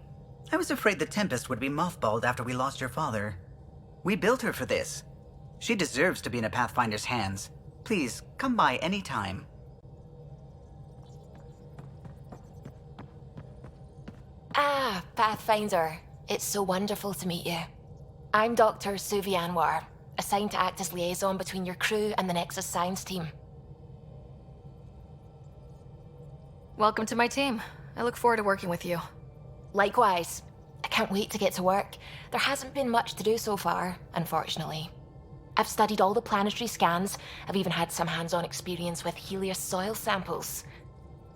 I was afraid the Tempest would be mothballed after we lost your father. We built her for this. She deserves to be in a Pathfinder's hands. Please, come by any time. Ah, Pathfinder. It's so wonderful to meet you. I'm Dr. Suvi Anwar, assigned to act as liaison between your crew and the Nexus science team. Welcome to my team. I look forward to working with you. Likewise. I can't wait to get to work. There hasn't been much to do so far, unfortunately. I've studied all the planetary scans. I've even had some hands-on experience with Helios soil samples.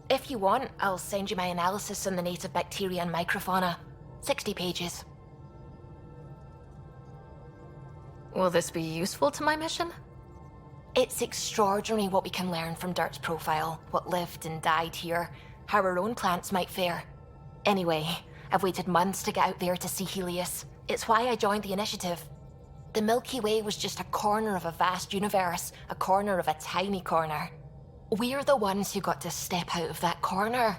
If you want, I'll send you my analysis on the native bacteria and microfauna. 60 pages. Will this be useful to my mission? It's extraordinary what we can learn from Dirt's profile, what lived and died here, how our own plants might fare. Anyway, I've waited months to get out there to see Helios. It's why I joined the initiative. The Milky Way was just a corner of a vast universe, a corner of a tiny corner. We're the ones who got to step out of that corner.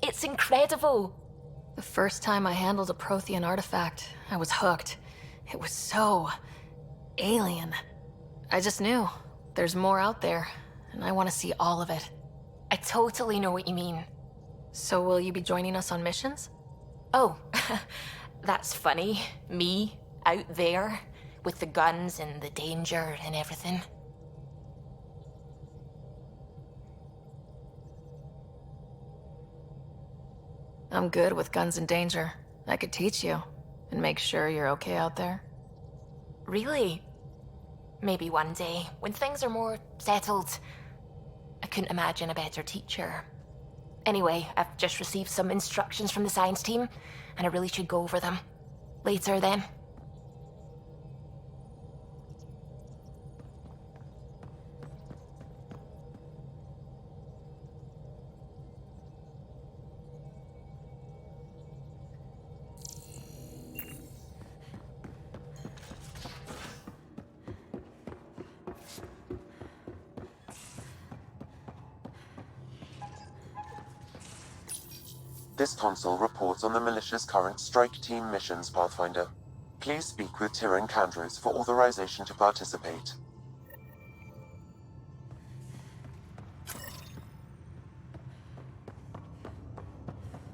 It's incredible. The first time I handled a Prothean artifact, I was hooked. It was so alien. I just knew. There's more out there, and I want to see all of it. I totally know what you mean. So will you be joining us on missions? Oh, that's funny. Me, out there, with the guns and the danger and everything. I'm good with guns and danger. I could teach you, and make sure you're okay out there. Really? Maybe one day, when things are more settled. I couldn't imagine a better teacher. Anyway, I've just received some instructions from the science team, and I really should go over them. Later, then. This console reports on the militia's current strike team missions, Pathfinder. Please speak with Tyrion Candros for authorization to participate.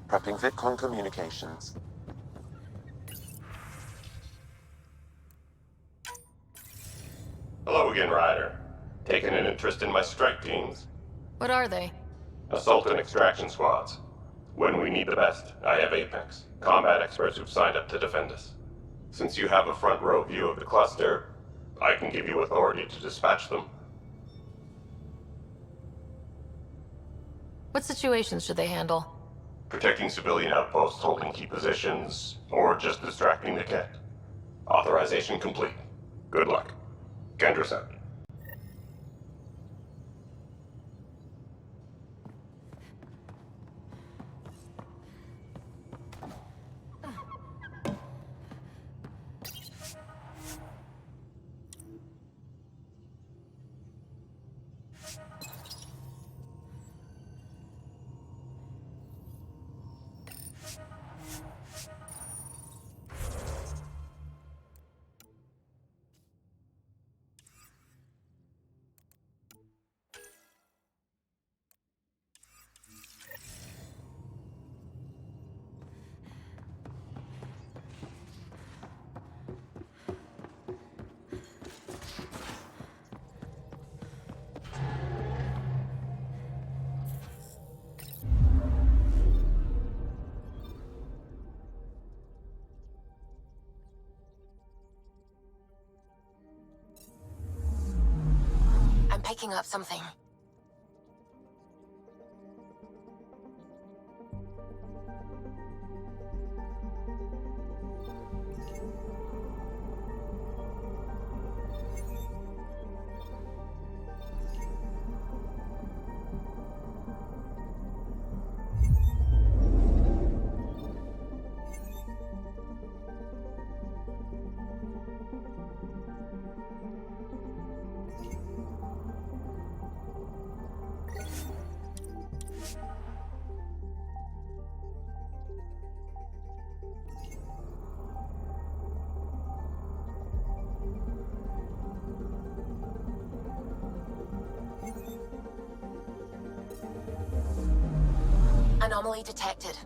Prepping VidCon communications. Hello again, Ryder. Taking an interest in my strike teams? What are they? Assault and extraction squads. When we need the best, I have Apex, combat experts who've signed up to defend us. Since you have a front row view of the cluster, I can give you authority to dispatch them. What situations should they handle? Protecting civilian outposts holding key positions, or just distracting the kit. Authorization complete. Good luck. Kendra out. picking up something. Anomaly detected.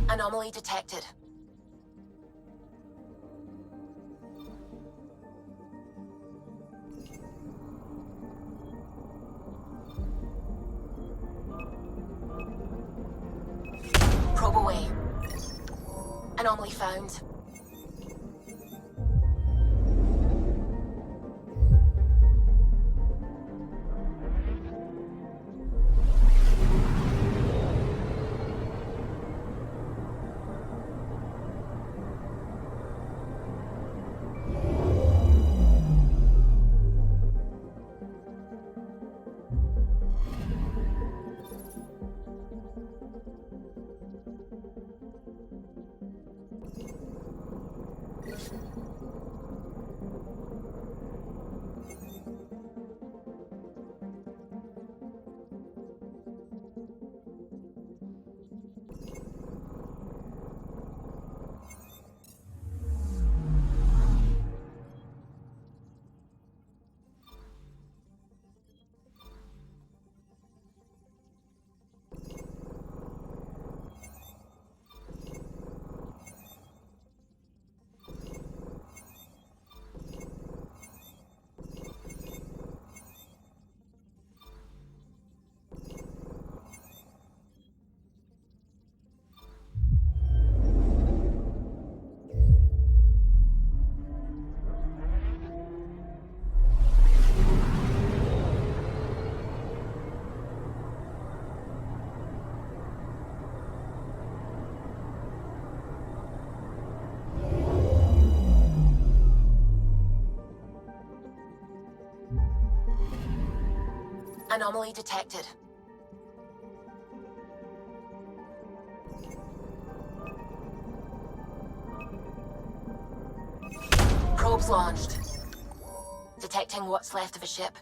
Anomaly detected. Probe away. Anomaly found. Anomaly detected. Probes launched. Detecting what's left of a ship.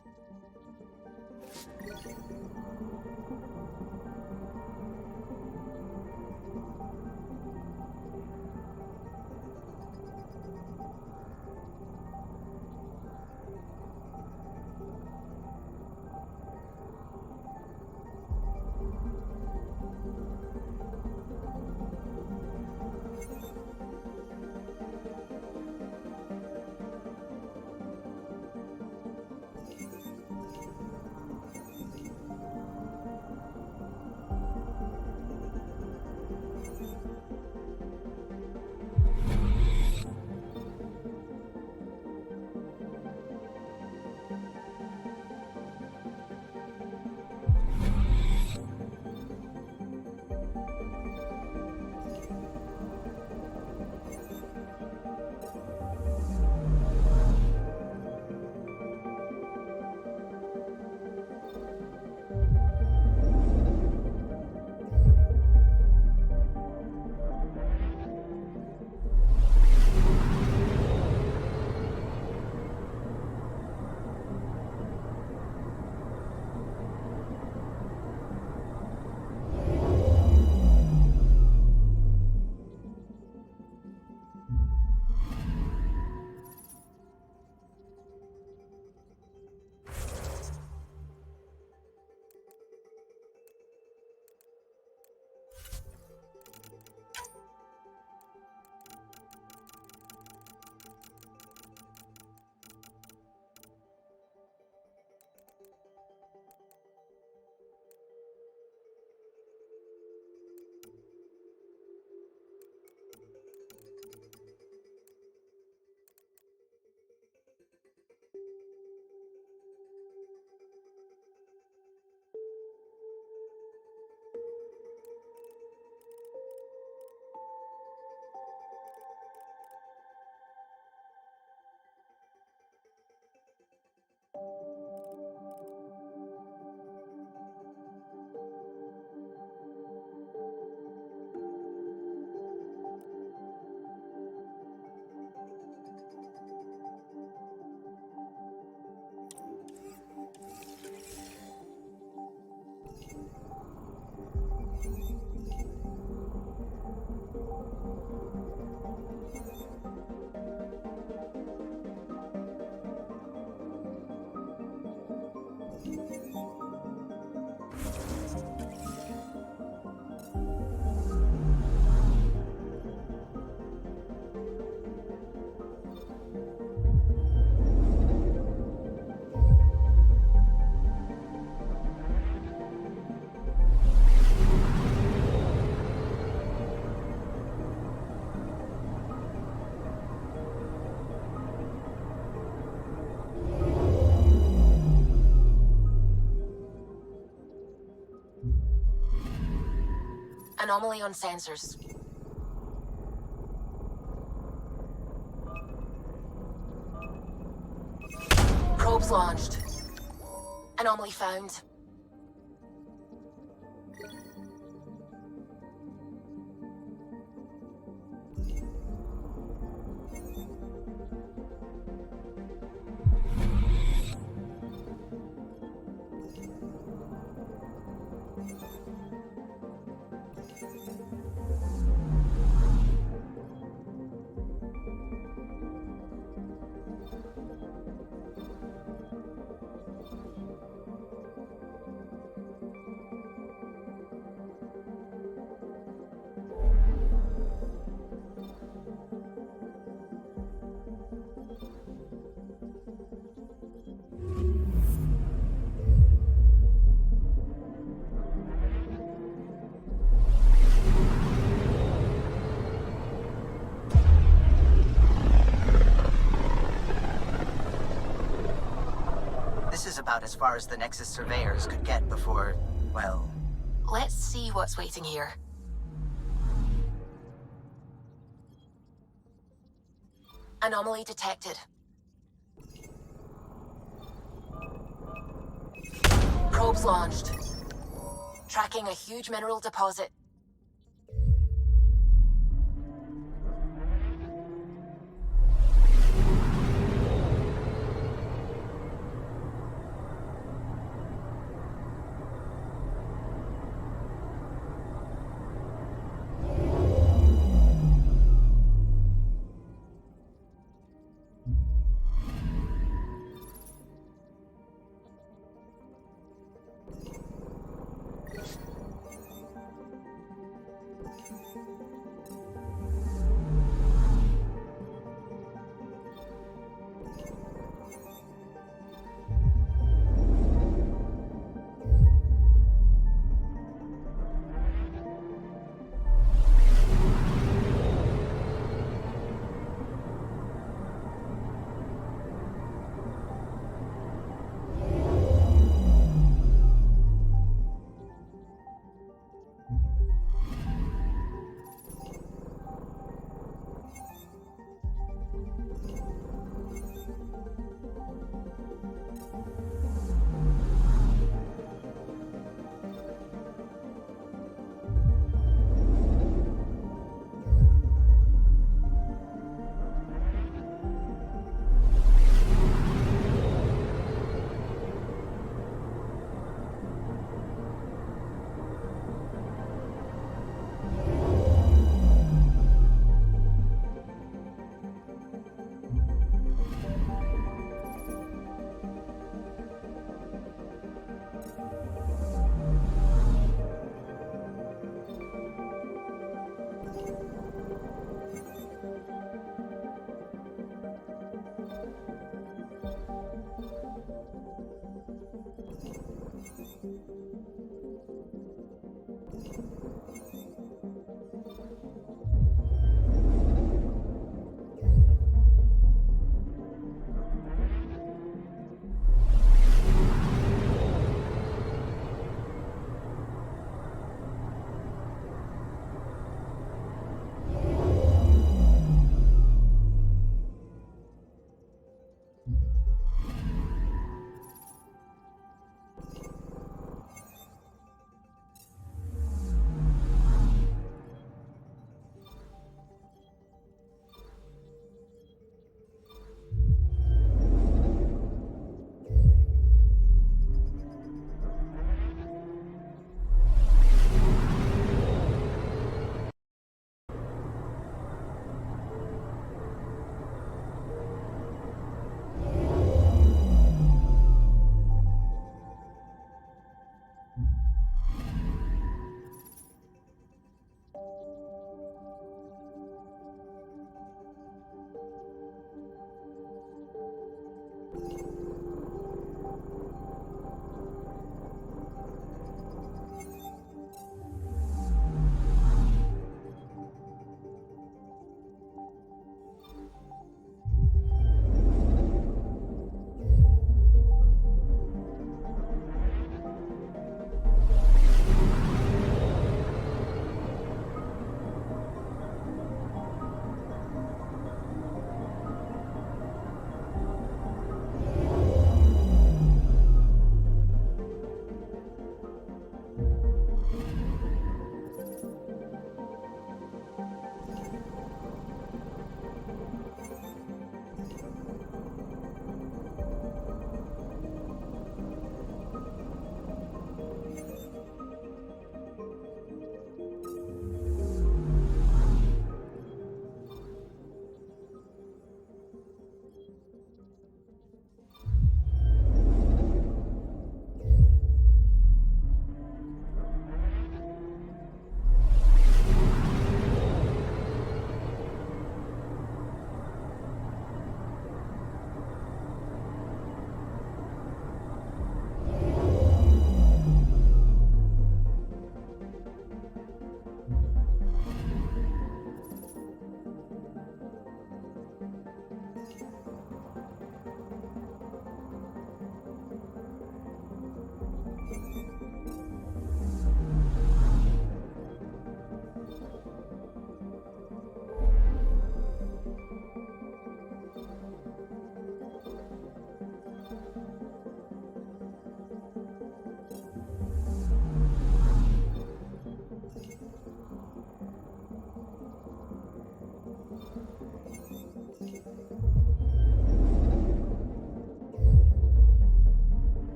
Anomaly on sensors. Probes launched. Anomaly found. This is about as far as the Nexus surveyors could get before, well... Let's see what's waiting here. Anomaly detected. Probes launched. Tracking a huge mineral deposit.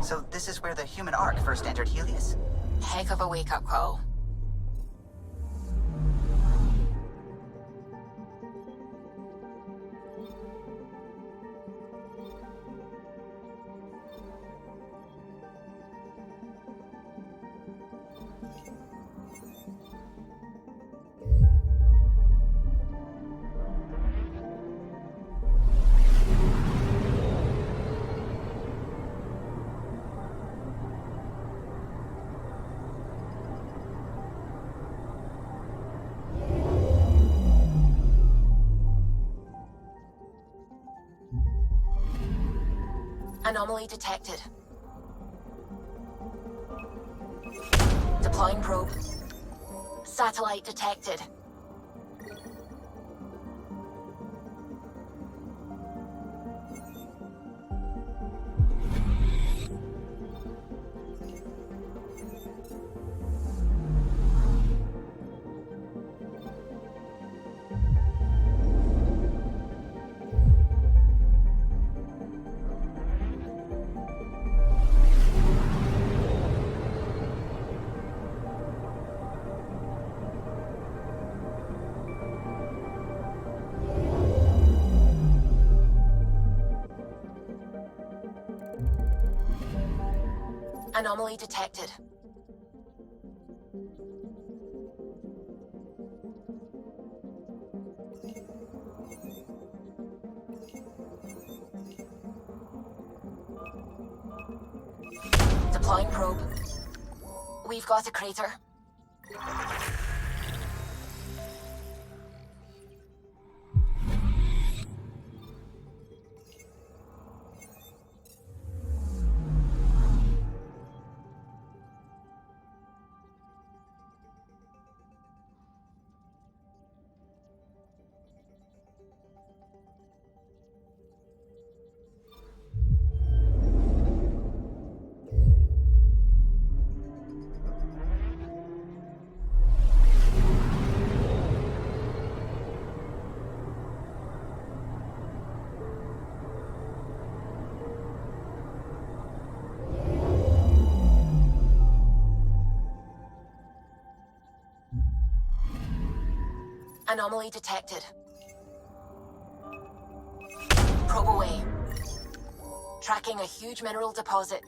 So this is where the human Ark first entered Helios? Heck of a wake-up call. Anomaly detected. Deploying probe. Satellite detected. Anomaly detected. Deploying probe. We've got a crater. Anomaly detected. Probe away. Tracking a huge mineral deposit.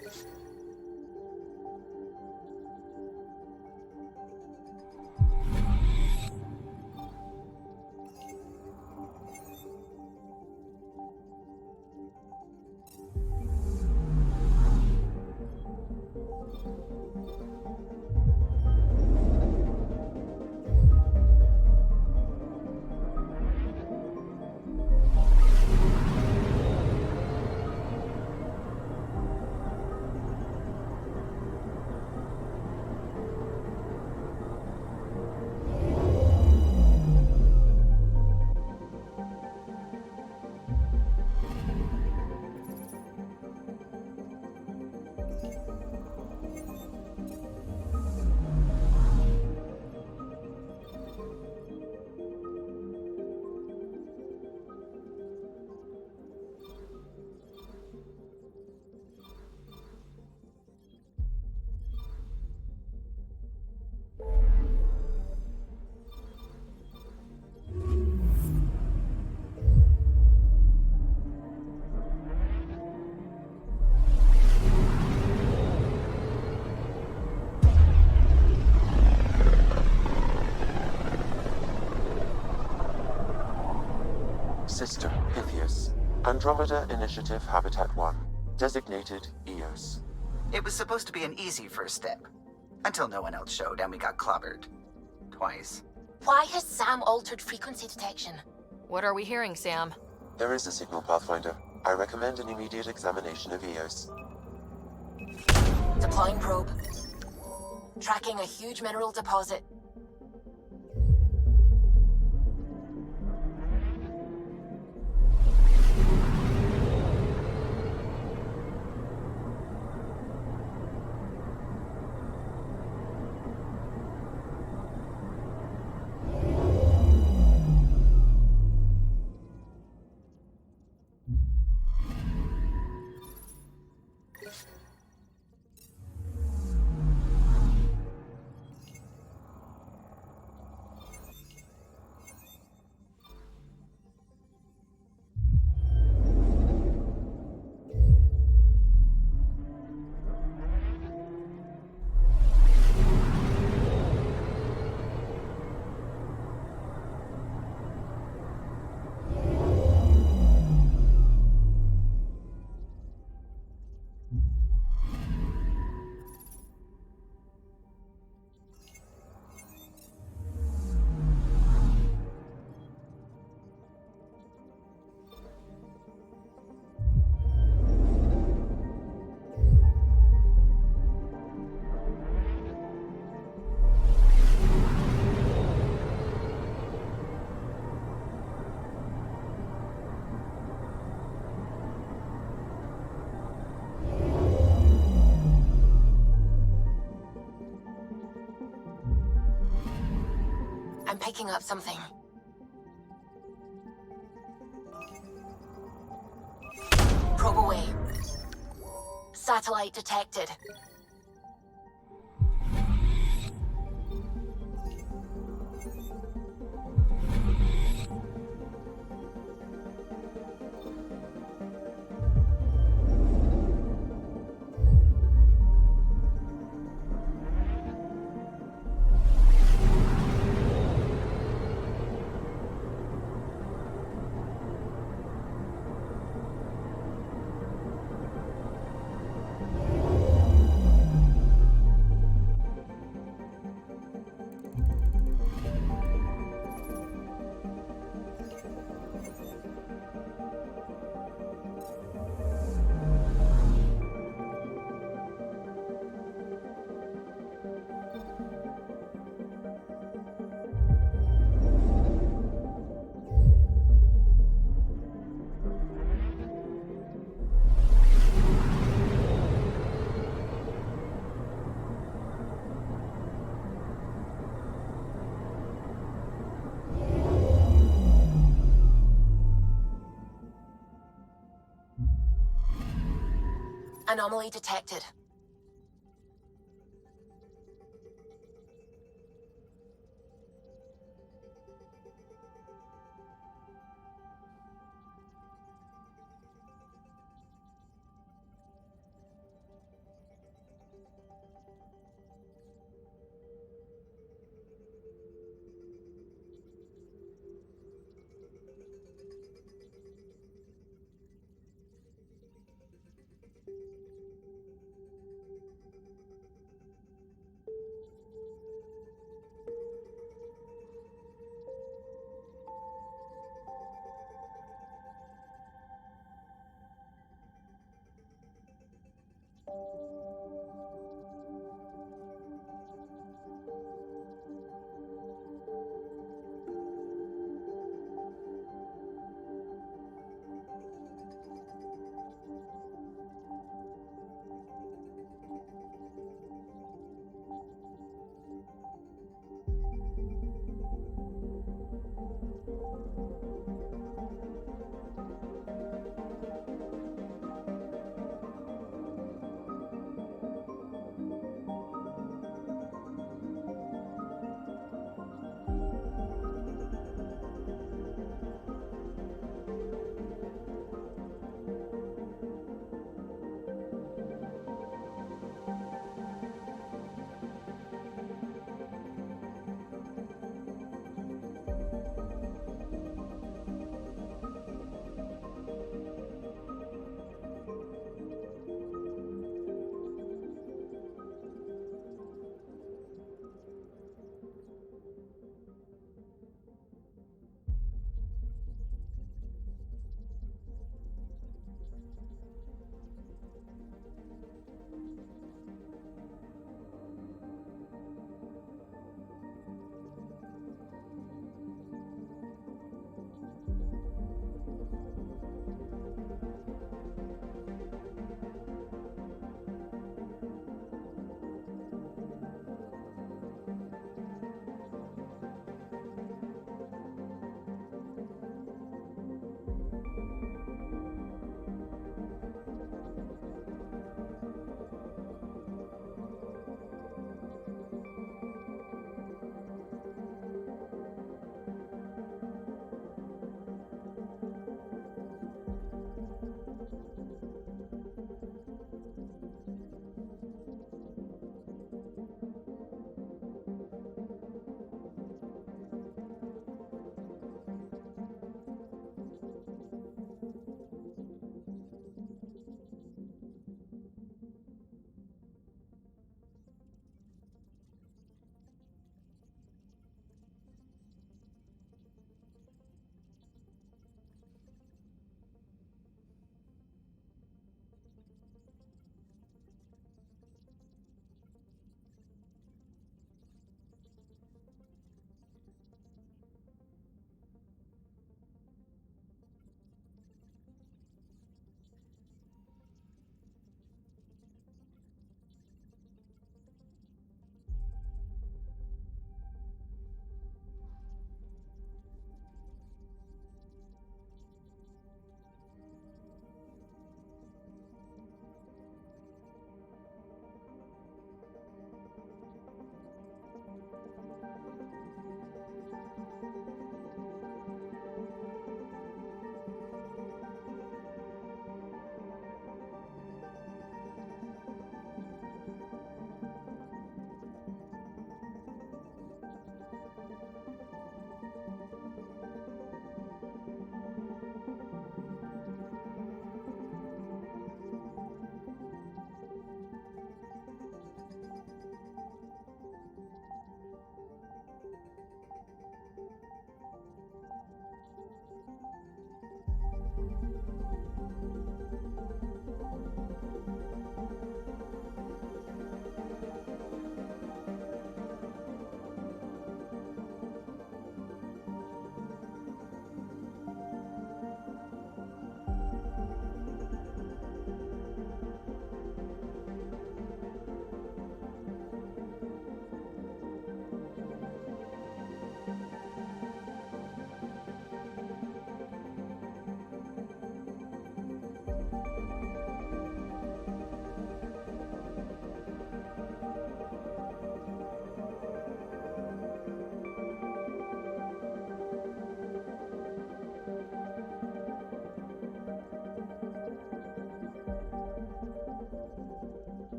System Pythias. Andromeda Initiative Habitat 1. Designated EOS. It was supposed to be an easy first step. Until no one else showed and we got clobbered. Twice. Why has Sam altered frequency detection? What are we hearing, Sam? There is a signal, Pathfinder. I recommend an immediate examination of EOS. Deploying probe. Tracking a huge mineral deposit. I'm picking up something. Probe away. Satellite detected. Anomaly detected.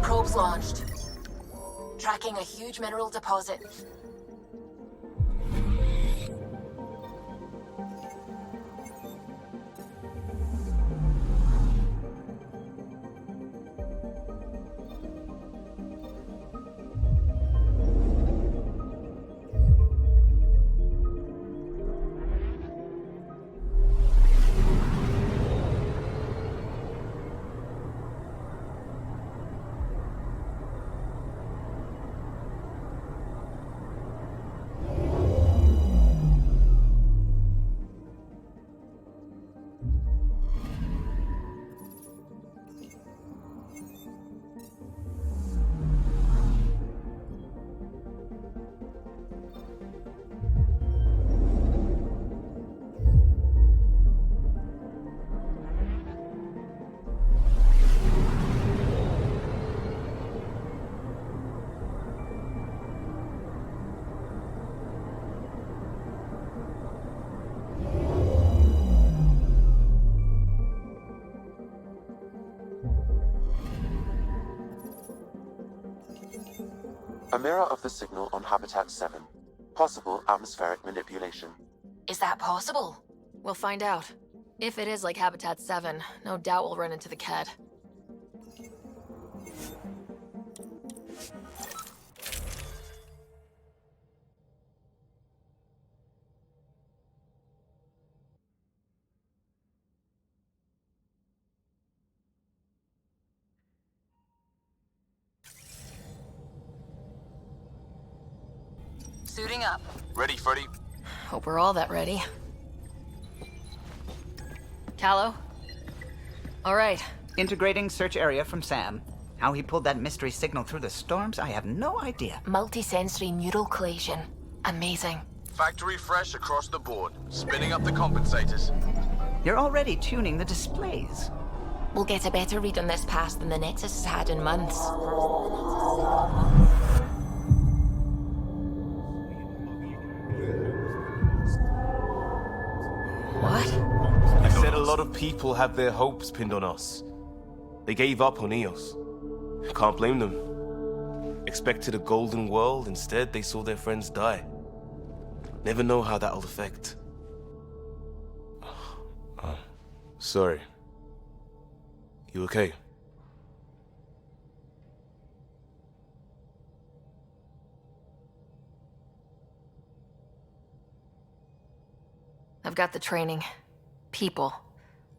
Probes launched. Tracking a huge mineral deposit. A mirror of the signal on Habitat 7. Possible atmospheric manipulation. Is that possible? We'll find out. If it is like Habitat 7, no doubt we'll run into the Ked. Suiting up. Ready, Freddy? Hope we're all that ready. Callow? All right. Integrating search area from Sam. How he pulled that mystery signal through the storms, I have no idea. Multisensory neural collation. Amazing. Factory fresh across the board. Spinning up the compensators. You're already tuning the displays. We'll get a better read on this pass than the Nexus has had in months. What? I said a lot of people have their hopes pinned on us. They gave up on Eos. Can't blame them. Expected a golden world, instead they saw their friends die. Never know how that'll affect. Sorry. You okay? I've got the training, people,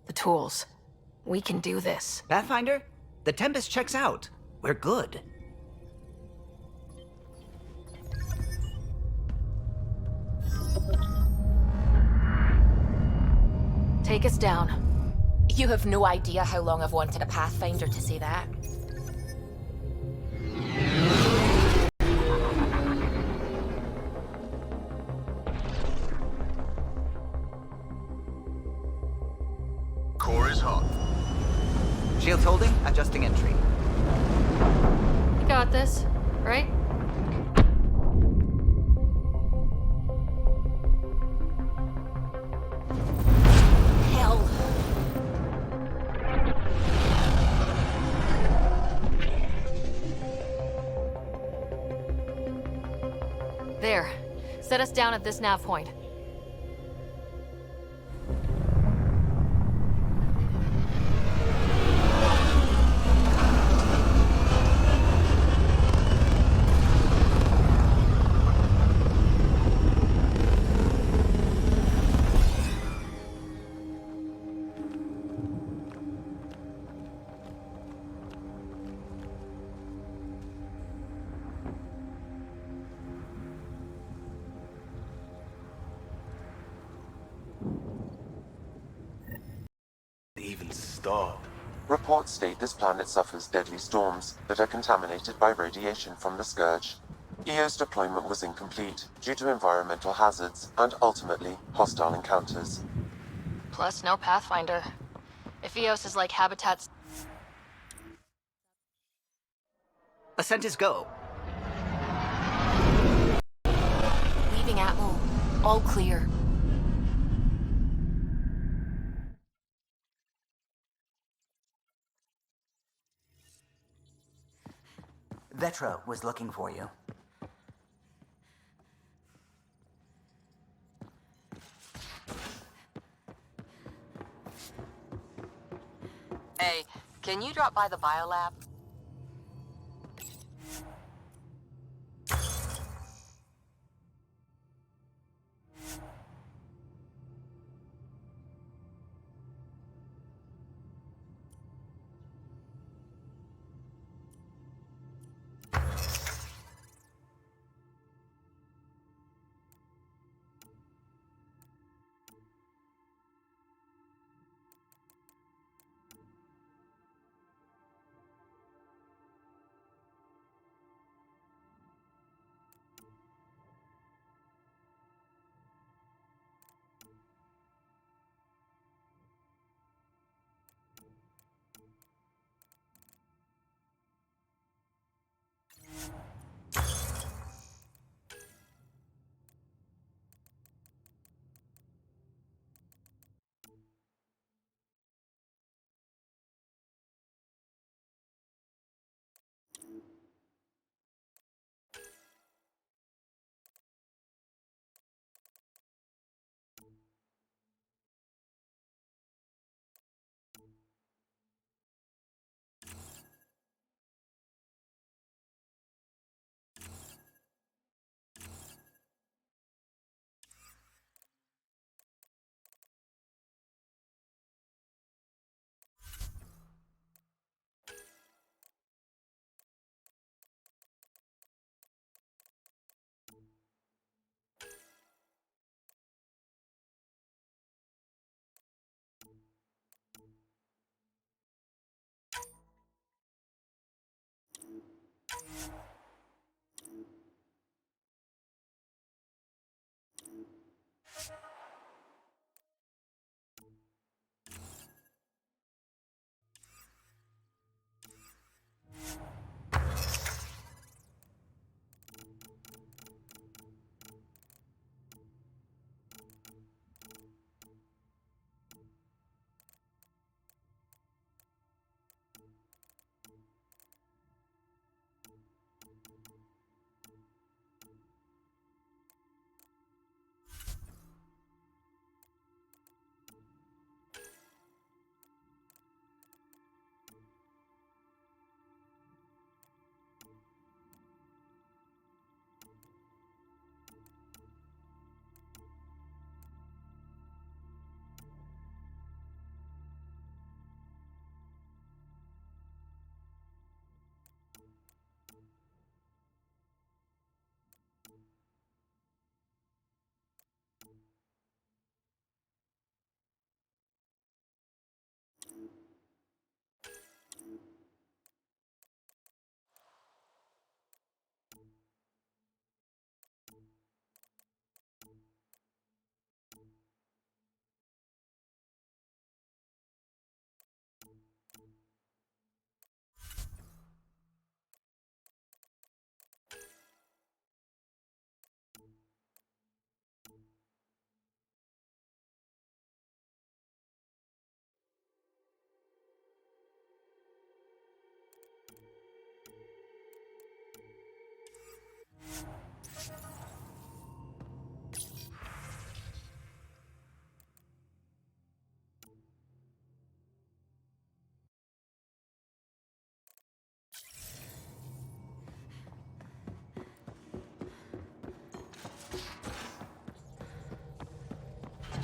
the tools. We can do this. Pathfinder, the Tempest checks out. We're good. Take us down. You have no idea how long I've wanted a Pathfinder to say that. Core is hot. Shields holding, adjusting entry. You got this, right? Hell. There. Set us down at this nav point. start. Reports state this planet suffers deadly storms that are contaminated by radiation from the Scourge. EO's deployment was incomplete due to environmental hazards and, ultimately, hostile encounters. Plus, no Pathfinder. If EOS is like habitats... Ascent is go. Leaving Atmo. All clear. Vetra was looking for you. Hey, can you drop by the biolab?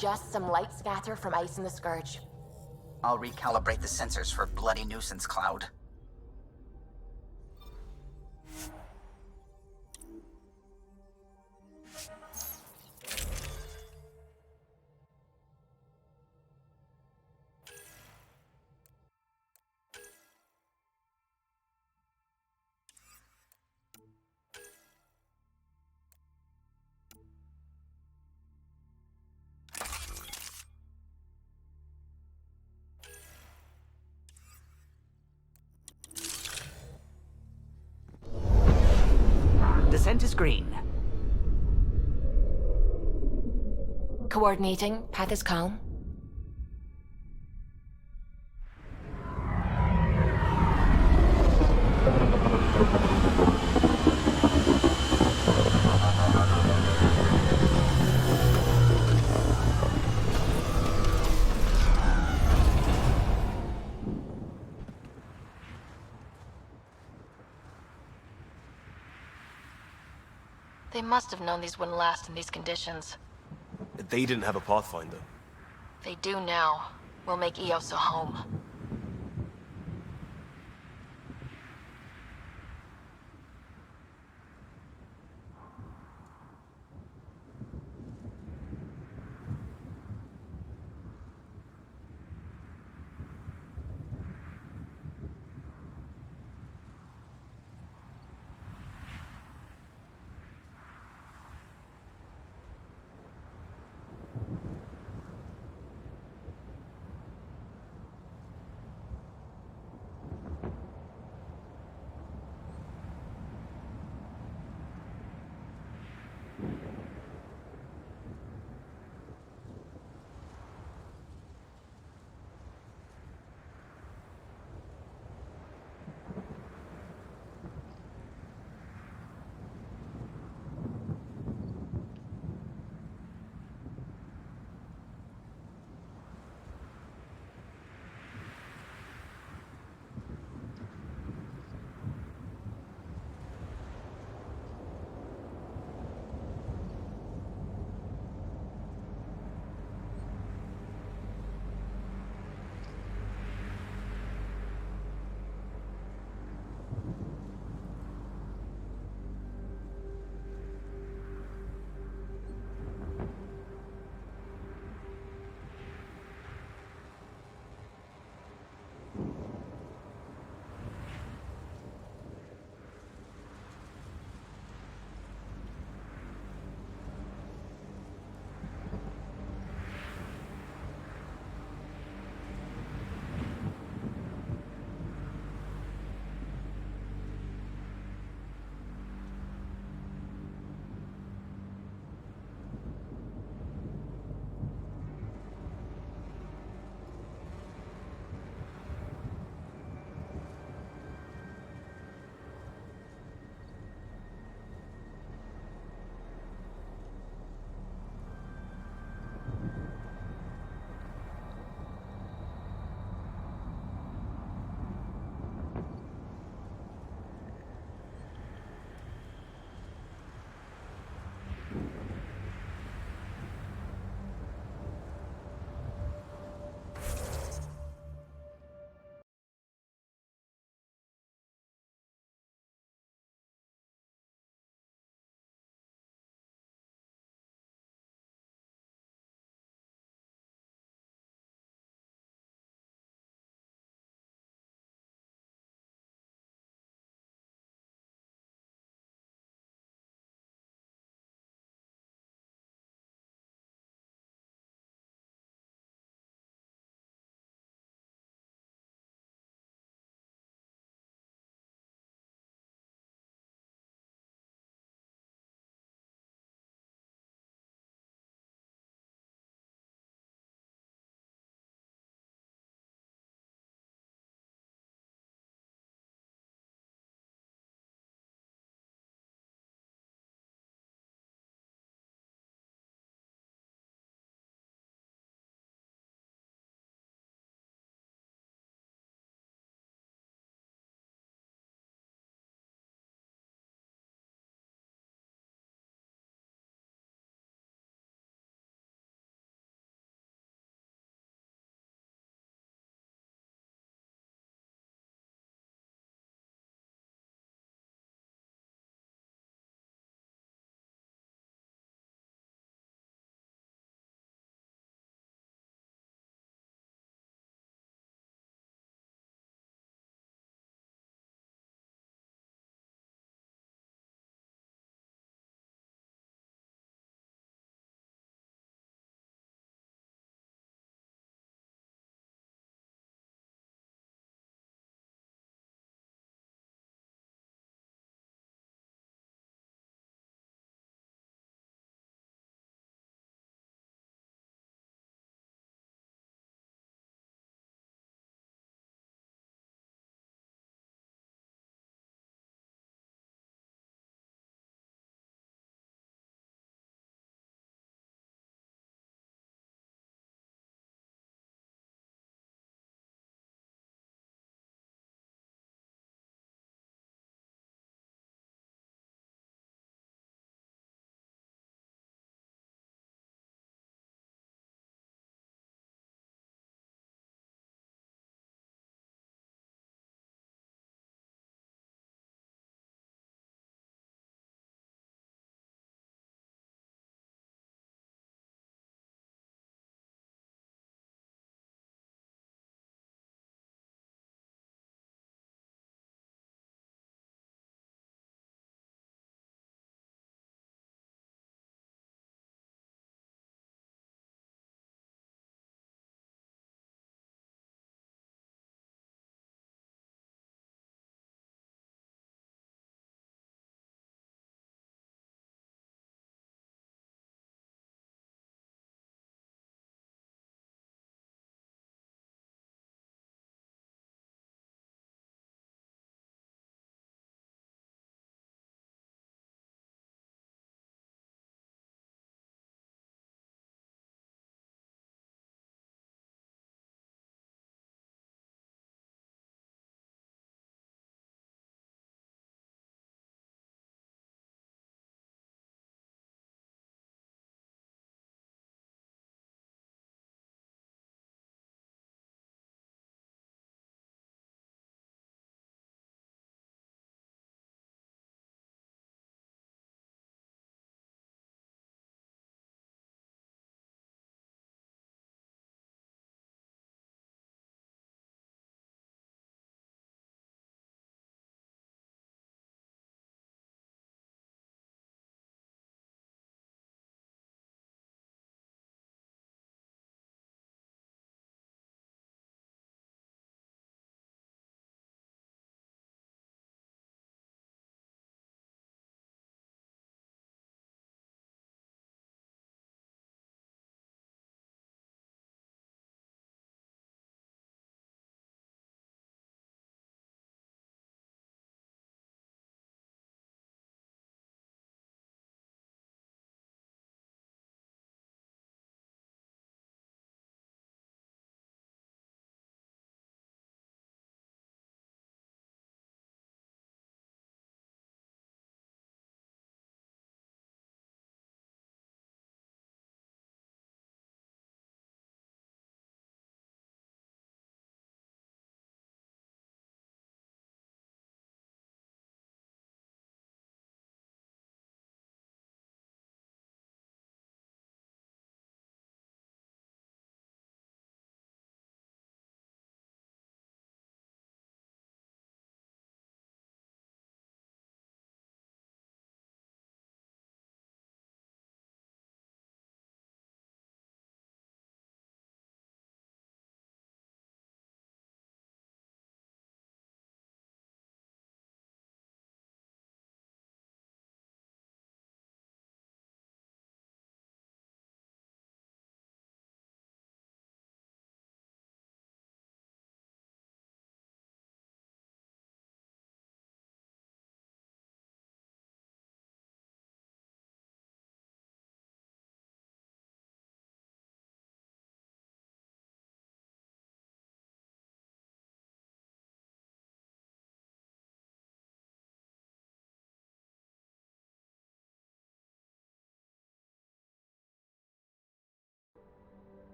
Just some light scatter from ice in the Scourge. I'll recalibrate the sensors for bloody nuisance cloud. Scent is green. Coordinating. Path is calm. They must have known these wouldn't last in these conditions. They didn't have a Pathfinder. They do now. We'll make Eos a home.